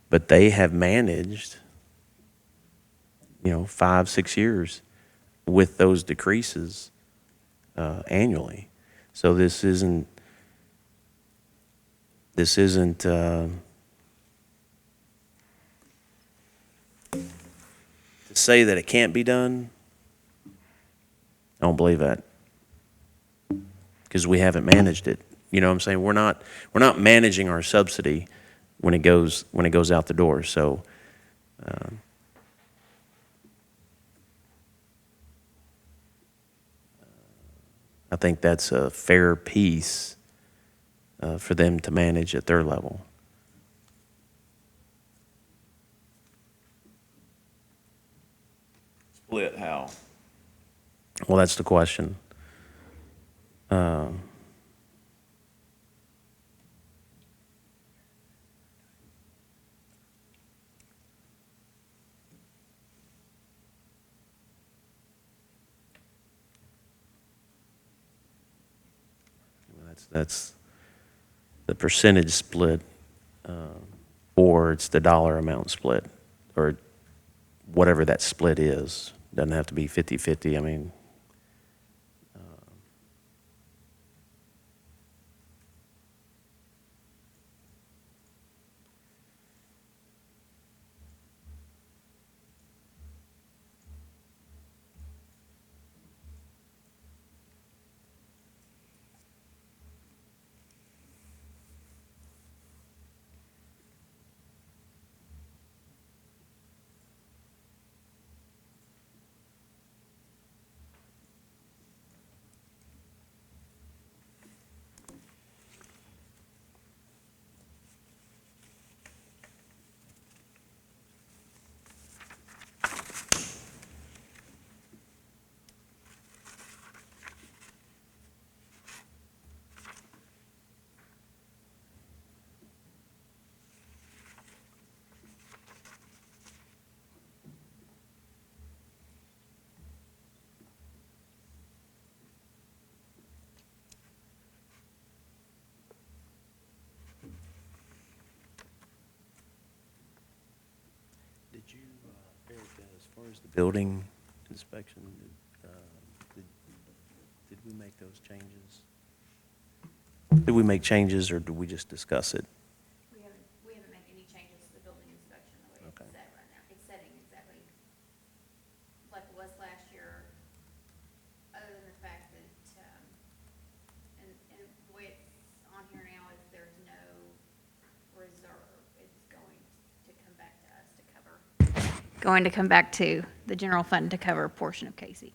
but they have managed, 5-6 years with those decreases annually. So this isn't to say that it can't be done. I don't believe that, because we haven't managed it. You know what I'm saying? We're not managing our subsidy when it goes out the door. So I think that's a fair piece for them to manage at their level. Split how? Well, that's the question. That's the percentage split, or it's the dollar amount split, or whatever that split is. Doesn't have to be 50-50. I mean, did you, Eric, as far as the building inspection, did we make those changes? Did we make changes, or did we just discuss it? We haven't made any changes to the building inspection the way Okay. it's set right now. It's setting exactly like it was last year, other than the fact that, and the way it's on here now is there's no reserve. It's going to come back to us to cover, going to come back to the general fund to cover a portion of Casey,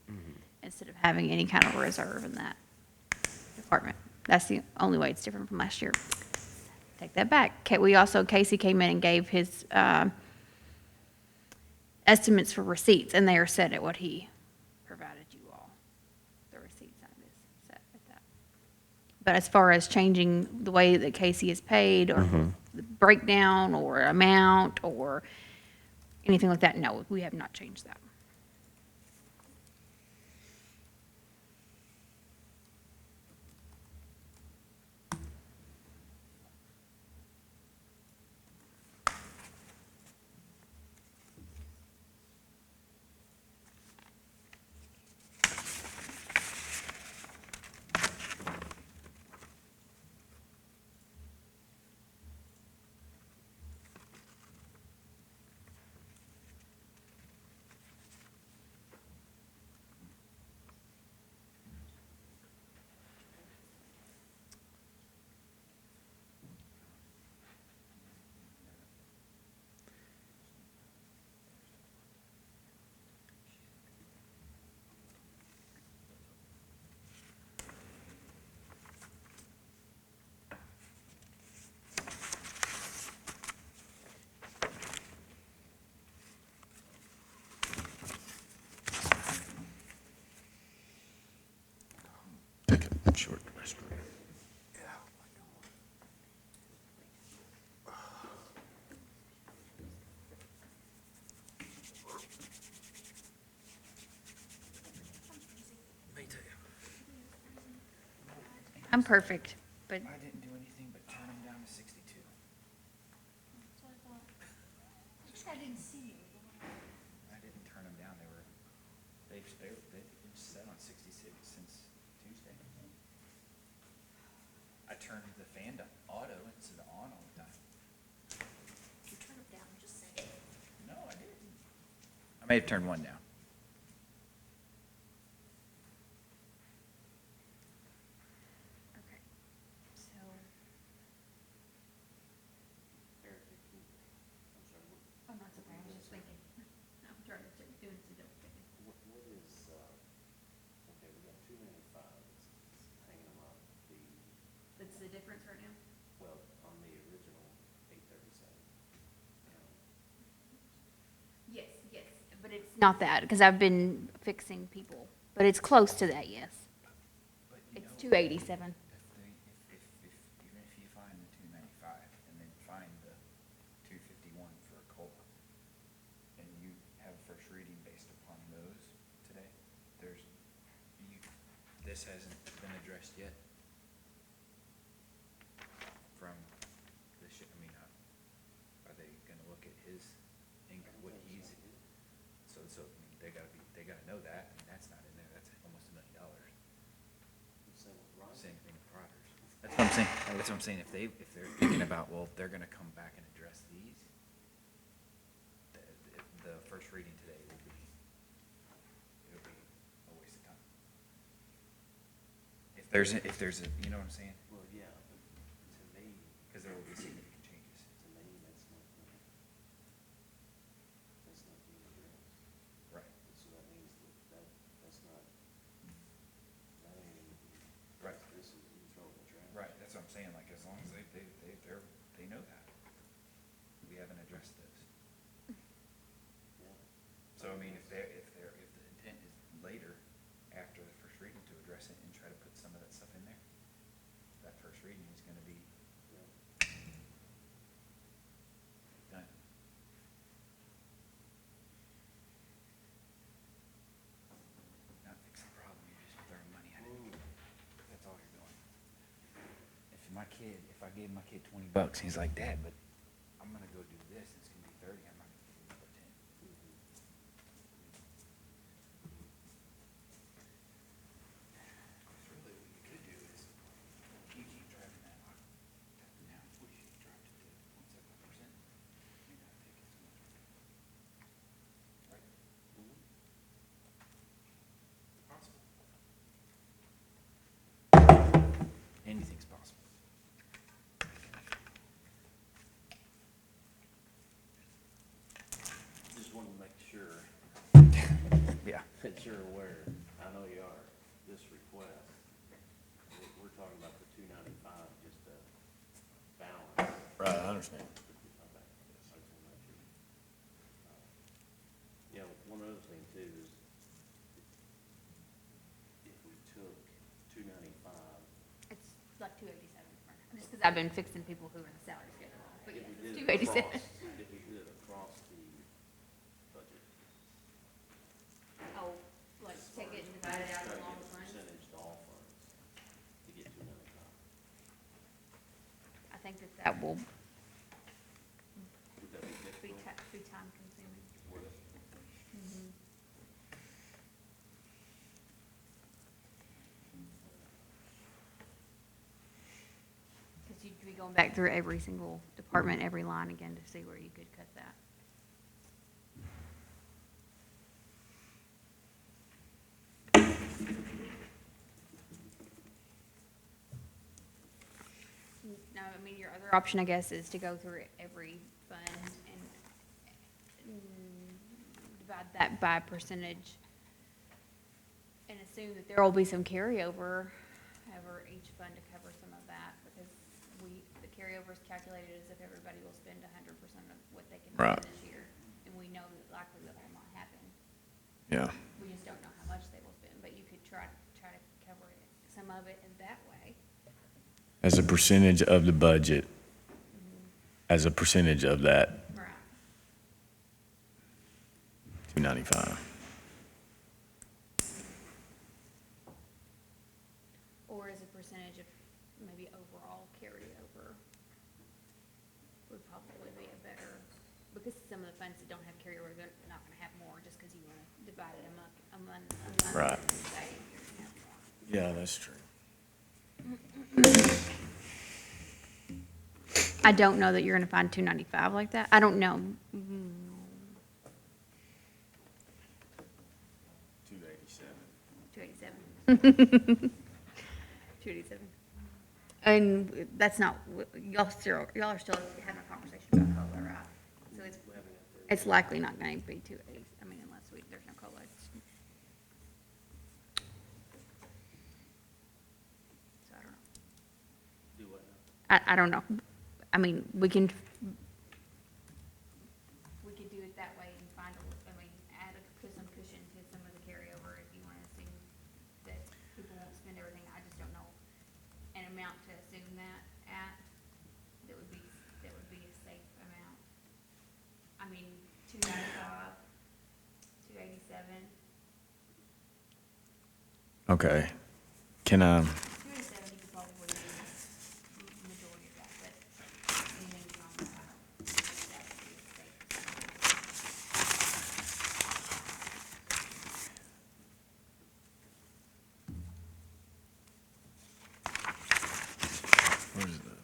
instead of having any kind of reserve in that department. That's the only way it's different from last year. Take that back. Casey came in and gave his estimates for receipts, and they are set at what he provided you all. The receipts on this set at that. But as far as changing the way that Casey is paid, or the breakdown, or amount, or anything like that, no, we have not changed that. Short restroom. I'm perfect, but I didn't do anything but turn them down to 62. I didn't turn them down. They've been set on 66 since Tuesday. I turned the fan to auto instead of on all the time. You turn it down, just say it. No, I didn't. I may have turned one down. okay. So oh, no, it's okay. I was just thinking. I'm trying to do it to double check it. What is, okay, we got 295 hanging them up, That's the difference right now. well, on the original 837. Yes, yes, but it's not that because I've been fixing people, but it's close to that. Yes, But you it's know, 287. even if you find the 295 and then find the 251 for a COLA, and you have a first reading based upon those today, this hasn't been addressed yet. From the are they gonna look at his income, what he's, so, I mean, they gotta know that, I mean, that's not in there, that's almost $1 million. Same thing with Rogers. That's what I'm saying, if they're thinking about, well, they're gonna come back and address these, the first reading today it'll be a waste of time. If there's a, you know what I'm saying? Well, yeah, but to me, Because there will be significant changes. that's not being addressed. Right. So that means that's not, that ain't, Right. this is, you throw in the trash. Right, that's what I'm saying, like, as long as they know that. We haven't addressed those. Yeah. So, I mean, if the intent is later, after the first reading, to address it and try to put some of that stuff in there, that first reading is gonna be done. Not fixing the problem, you're just throwing money at it. That's all you're doing. If I gave my kid $20, he's like, Dad, but I'm gonna go do this, it's gonna be 30, I'm not gonna give him another 10. Really, what you could do is, you keep driving that up, now, what if you dropped it to 0.75%? You're not taking so much. Right? Possible. Anything's possible. Just wanted to make sure Yeah. that you're aware, I know you are, this request, we're talking about the 295, just a balance. Right, I understand. Okay, I just wanna make sure. Yeah, one other thing too is, if we took 295, It's like 287. Just because I've been fixing people who are in the salary schedule. But if yeah, we it's did 287. if we did it across the budget. Oh, like take it and divide it out Try to along get the a funds. percentage to all funds to get 295. I think that will Would that be difficult? be time consuming. Would it? Because you'd be going back through every single department, every line again to see where you could cut that. No, I mean, your other option, I guess, is to go through every fund and divide that by percentage and assume that there will be some carryover over each fund to cover some of that, because the carryover is calculated as if everybody will spend 100% of what they can Right. spend this year. And we know that likely that will not happen. Yeah. We just don't know how much they will spend, but you could try to cover it some of it in that way. As a percentage of the budget, as a percentage of that Right. 295. Or as a percentage of maybe overall carryover would probably be a better, because some of the funds that don't have carryover, they're not gonna have more just because you wanna divide it among. Right. and say you're gonna have more. Yeah, that's true. I don't know that you're gonna find 295 like that. I don't know. 287. 287. And that's not, y'all are still having a conversation about COLA, right? So it's likely not gonna be 280, I mean, unless there's no COLA. So I don't know. Do what now? I don't know. I mean, we could do it that way and put some cushion to some of the carryover if you want to assume that people won't spend everything. I just don't know an amount to assume that that would be a safe amount. I mean, 295, 287. Okay. Can I, 287 could probably be the majority of that, but anything beyond that, that would be a safe. where's the?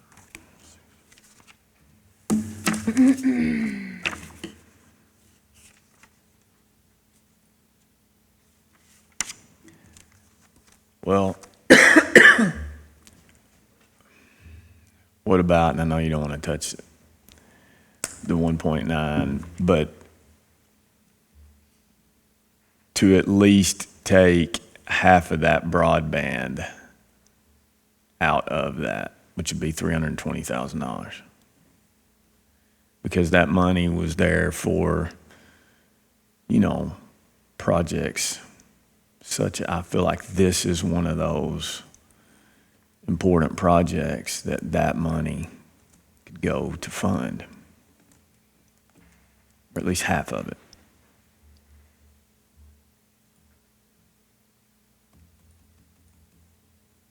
Well, what about, and I know you don't want to touch the 1.9, but to at least take half of that broadband out of that, which would be $320,000. Because that money was there for, projects I feel like this is one of those important projects that money could go to fund. Or at least half of it.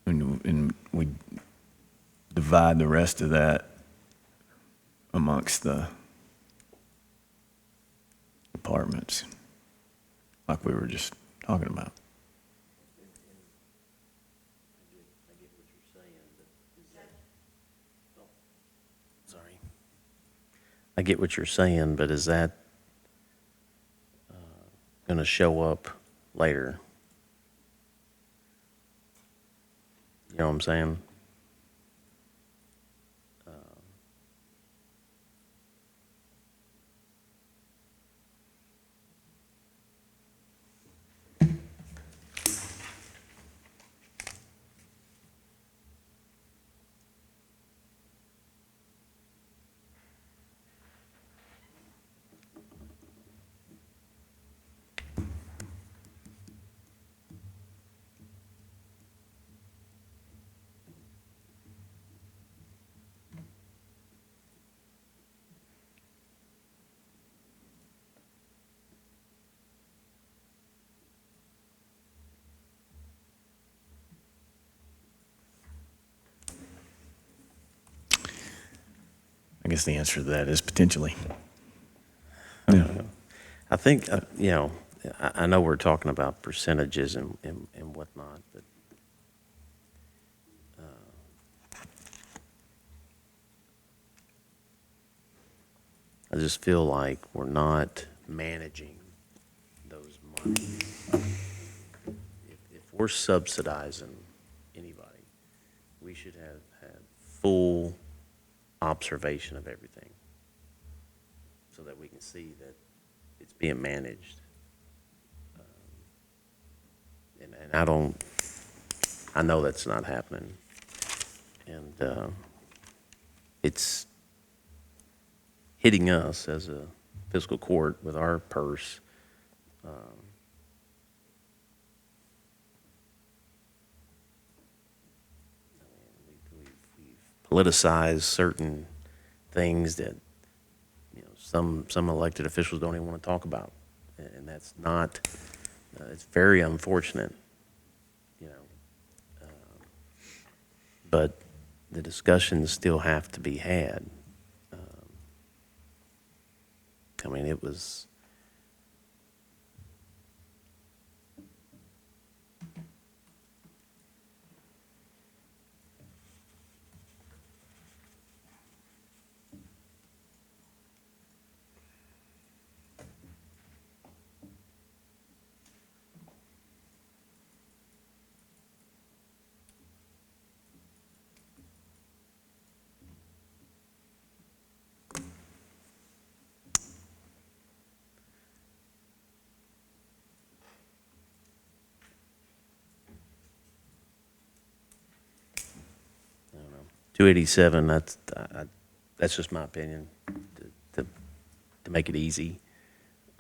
And we divide the rest of that amongst the departments, like we were just talking about. I get what you're saying, but is that, Sorry. I get what you're saying, but is that going to show up later? You know what I'm saying? I guess the answer to that is potentially. I think, I know we're talking about percentages and whatnot, but I just feel like we're not managing those monies. If we're subsidizing anybody, we should have full observation of everything so that we can see that it's being managed. And I know that's not happening. And it's hitting us as a fiscal court with our purse. politicize certain things that, some elected officials don't even want to talk about. And that's not, it's very unfortunate, but the discussions still have to be had. I mean, it was, I don't know, 287, that's just my opinion, to make it easy.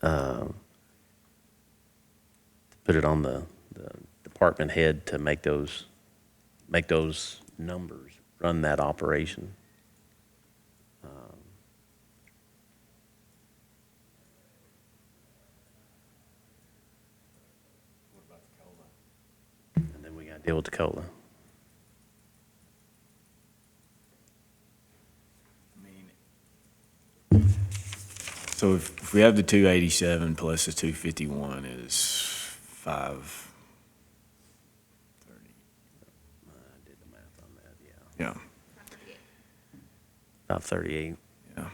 To put it on the department head to make those numbers, run that operation. And then we got to deal with the COLA. So if we have the 287 plus the 251 is 530. I did the math on that, yeah. Yeah, 538. yeah.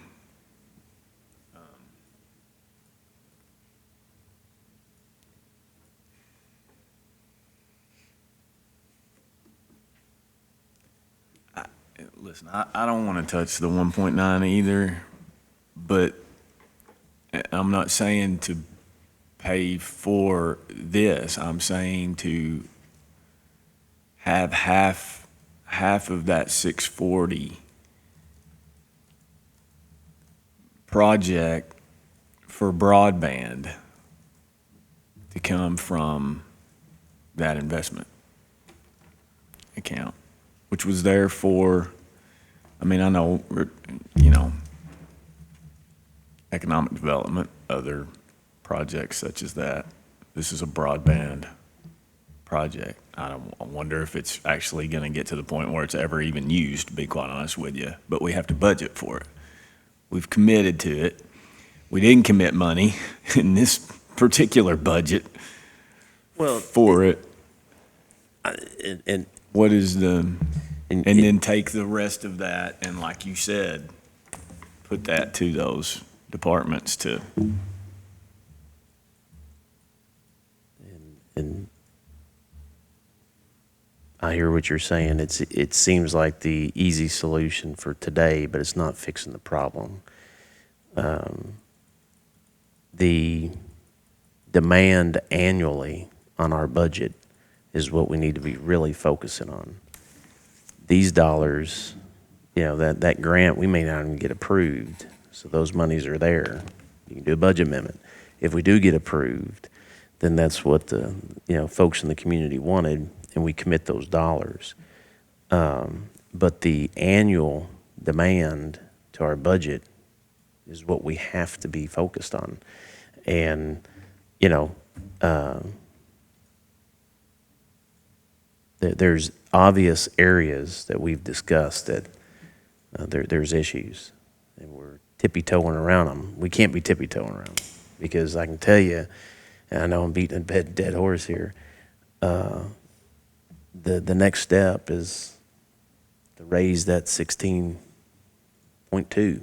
Listen, I don't want to touch the 1.9 either, but I'm not saying to pay for this. I'm saying to have half of that 640 project for broadband to come from that investment account, which was there for, I mean, I know, economic development, other projects such as that. This is a broadband project. I wonder if it's actually going to get to the point where it's ever even used, to be quite honest with you, but we have to budget for it. We've committed to it. We didn't commit money in this particular budget for it. And What is the, And- and then take the rest of that and, like you said, put that to those departments to, and I hear what you're saying. It seems like the easy solution for today, but it's not fixing the problem. The demand annually on our budget is what we need to be really focusing on. These dollars, that grant, we may not even get approved, so those monies are there. You can do a budget amendment. If we do get approved, then that's what the, folks in the community wanted, and we commit those dollars. But the annual demand to our budget is what we have to be focused on. And, there's obvious areas that we've discussed that there's issues, and we're tippy-toeing around them. We can't be tippy-toeing around them, because I can tell you, and I know I'm beating a dead horse here, the next step is to raise that 16.2.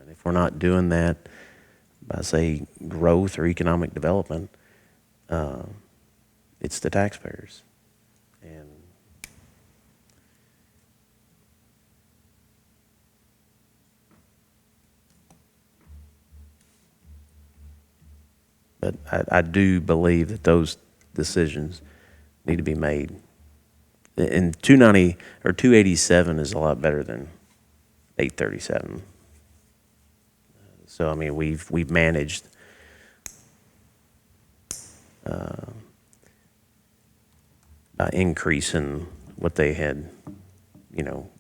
If we're not doing that by, say, growth or economic development, it's the taxpayers. And but I do believe that those decisions need to be made. And 290 or 287 is a lot better than 837. So I mean, we've managed by increasing what they had,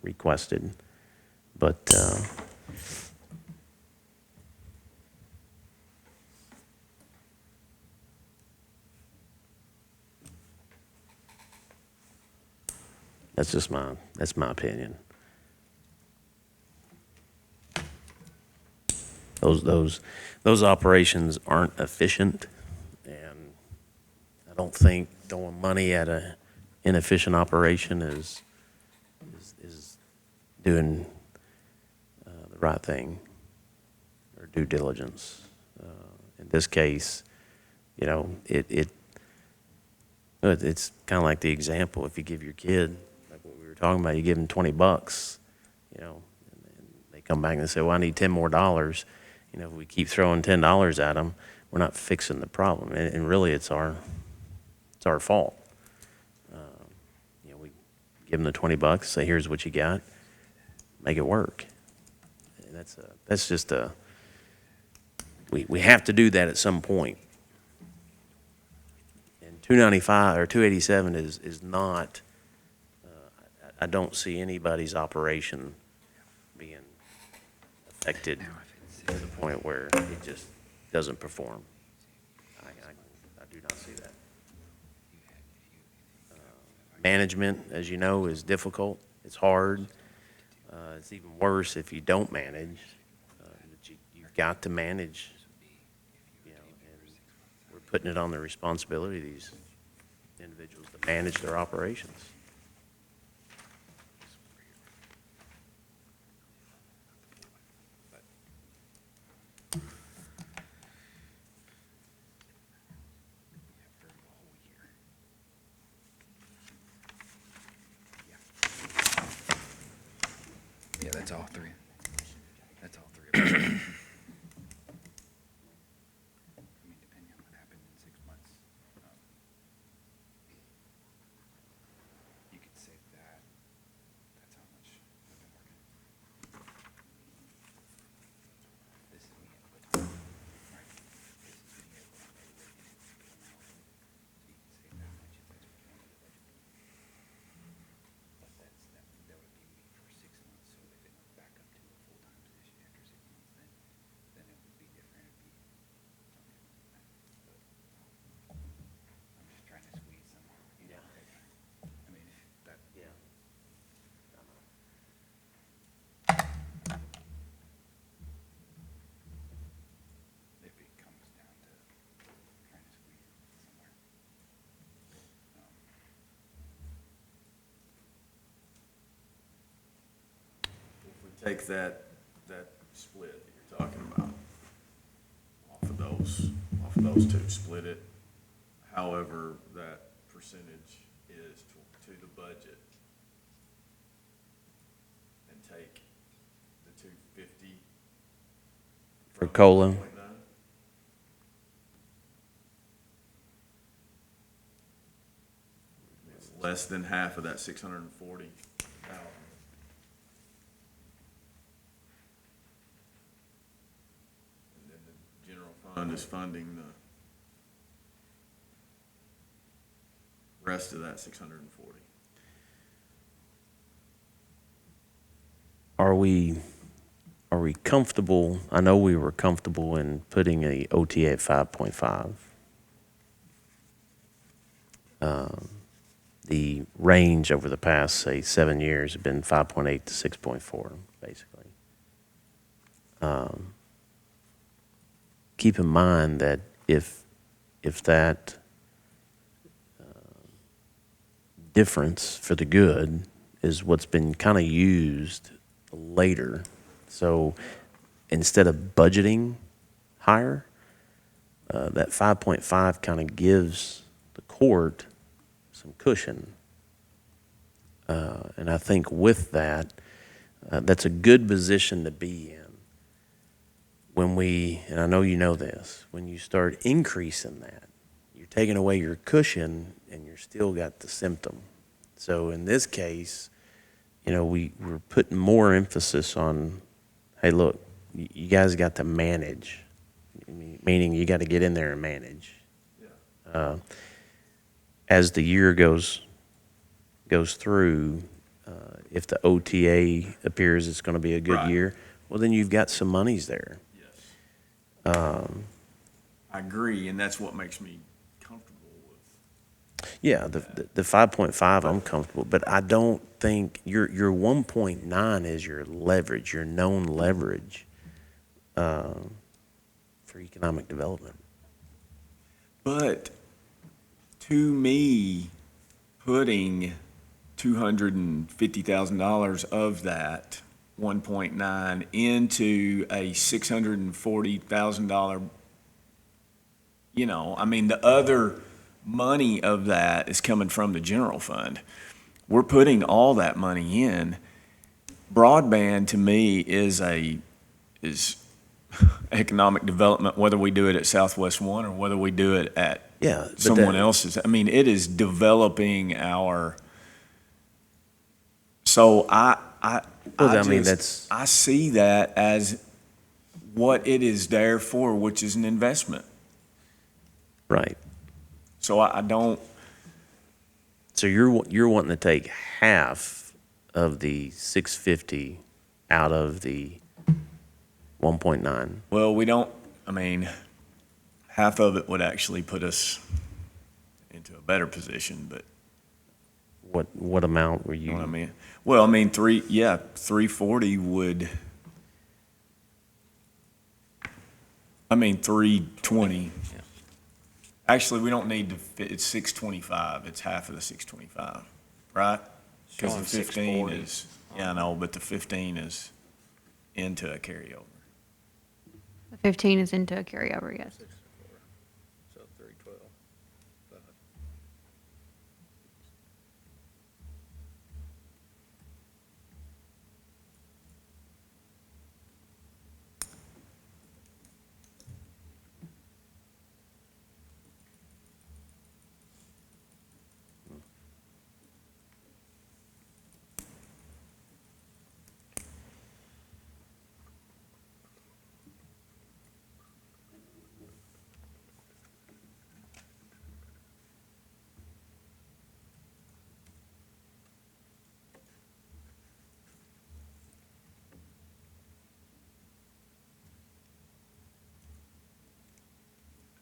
requested. But, that's my opinion. Those operations aren't efficient, and I don't think throwing money at a inefficient operation is doing the right thing or due diligence. In this case, it's kind of like the example. If you give your kid, like what we were talking about, you give them $20, and they come back and they say, well, I need $10 more. If we keep throwing $10 at them, we're not fixing the problem. And really, it's our fault. We give them the $20, say, here's what you got, make it work. And that's just we have to do that at some point. And 295 or 287 is not, I don't see anybody's operation being affected to the point where it just doesn't perform. I do not see that. Management, as you know, is difficult. It's hard. It's even worse if you don't manage. But you've got to manage, and we're putting it on the responsibility of these individuals to manage their operations. Yeah, that's all three. That's all three of us. I mean, depending on what happened in 6 months, you could save that. That's how much we've been working. This is me at right. This is me at what I'm able to do now. So you can save that much if that's what you want to do. But that would be me for 6 months. So if it went back up to a full-time position after 6 months, then it would be different. It'd be something like that. But I'm just trying to squeeze some, I mean, if that. Yeah. If it comes down to trying to squeeze somewhere. If we take that split that you're talking about, off of those two, split it, however that percentage is to the budget, and take the 250 For COLA. 1.9. It's less than half of that 640,000. And then the general fund is funding the rest of that 640. Are we comfortable? I know we were comfortable in putting a OTA at 5.5. The range over the past, say, 7 years have been 5.8 to 6.4, basically. Keep in mind that if that difference for the good is what's been kind of used later. So instead of budgeting higher, that 5.5 kind of gives the court some cushion. And I think with that, that's a good position to be in. And I know you know this, when you start increasing that, you're taking away your cushion and you're still got the symptom. So in this case, we're putting more emphasis on, hey, look, you guys got to manage, meaning you got to get in there and manage. As the year goes through, if the OTA appears it's gonna be a good Right. year, well, then you've got some monies there. Yes. I agree, and that's what makes me comfortable with. Yeah, the 5.5, I'm comfortable, but I don't think, your 1.9 is your leverage, your known leverage, for economic development. But to me, putting $250,000 of that 1.9 into a $640,000, I mean, the other money of that is coming from the general fund. We're putting all that money in. Broadband to me is economic development, whether we do it at Southwest One or whether we do it at Yeah. but someone that- else's. I mean, it is developing our. So Well, I mean, I see that as what it is there for, which is an investment. Right. So I don't. So you're wanting to take half of the 650 out of the 1.9. Well, we don't. I mean, half of it would actually put us into a better position, but. What amount were You know you? what I mean? Well, I mean, 340 would, I mean, 320. Actually, we don't need to fit, it's 625, it's half of the 625, right? Because the Showing 15 640. is, yeah, I know, but the 15 is into a carryover. The 15 is into a carryover, yes. So 312.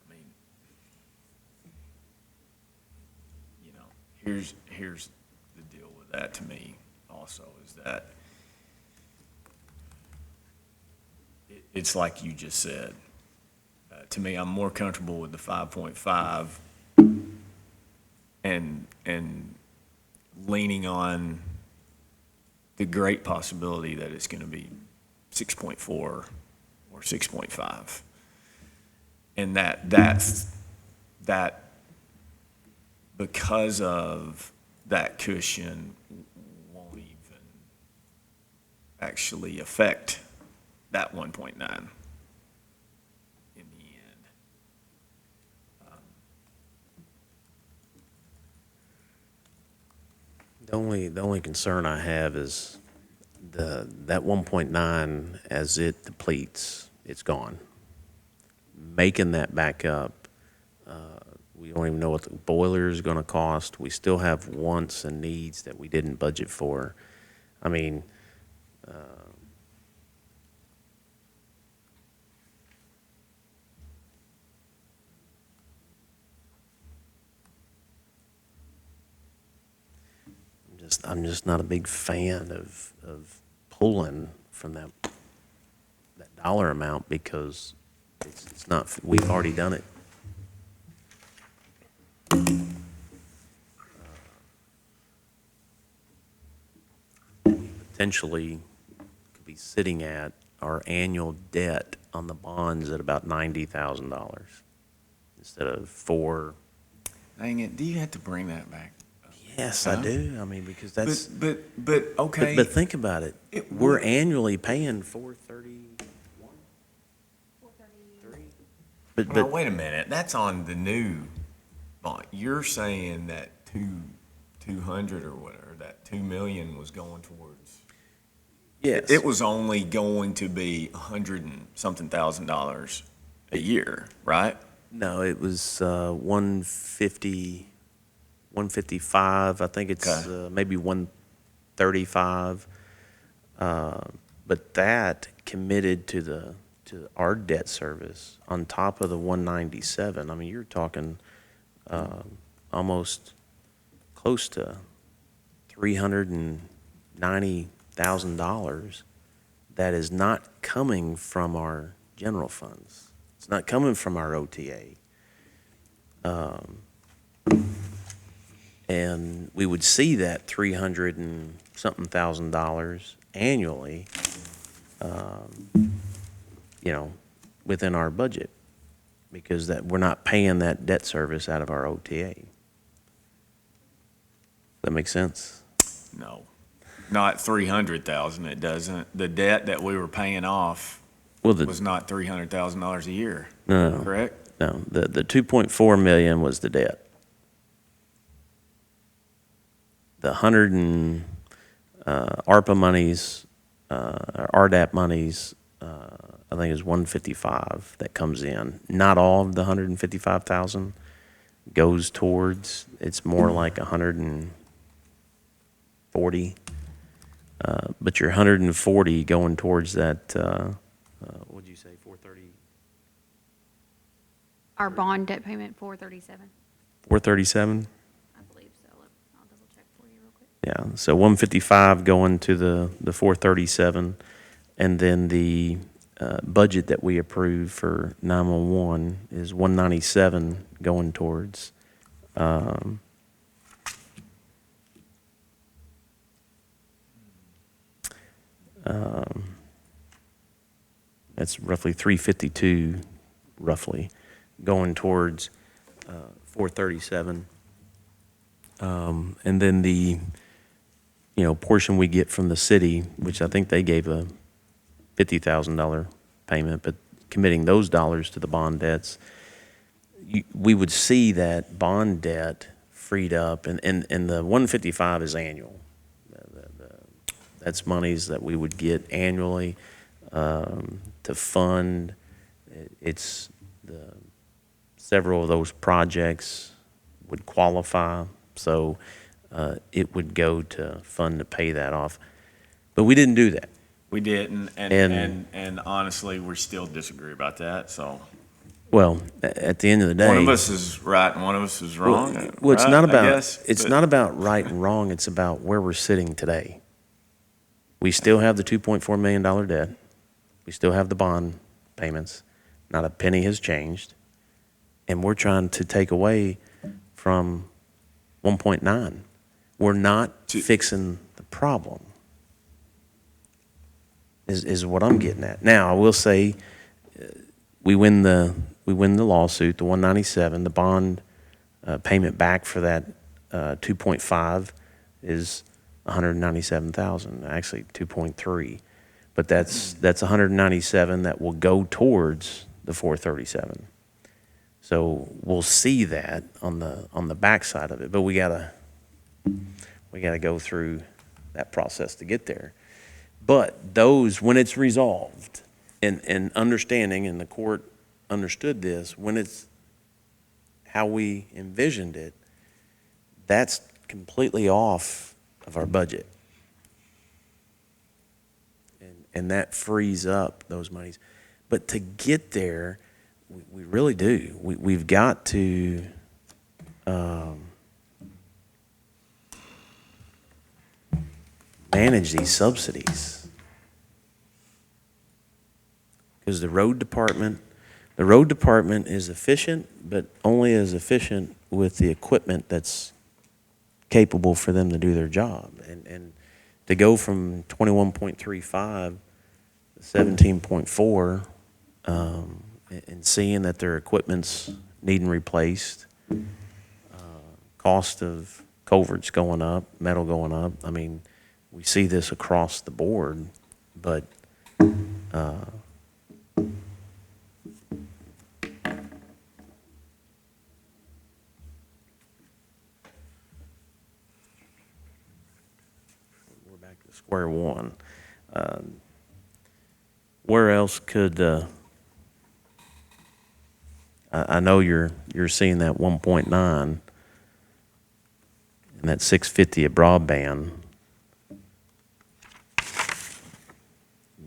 I mean, here's the deal with that to me also is that it's like you just said. To me, I'm more comfortable with the 5.5 and leaning on the great possibility that it's going to be 6.4 or 6.5. And that's because of that cushion won't even actually affect that 1.9 in the end. The only concern I have is that 1.9, as it depletes, it's gone. Making that back up, we don't even know what the boiler is going to cost. We still have wants and needs that we didn't budget for. I mean, I'm just not a big fan of pulling from that dollar amount because it's not, we've already done it. Potentially could be sitting at our annual debt on the bonds at about $90,000 instead of $4. Dang it, do you have to bring that back? Yes, Huh? I do. I mean, because that's. But okay. But think about it. It We're would- annually paying 431. 433. But Well, wait a minute, that's on the new bond. You're saying that 200 or whatever, that 2 million was going towards. yes, It was only going to be $100 and something thousand a year, right? no, it was 150, 155. I think it's Okay. maybe 1 35. But that committed to our debt service on top of the 197. I mean, you're talking almost close to $390,000 that is not coming from our general funds. It's not coming from our OTA. And we would see that 300 and something thousand dollars annually, within our budget, because that we're not paying that debt service out of our OTA. That makes sense? No, not 300,000, it doesn't. The debt that we were paying off Well, was not $300,000 a year, no, correct? no, the 2.4 million was the debt. The ARPA monies, RDAP monies, I think is 155 that comes in. Not all of the 155,000 goes towards, it's more like 140. But your 140 going towards that, what'd you say, 430? Our bond debt payment, 437, 437? I believe so. I'll double check for you real quick. Yeah, so 155 going to the 437, and then the budget that we approved for 911 is 197 going towards. That's roughly 352, roughly, going towards 437. And then the portion we get from the city, which I think they gave a $50,000 payment, but committing those dollars to the bond debts, we would see that bond debt freed up, and the 155 is annual. That's monies that we would get annually to fund. It's several of those projects would qualify, so it would go to fund to pay that off. But we didn't do that. We didn't, and honestly, we still disagree about that, so. Well, at the end of the day, One of us is right and one of us is wrong. Well, it's right, not I about guess, but- not about right and wrong. It's about where we're sitting today. We still have the $2.4 million debt. We still have the bond payments. Not a penny has changed, and we're trying to take away from 1.9. We're not fixing the problem. Is what I'm getting at. Now, I will say, we win the lawsuit, the 197, the bond payment back for that 2.5 is 197,000, actually 2.3. But that's 197 that will go towards the 437. So we'll see that on the backside of it, but we gotta go through that process to get there. But those, when it's resolved, and understanding, and the court understood this, when it's how we envisioned it, that's completely off of our budget. And that frees up those monies. But to get there, we really do. We've got to manage these subsidies. Because the road department is efficient, but only as efficient with the equipment that's capable for them to do their job. And to go from 21.35 to 17.4, and seeing that their equipment's needing replaced, cost of culverts going up, metal going up. I mean, we see this across the board, but we're back to square one. Where else could I know you're seeing that 1.9 and that 650 at broadband.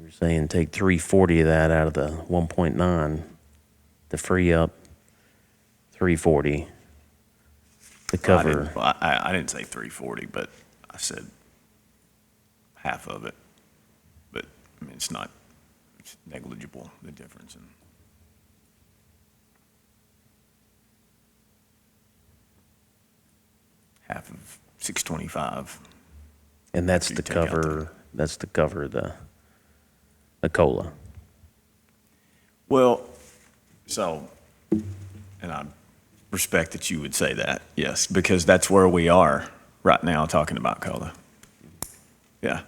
You're saying take 340 of that out of the 1.9 to free up 340 to cover. I didn't say 340, but I said half of it. But, I mean, it's negligible, the difference in. Half of 625. And that's You to take out cover, that's to cover the COLA. Well, so, and I respect that you would say that, yes, because that's where we are right now talking about COLA. Yeah.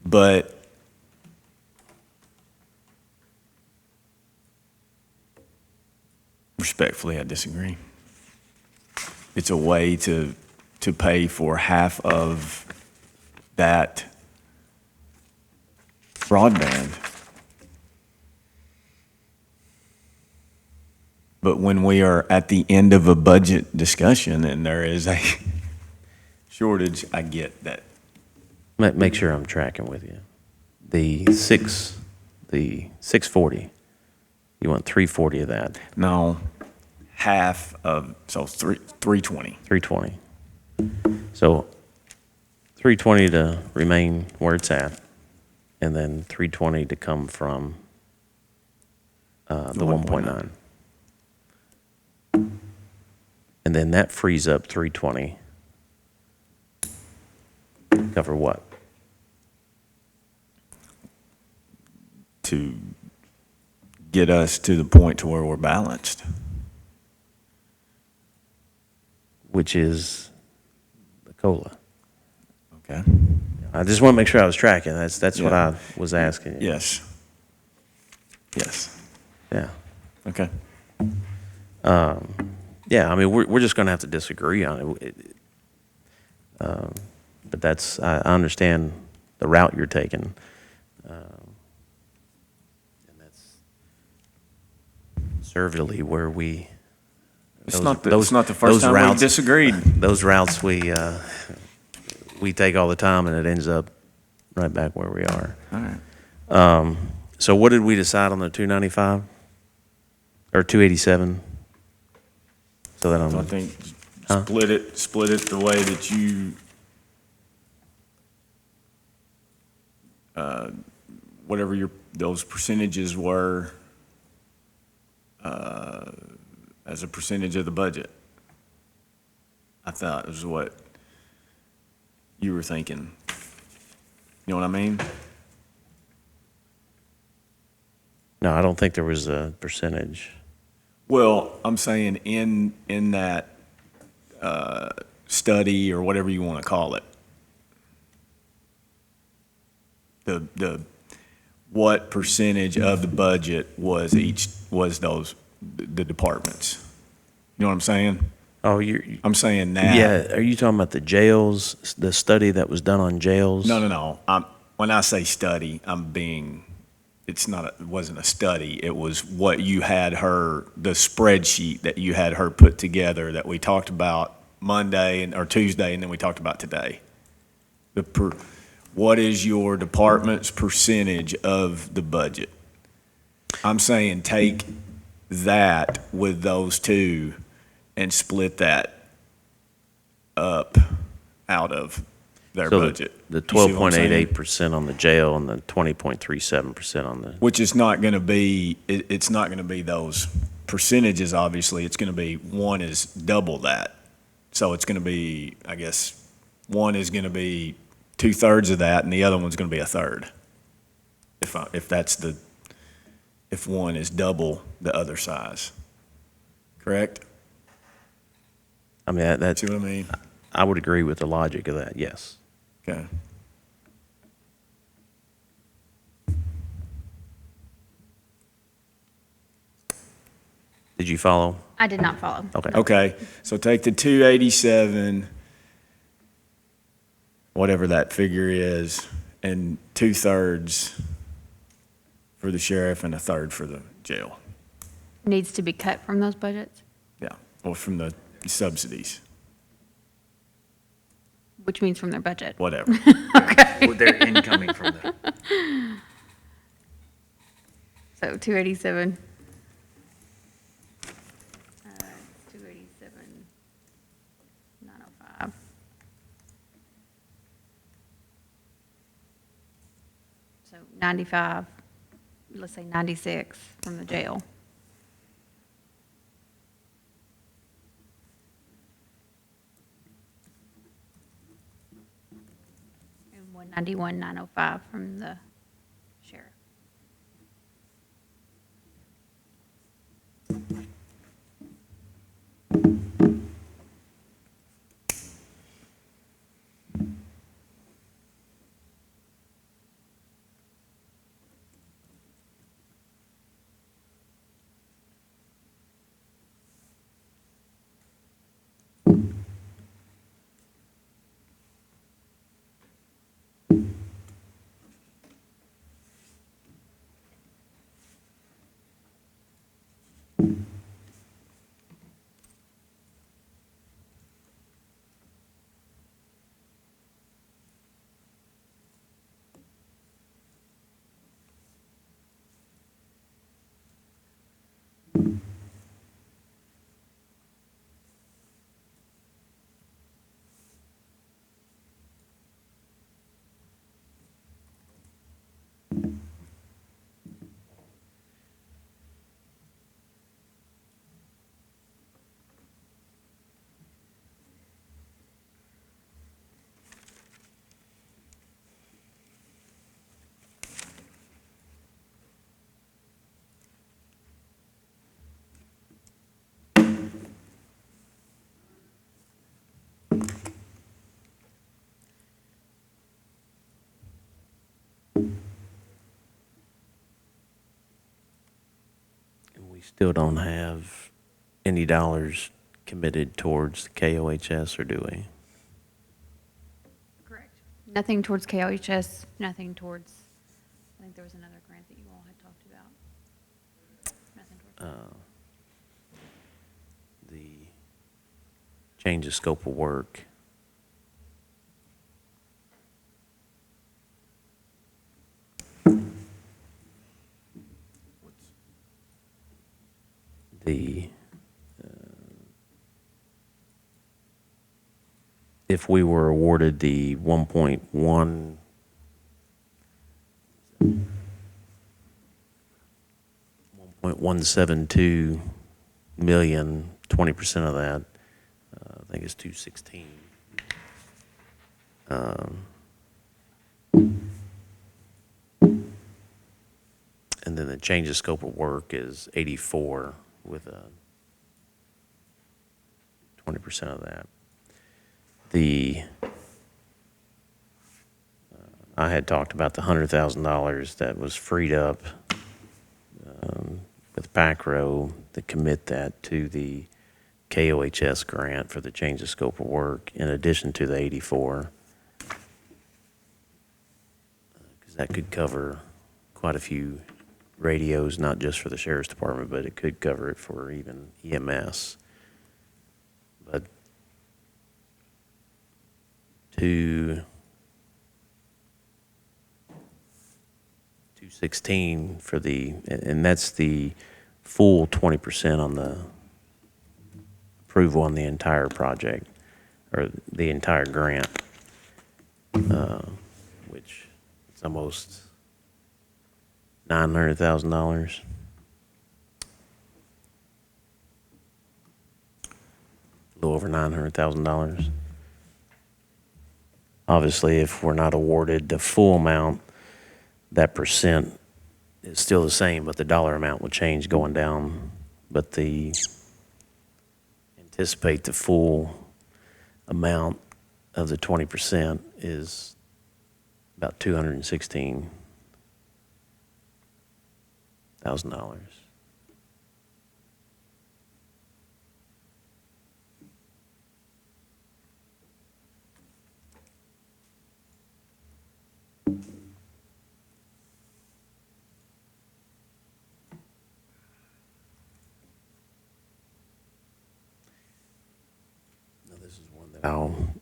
But respectfully, I disagree. It's a way to pay for half of that broadband. But when we are at the end of a budget discussion and there is a shortage, I get that. Make sure I'm tracking with you. The 640, you want 340 of that, No, half of, so 320. 320. So 320 to remain where it's at, and then 320 to come from the 1.9. And then that frees up 320. Cover what? To get us to the point to where we're balanced. Which is the COLA. Okay? I just want to make sure I was tracking. That's what Yeah. I was asking you. Yes. Yes. Yeah. Okay. Yeah, I mean, we're just going to have to disagree on it. But that's, I understand the route you're taking. And that's conservatively where we. It's not the first time we've disagreed. Those routes we take all the time, and it ends up right back where we are. All right. So what did we decide on the 295 or 287? So that I I'm, think Huh? split it the way that you, whatever those percentages were, as a percentage of the budget. I thought it was what you were thinking. You know what I mean? no, I don't think there was a percentage. Well, I'm saying in that study or whatever you want to call it, the what percentage of the budget was the departments? You know what I'm saying? Oh, I'm saying now. yeah, are you talking about the jails, the study that was done on jails? No. When I say study, it wasn't a study. It was what you had the spreadsheet that you had her put together that we talked about Monday or Tuesday, and then we talked about today. What is your department's percentage of the budget? I'm saying take that with those two and split that up out of their So budget. the You see what I'm saying? 12.88% on the jail and the 20.37% on the, Which is not going to be, it's not going to be those percentages, obviously. It's going to be, one is double that. So it's going to be, I guess, one is going to be 2/3 of that, and the other one's going to be 1/3. If one is double the other size. Correct? I mean, that's, See what I mean? I would agree with the logic of that, yes. Okay. Did you follow? I did not follow. Okay. Okay, so take the 287, whatever that figure is, and 2/3 for the sheriff and 1/3 for the jail. Needs to be cut from those budgets, Yeah, or from the subsidies, which means from their budget. whatever. They're incoming from the, So 287. 287, 905. So 95, let's say 96 from the jail. And 191, 905 from the sheriff. We still don't have any dollars committed towards the KOHS, or do we? Correct. Nothing towards KOHS, nothing towards, I think there was another grant that you all had talked about. Nothing towards. The change of scope of work. The, if we were awarded the 1.172 million, 20% of that, I think it's 216. And then the change of scope of work is 84 with a 20% of that. I had talked about the $100,000 that was freed up with PACRO to commit that to the KOHS grant for the change of scope of work, in addition to the 84. Because that could cover quite a few radios, not just for the sheriff's department, but it could cover it for even EMS. But 216 for the, and that's the full 20% on the approval on the entire project, or the entire grant, which is almost $900,000. A little over $900,000. Obviously, if we're not awarded the full amount, that percent is still the same, but the dollar amount will change going down. But anticipate the full amount of the 20% is about $216,000.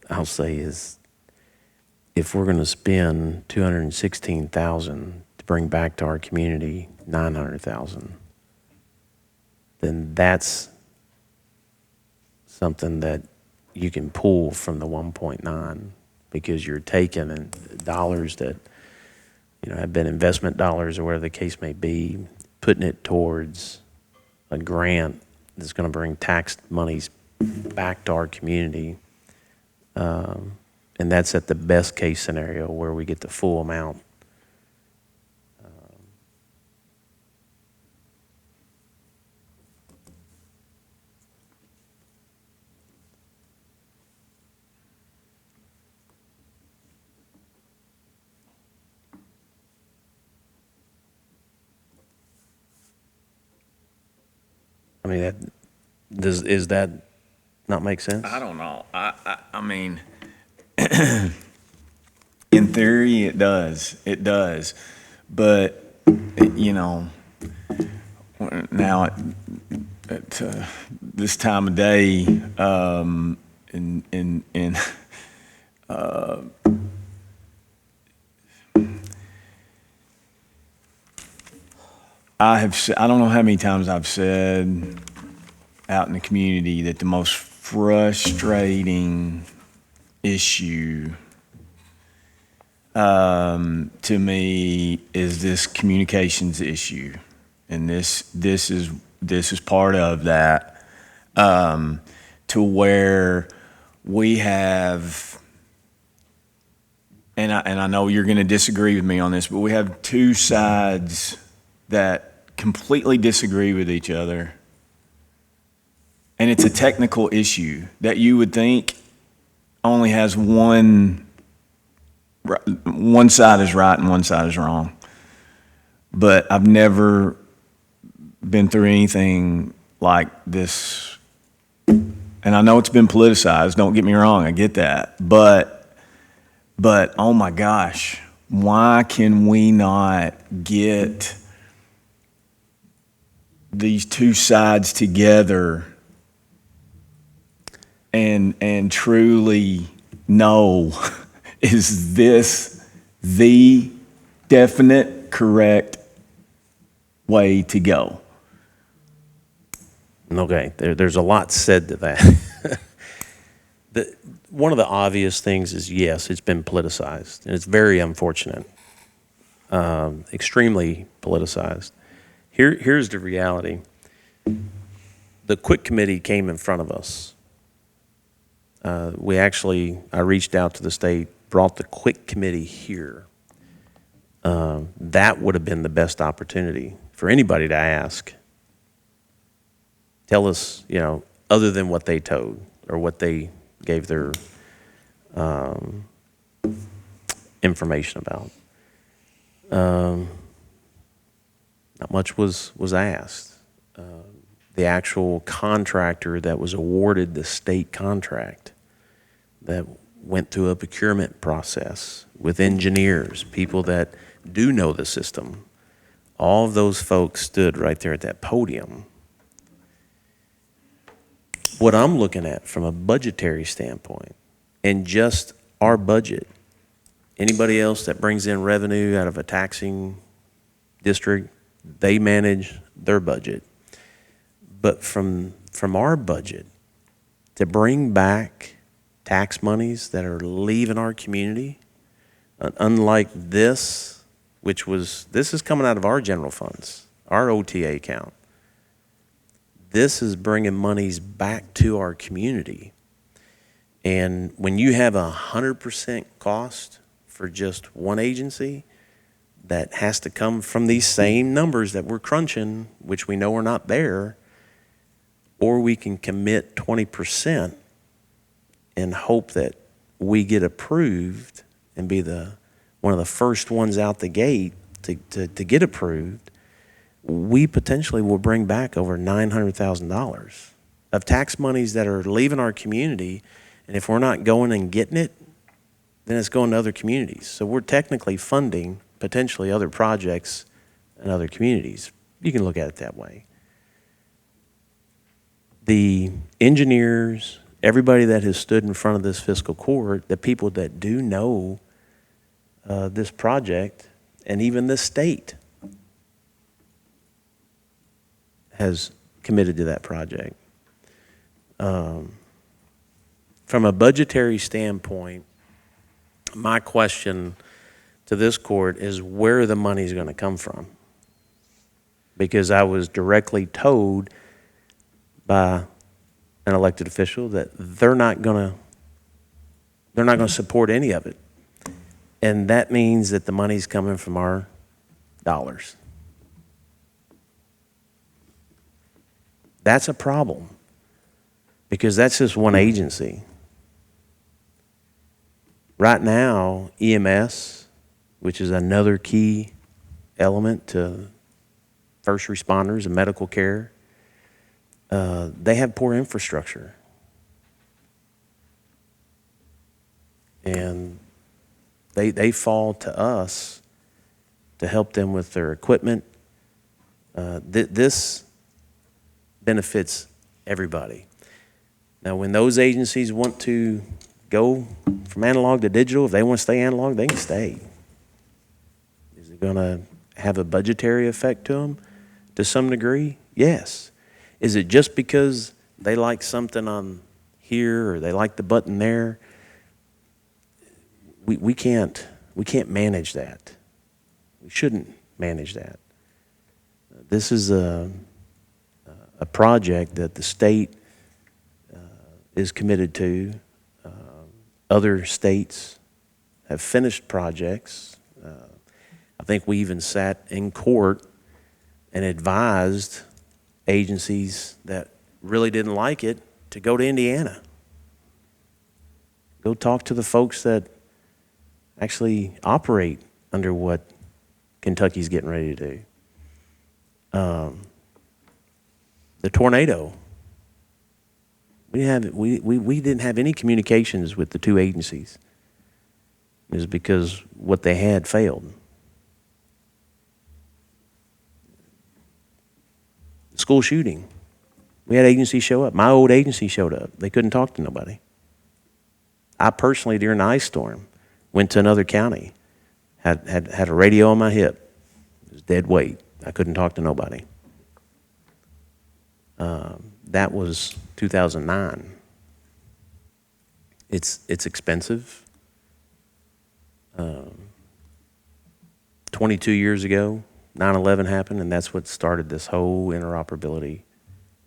I'll say is, if we're going to spend $216,000 to bring back to our community 900,000, then that's something that you can pull from the 1.9 because you're taking dollars that, have been investment dollars or whatever the case may be, putting it towards a grant that's going to bring tax monies back to our community. And that's at the best case scenario where we get the full amount. I mean, is that not make sense? I don't know. I mean, in theory, it does. It does. But, now at this time of day, I don't know how many times I've said out in the community that the most frustrating issue to me is this communications issue, and this is part of that, to where we have, and I know you're going to disagree with me on this, but we have two sides that completely disagree with each other. And it's a technical issue that you would think only has one side is right and one side is wrong. But I've never been through anything like this. And I know it's been politicized, don't get me wrong, I get that. But oh my gosh, why can we not get these two sides together and truly know, is this the definite correct way to go? Okay, there's a lot said to that. One of the obvious things is, yes, it's been politicized, and it's very unfortunate, extremely politicized. Here's the reality. The Quick Committee came in front of us. I reached out to the state, brought the Quick Committee here. That would have been the best opportunity for anybody to ask. Tell us, other than what they told or what they gave their information about. Not much was asked. The actual contractor that was awarded the state contract that went through a procurement process with engineers, people that do know the system, all of those folks stood right there at that podium. What I'm looking at from a budgetary standpoint, and just our budget, anybody else that brings in revenue out of a taxing district, they manage their budget. But from our budget, to bring back tax monies that are leaving our community, unlike this, this is coming out of our general funds, our OTA account. This is bringing monies back to our community. And when you have 100% cost for just one agency, that has to come from these same numbers that we're crunching, which we know are not there, or we can commit 20% and hope that we get approved and be one of the first ones out the gate to get approved. We potentially will bring back over $900,000 of tax monies that are leaving our community. And if we're not going and getting it, then it's going to other communities. So we're technically funding potentially other projects in other communities. You can look at it that way. The engineers, everybody that has stood in front of this fiscal court, the people that do know this project and even the state has committed to that project. From a budgetary standpoint, my question to this court is where the money's going to come from. Because I was directly told by an elected official that they're not going to support any of it. And that means that the money's coming from our dollars. That's a problem, because that's just one agency. Right now, EMS, which is another key element to first responders and medical care, they have poor infrastructure. And they fall to us to help them with their equipment. This benefits everybody. Now, when those agencies want to go from analog to digital, if they want to stay analog, they can stay. Is it going to have a budgetary effect to them to some degree? Yes. Is it just because they like something on here or they like the button there? We can't manage that. We shouldn't manage that. This is a project that the state is committed to. Other states have finished projects. I think we even sat in court and advised agencies that really didn't like it to go to Indiana. Go talk to the folks that actually operate under what Kentucky's getting ready to do. The tornado. We didn't have any communications with the two agencies. It was because what they had failed. School shooting. We had agencies show up. My old agency showed up. They couldn't talk to nobody. I personally, during the ice storm, went to another county, had a radio on my hip. It was dead weight. I couldn't talk to nobody. That was 2009. It's expensive. 22 years ago, 9/11 happened, and that's what started this whole interoperability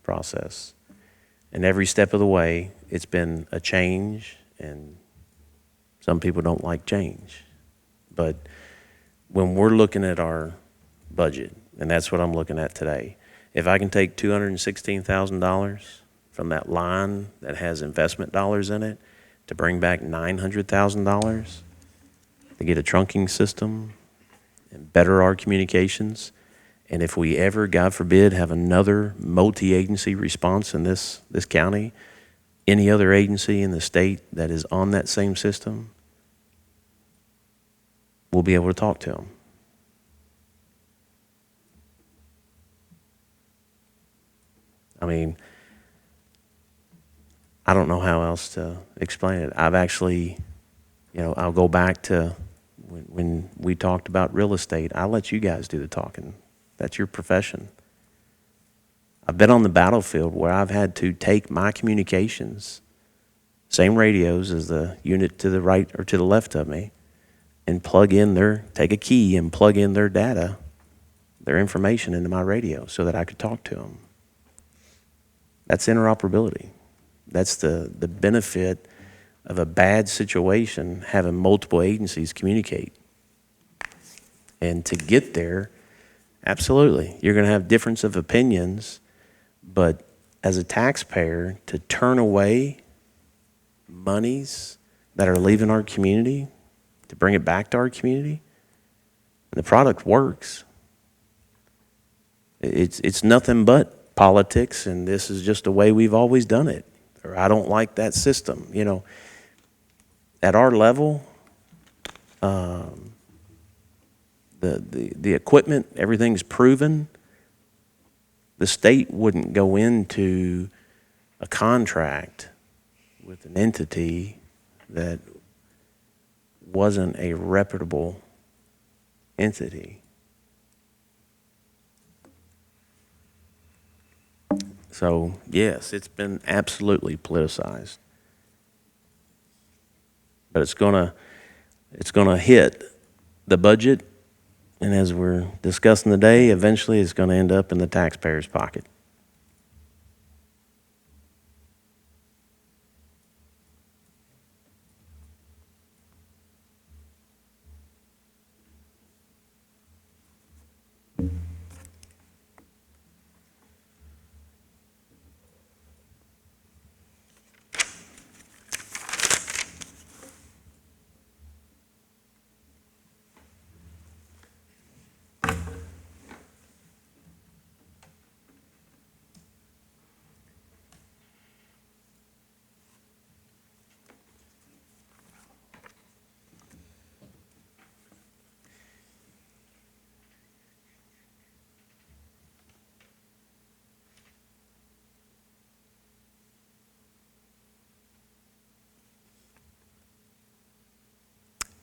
process. And every step of the way, it's been a change, and some people don't like change. But when we're looking at our budget, and that's what I'm looking at today, if I can take $216,000 from that line that has investment dollars in it to bring back $900,000 to get a trunking system and better our communications, and if we ever, God forbid, have another multi-agency response in this county, any other agency in the state that is on that same system, we'll be able to talk to them. I mean, I don't know how else to explain it. I've actually, I'll go back to when we talked about real estate. I'll let you guys do the talking. That's your profession. I've been on the battlefield where I've had to take my communications, same radios as the unit to the right or to the left of me, and take a key and plug in their data, their information into my radio so that I could talk to them. That's interoperability. That's the benefit of a bad situation, having multiple agencies communicate. And to get there, absolutely, you're going to have difference of opinions, but as a taxpayer, to turn away monies that are leaving our community, to bring it back to our community, and the product works. It's nothing but politics, and this is just the way we've always done it. Or I don't like that system. At our level, the equipment, everything's proven. The state wouldn't go into a contract with an entity that wasn't a reputable entity. So, yes, it's been absolutely politicized. But it's gonna hit the budget, and as we're discussing today, eventually it's gonna end up in the taxpayer's pocket.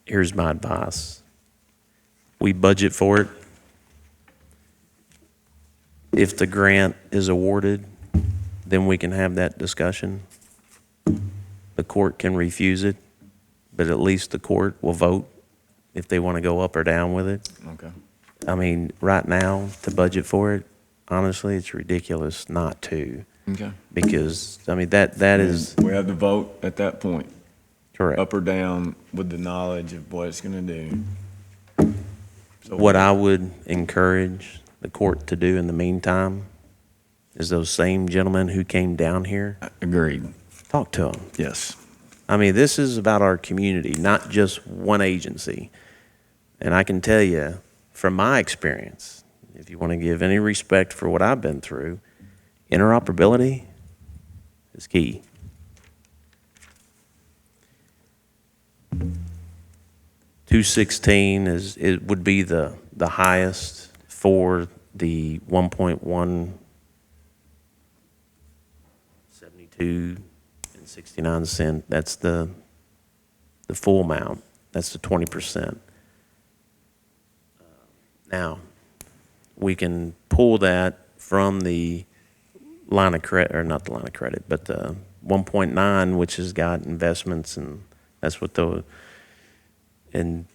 Here's my advice. We budget for it. If the grant is awarded, then we can have that discussion. The court can refuse it, but at least the court will vote if they want to go up or down with it. Okay. I mean, right now, to budget for it, honestly, it's ridiculous not to. Okay. Because, I mean, that is We have the vote at that point, correct. up or down, with the knowledge of what it's gonna do. So What I would encourage the court to do in the meantime is those same gentlemen who came down here, Agreed, talk to them. yes. I mean, this is about our community, not just one agency. And I can tell you, from my experience, if you want to give any respect for what I've been through, interoperability is key. $216 it would be the highest for the 1.172 and 69 cent. That's the full amount. That's the 20%. Now, we can pull that from the line of credit, or not the line of credit, but the 1.9, which has got investments, and that's what and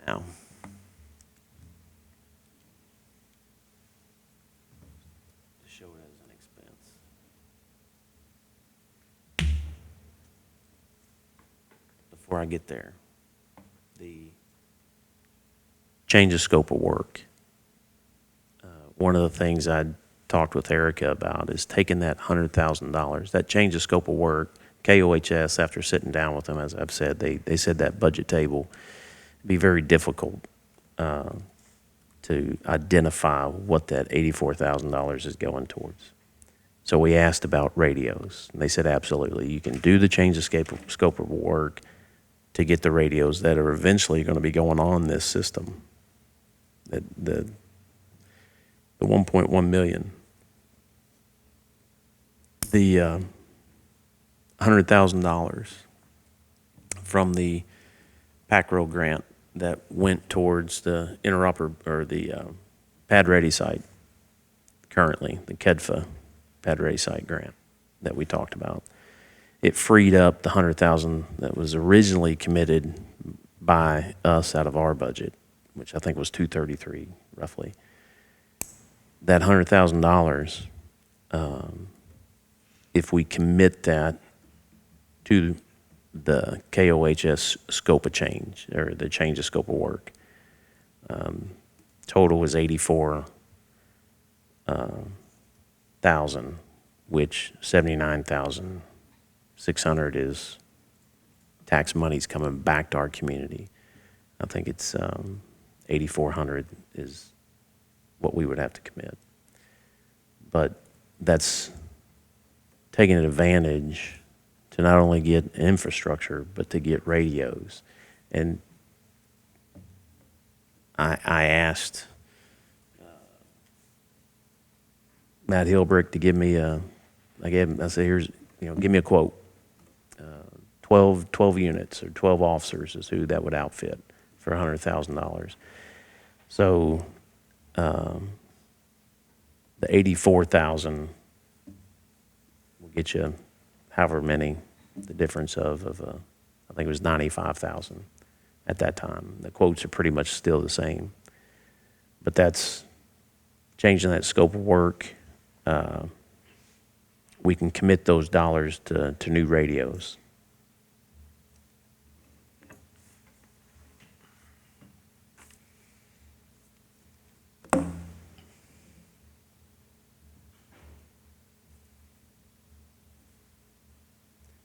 now, to show it as an expense. Before I get there, the change of scope of work. One of the things I talked with Erica about is taking that $100,000, that change of scope of work. KOHS, after sitting down with them, as I've said, they said that budget table would be very difficult to identify what that $84,000 is going towards. So we asked about radios, and they said absolutely. You can do the change of scope of work to get the radios that are eventually going to be going on this system. The 1.1 million. The $100,000 from the PACRO grant that went towards the the Pad Ready site currently, the KEDFA Pad Ready site grant that we talked about. It freed up the $100,000 that was originally committed by us out of our budget, which I think was $233 roughly. That $100,000, if we commit that to the KOHS scope of change, or the change of scope of work, total was 84,000, which 79,600 is tax monies coming back to our community. I think it's 8,400 is what we would have to commit. But that's taking advantage to not only get infrastructure, but to get radios. And I asked Matt Hilbrick to give me I said, here's, give me a quote. 12 units or 12 officers is who that would outfit for $100,000. So, the 84,000 will get you however many, the difference of I think it was 95,000 at that time. The quotes are pretty much still the same. But that's changing that scope of work. We can commit those dollars to new radios.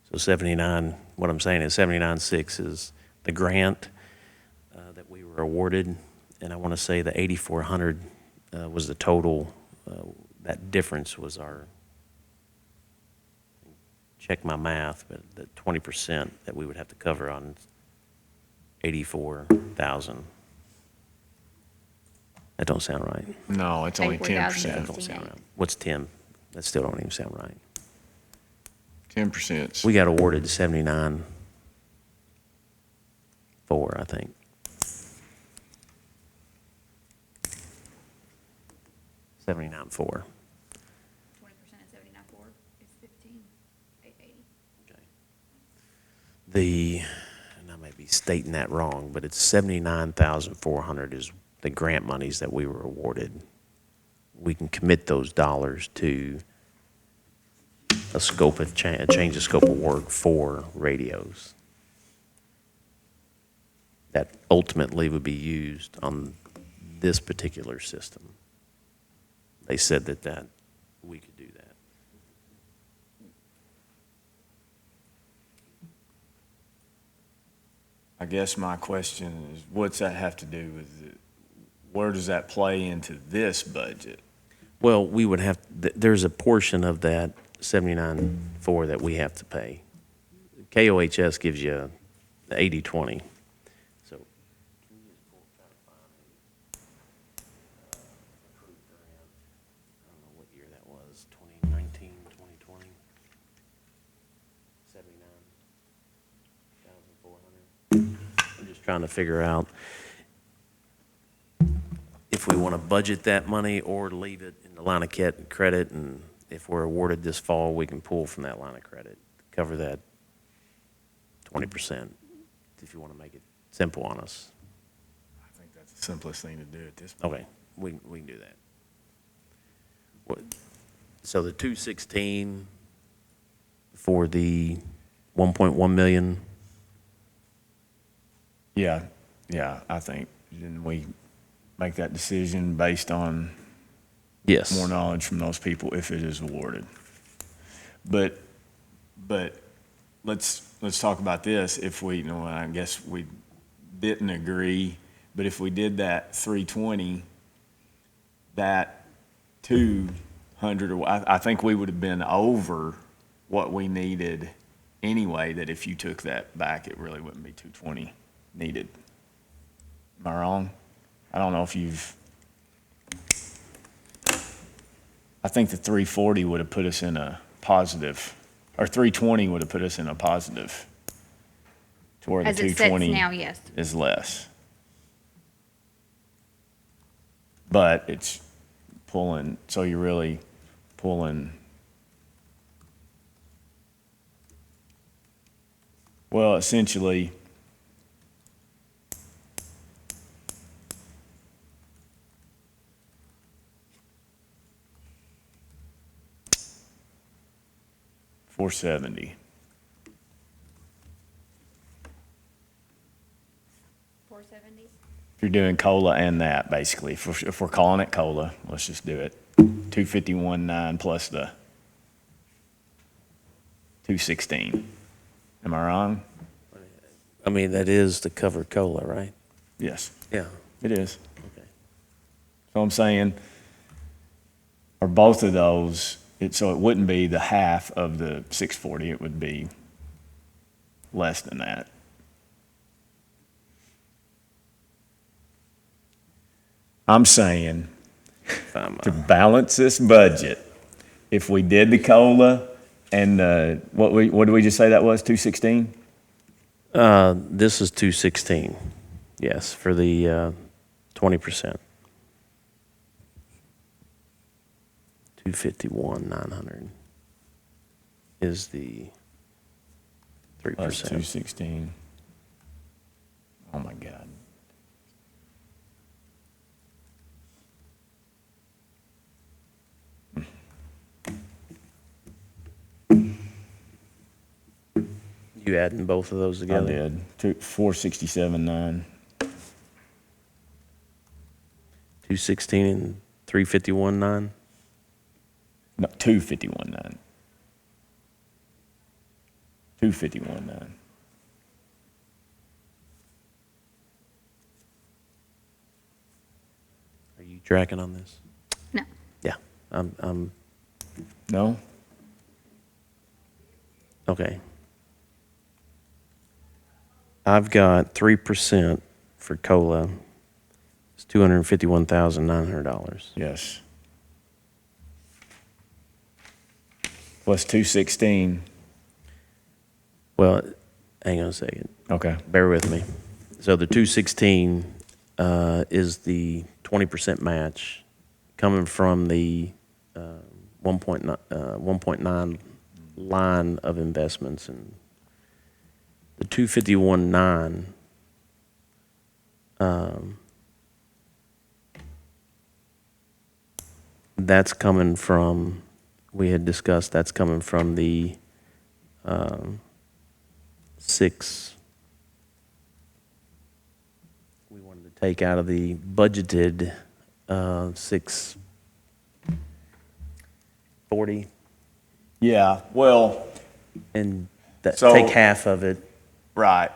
So 79, what I'm saying is 79.6 is the grant that we were awarded, and I want to say the 8,400 was the total. That difference was our, check my math, but the 20% that we would have to cover on 84,000. That don't sound right. No, it's only 84,000. 10%. That don't sound right. What's 10? That still don't even sound right. 10%. We got awarded 79.4, I think. $79.4. 20% of 79.4 is 15,880. The, and I may be stating that wrong, but it's 79,400 is the grant monies that we were awarded. We can commit those dollars to a scope of change the scope of work for radios that ultimately would be used on this particular system. They said that we could do that. I guess my question is, what's that have to do with it? Where does that play into this budget? Well, we would have, there's a portion of that 79.4 that we have to pay. KOHS gives you the 80/20. So, can you just try to find approved grant? I don't know what year that was, 2019, 2020? 79,400. I'm just trying to figure out if we want to budget that money or leave it in the line of credit, and if we're awarded this fall, we can pull from that line of credit, cover that 20%, if you want to make it simple on us. I think that's the simplest thing to do at this point. Okay, we can do that. So the 216 for the 1.1 million, Yeah, I think, didn't we make that decision based on yes. more knowledge from those people if it is awarded? But let's talk about this. If we, I guess we didn't agree, but if we did that 320, that 200, I think we would have been over what we needed anyway, that if you took that back, it really wouldn't be 220 needed. Am I wrong? I don't know if I think the 340 would have put us in a positive, or 320 would have put us in a positive to where the As it sits 220 now, yes. is less. But it's pulling, so you're really pulling, well, essentially, $470. 470. If you're doing COLA and that, basically, if we're calling it COLA, let's just do it. 251.9 plus the 216. Am I wrong? I mean, that is to cover COLA, right? Yes, Yeah. it is. Okay. So I'm saying, are both of those, so it wouldn't be the half of the 640, it would be less than that. I'm saying, to balance this budget, if we did the COLA and what did we just say that was, 216? This is 216. Yes, for the 20%. 251,900 is the 3%. Plus 216. Oh, my God. You adding both of those I together? did. 467.9. 216 and 351.9? No, 251.9. 251.9. Are you tracking on this? No. Yeah, I'm No? okay. I've got 3% for COLA. It's $251,900. Yes. Plus 216. Well, hang on a second. Okay. Bear with me. So the 216 is the 20% match coming from the 1.9 line of investments, and the 251.9 that's coming from, we had discussed, that's coming from the 6, we wanted to take out of the budgeted 640 Yeah, well, and So- take half of it. right.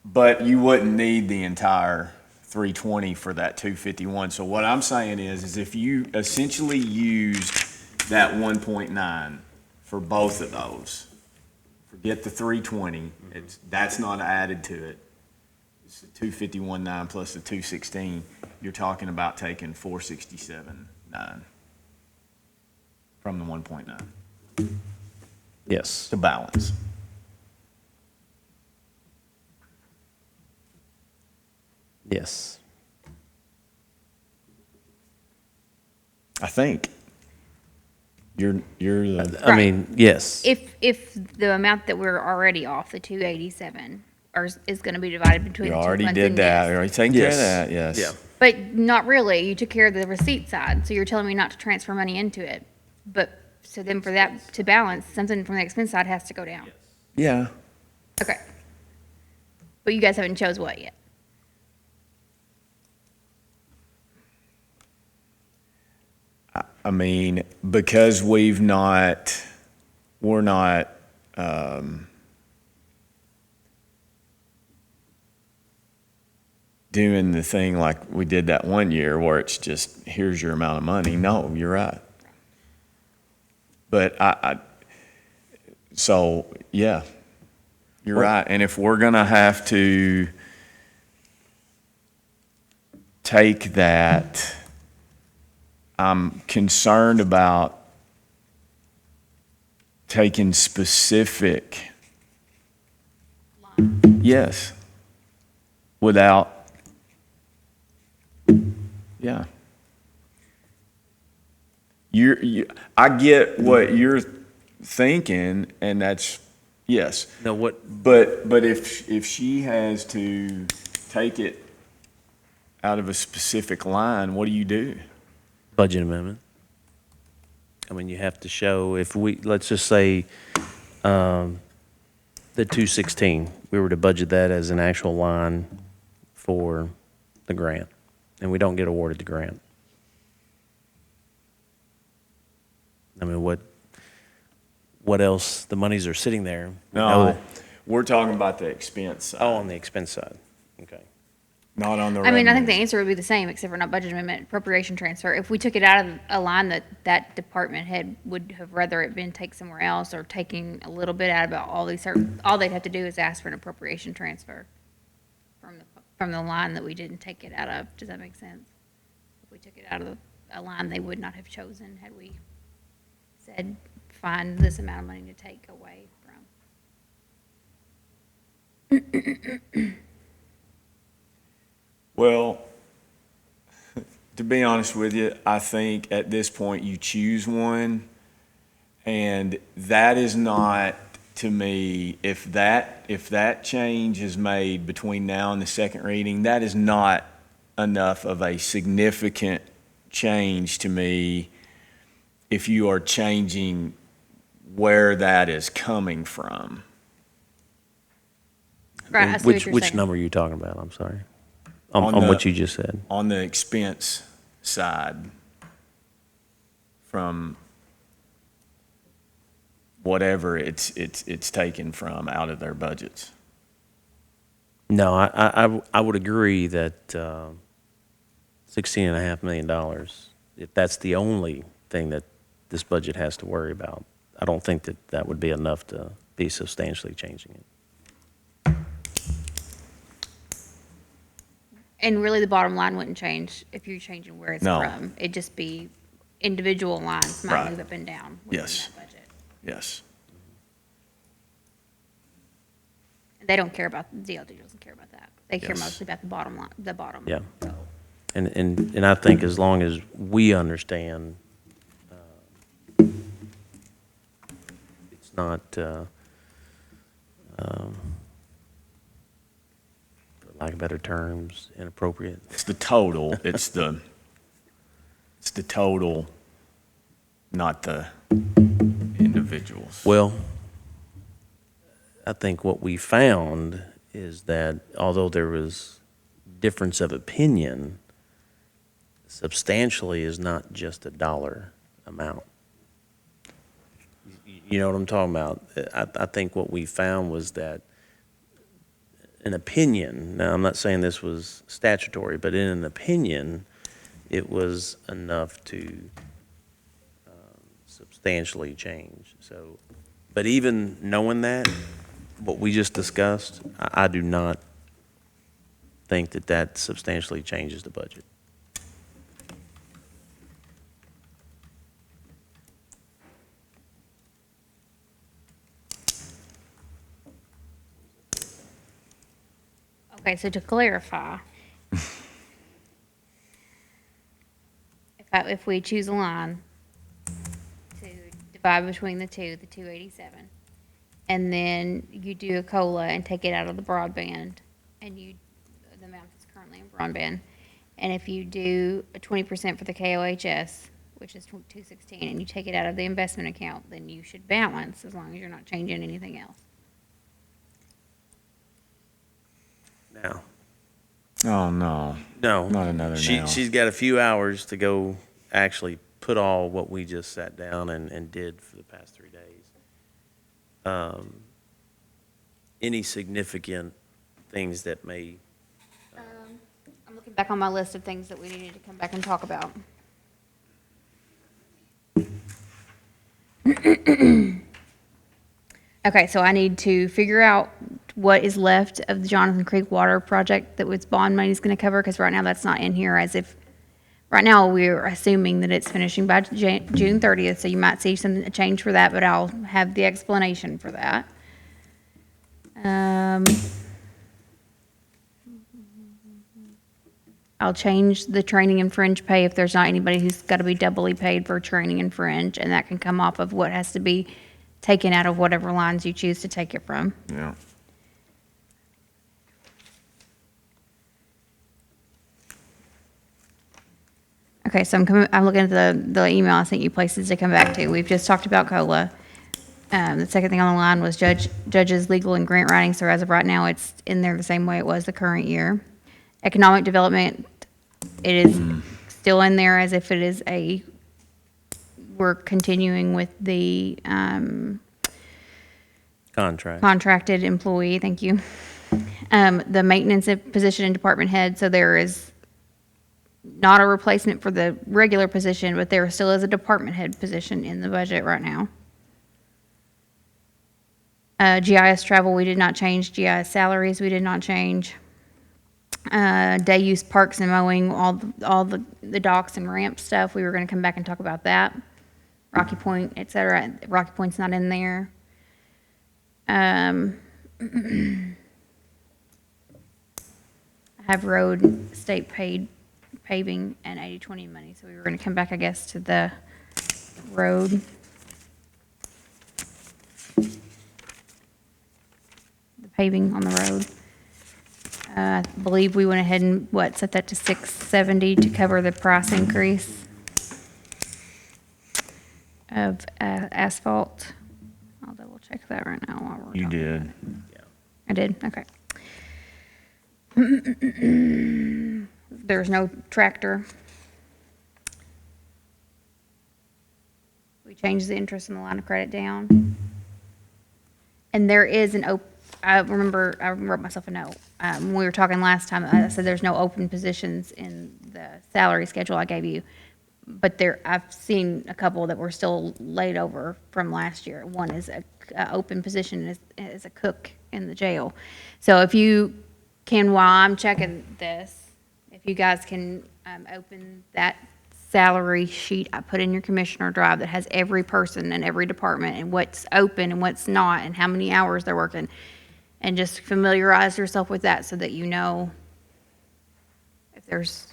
But you wouldn't need the entire 320 for that 251. So what I'm saying is if you essentially used that 1.9 for both of those, forget the 320, that's not added to it. It's the 251.9 plus the 216. You're talking about taking 467.9 from the 1.9 Yes. to balance. Yes. I think. You're the, I mean, yes. If the amount that we're already off, the 287, is going to be divided between you the 2 already funds, did then that. yes. You already taken care of Yes. that, yes. Yeah. But not really. You took care of the receipt side, so you're telling me not to transfer money into it. But, so then for that to balance, something from the expense side has to go down. Yeah. Okay. But you guys haven't chose what yet? I mean, because we're not, doing the thing like we did that one year where it's just, here's your amount of money. No, you're right. But so, yeah, you're right. And if we're gonna have to take that, I'm concerned about taking specific, yes, without, yeah. I get what you're thinking, and that's, yes. No, what, But if she has to take it out of a specific line, what do you do? budget amendment? I mean, you have to show, if we, let's just say, the 216, we were to budget that as an actual line for the grant, and we don't get awarded the grant. I mean, what else? The monies are sitting there. We know No, that- we're talking about the expense side, Oh, on the expense side. Okay. not on the I mean, I think the revenue. answer would be the same, except for not budget amendment, appropriation transfer. If we took it out of a line that department head would have rather it been take somewhere else, or taking a little bit out about all these certain, all they'd have to do is ask for an appropriation transfer from the line that we didn't take it out of. Does that make sense? If we took it out of a line they would not have chosen had we said, find this amount of money to take away from. Well, to be honest with you, I think at this point you choose one, and that is not, to me, if that change is made between now and the second reading, that is not enough of a significant change to me if you are changing where that is coming from. Right, I see what you're Which saying. number are you talking about? I'm sorry. On On the- what you just said. On the expense side, from whatever it's taken from out of their budgets. No, I would agree that $16.5 million, if that's the only thing that this budget has to worry about, I don't think that that would be enough to be substantially changing it. And really, the bottom line wouldn't change if you're changing where it's No. from. It'd just be individual lines might Right. move up and down within Yes. that budget. Yes. They don't care about, DLG doesn't care about that. They care Yes. mostly about the bottom line, the bottom. Yeah. row. And I think as long as we understand, it's not, for lack of better terms, inappropriate. It's the total, it's the total, not the individuals. Well, I think what we found is that although there was difference of opinion, substantially is not just a dollar amount. You know what I'm talking about? I think what we found was that an opinion, now I'm not saying this was statutory, but in an opinion, it was enough to substantially change. So, but even knowing that, what we just discussed, I do not think that that substantially changes the budget. Okay, so to clarify, if we choose a line to divide between the 287, and then you do a COLA and take it out of the broadband, and the amount that's currently in broadband, and if you do a 20% for the KOHS, which is 216, and you take it out of the investment account, then you should balance as long as you're not changing anything else. Now, Oh, no. no. Not another now. She's got a few hours to go actually put all what we just sat down and did for the past 3 days. Any significant things that may, I'm looking back on my list of things that we needed to come back and talk about. Okay, so I need to figure out what is left of the Jonathan Creek Water Project that was bond money is going to cover, because right now that's not in here as if, right now we're assuming that it's finishing by June 30th, so you might see a change for that, but I'll have the explanation for that. I'll change the training and fringe pay if there's not anybody who's got to be doubly paid for training and fringe, and that can come off of what has to be taken out of whatever lines you choose to take it from. Yeah. Okay, so I'm looking at the email I sent you places to come back to. We've just talked about COLA. The second thing on the line was judges, legal, and grant writing. So as of right now, it's in there the same way it was the current year. Economic development, it is still in there as if it is we're continuing with the contract. contracted employee, thank you. The maintenance position and department head, so there is not a replacement for the regular position, but there still is a department head position in the budget right now. GIS travel, we did not change. GIS salaries, we did not change. Day use parks and mowing, all the docks and ramp stuff, we were gonna come back and talk about that. Rocky Point, et cetera. Rocky Point's not in there. I have road, state paid paving, and 80/20 money. So we were gonna come back, I guess, to the road. The paving on the road. I believe we went ahead and, set that to 670 to cover the price increase of asphalt. I'll double check that right now while we're You talking did. about it. I did, okay. There's no tractor. We changed the interest in the line of credit down. And there is I remember, I wrote myself a note. When we were talking last time, I said there's no open positions in the salary schedule I gave you. But I've seen a couple that were still laid over from last year. One is a open position is a cook in the jail. So if you can, while I'm checking this, if you guys can open that salary sheet I put in your commissioner drive that has every person in every department and what's open and what's not and how many hours they're working, and just familiarize yourself with that so that you know if there's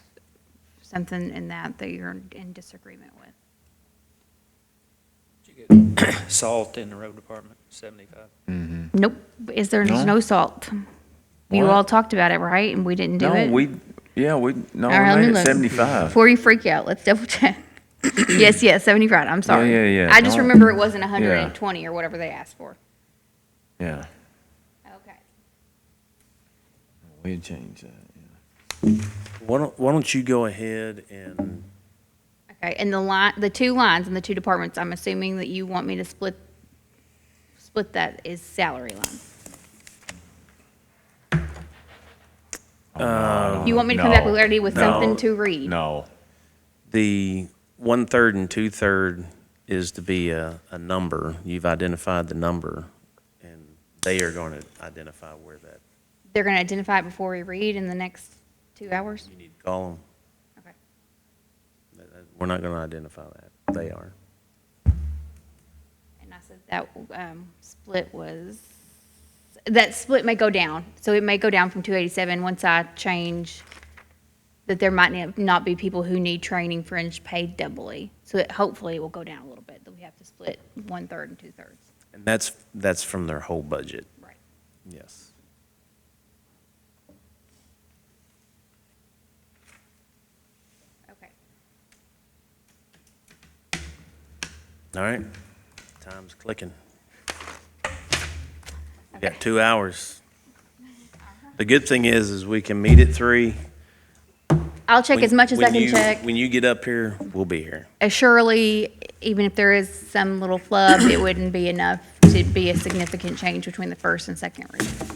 something in that you're in disagreement with. Did you get salt in the road department, 75? Nope, there's No? no salt. You What? all talked about it, right? And we didn't do it? No, we All right, we let me made it look. 75. Before you freak out, let's double check. Yes, 75, I'm sorry. yeah. I just No. remember it wasn't 120 or whatever they asked for. Yeah, Okay. we had changed that, yeah. Why don't you go ahead and, Okay, and the two lines in the two departments, I'm assuming that you want me to split that is salary line. You want me to come back No, already with something to read? No, the 1/3 and 2/3 is to be a number. You've identified the number, and they are going to identify where that, They're going to identify it before we read in the next 2 hours? you need to call them. Okay. We're not going to identify that. They are. And I said that split may go down. So it may go down from 287 once I change that there might not be people who need training fringe paid doubly. So hopefully it will go down a little bit, that we have to split 1/3 and 2/3. And that's from their whole budget. Right. Yes. Okay. All right. Time's clicking. We got 2 hours. The good thing is we can meet at 3. I'll check as much as I can check. When you get up here, we'll be here. Surely, even if there is some little flub, it wouldn't be enough to be a significant change between the first and second reading.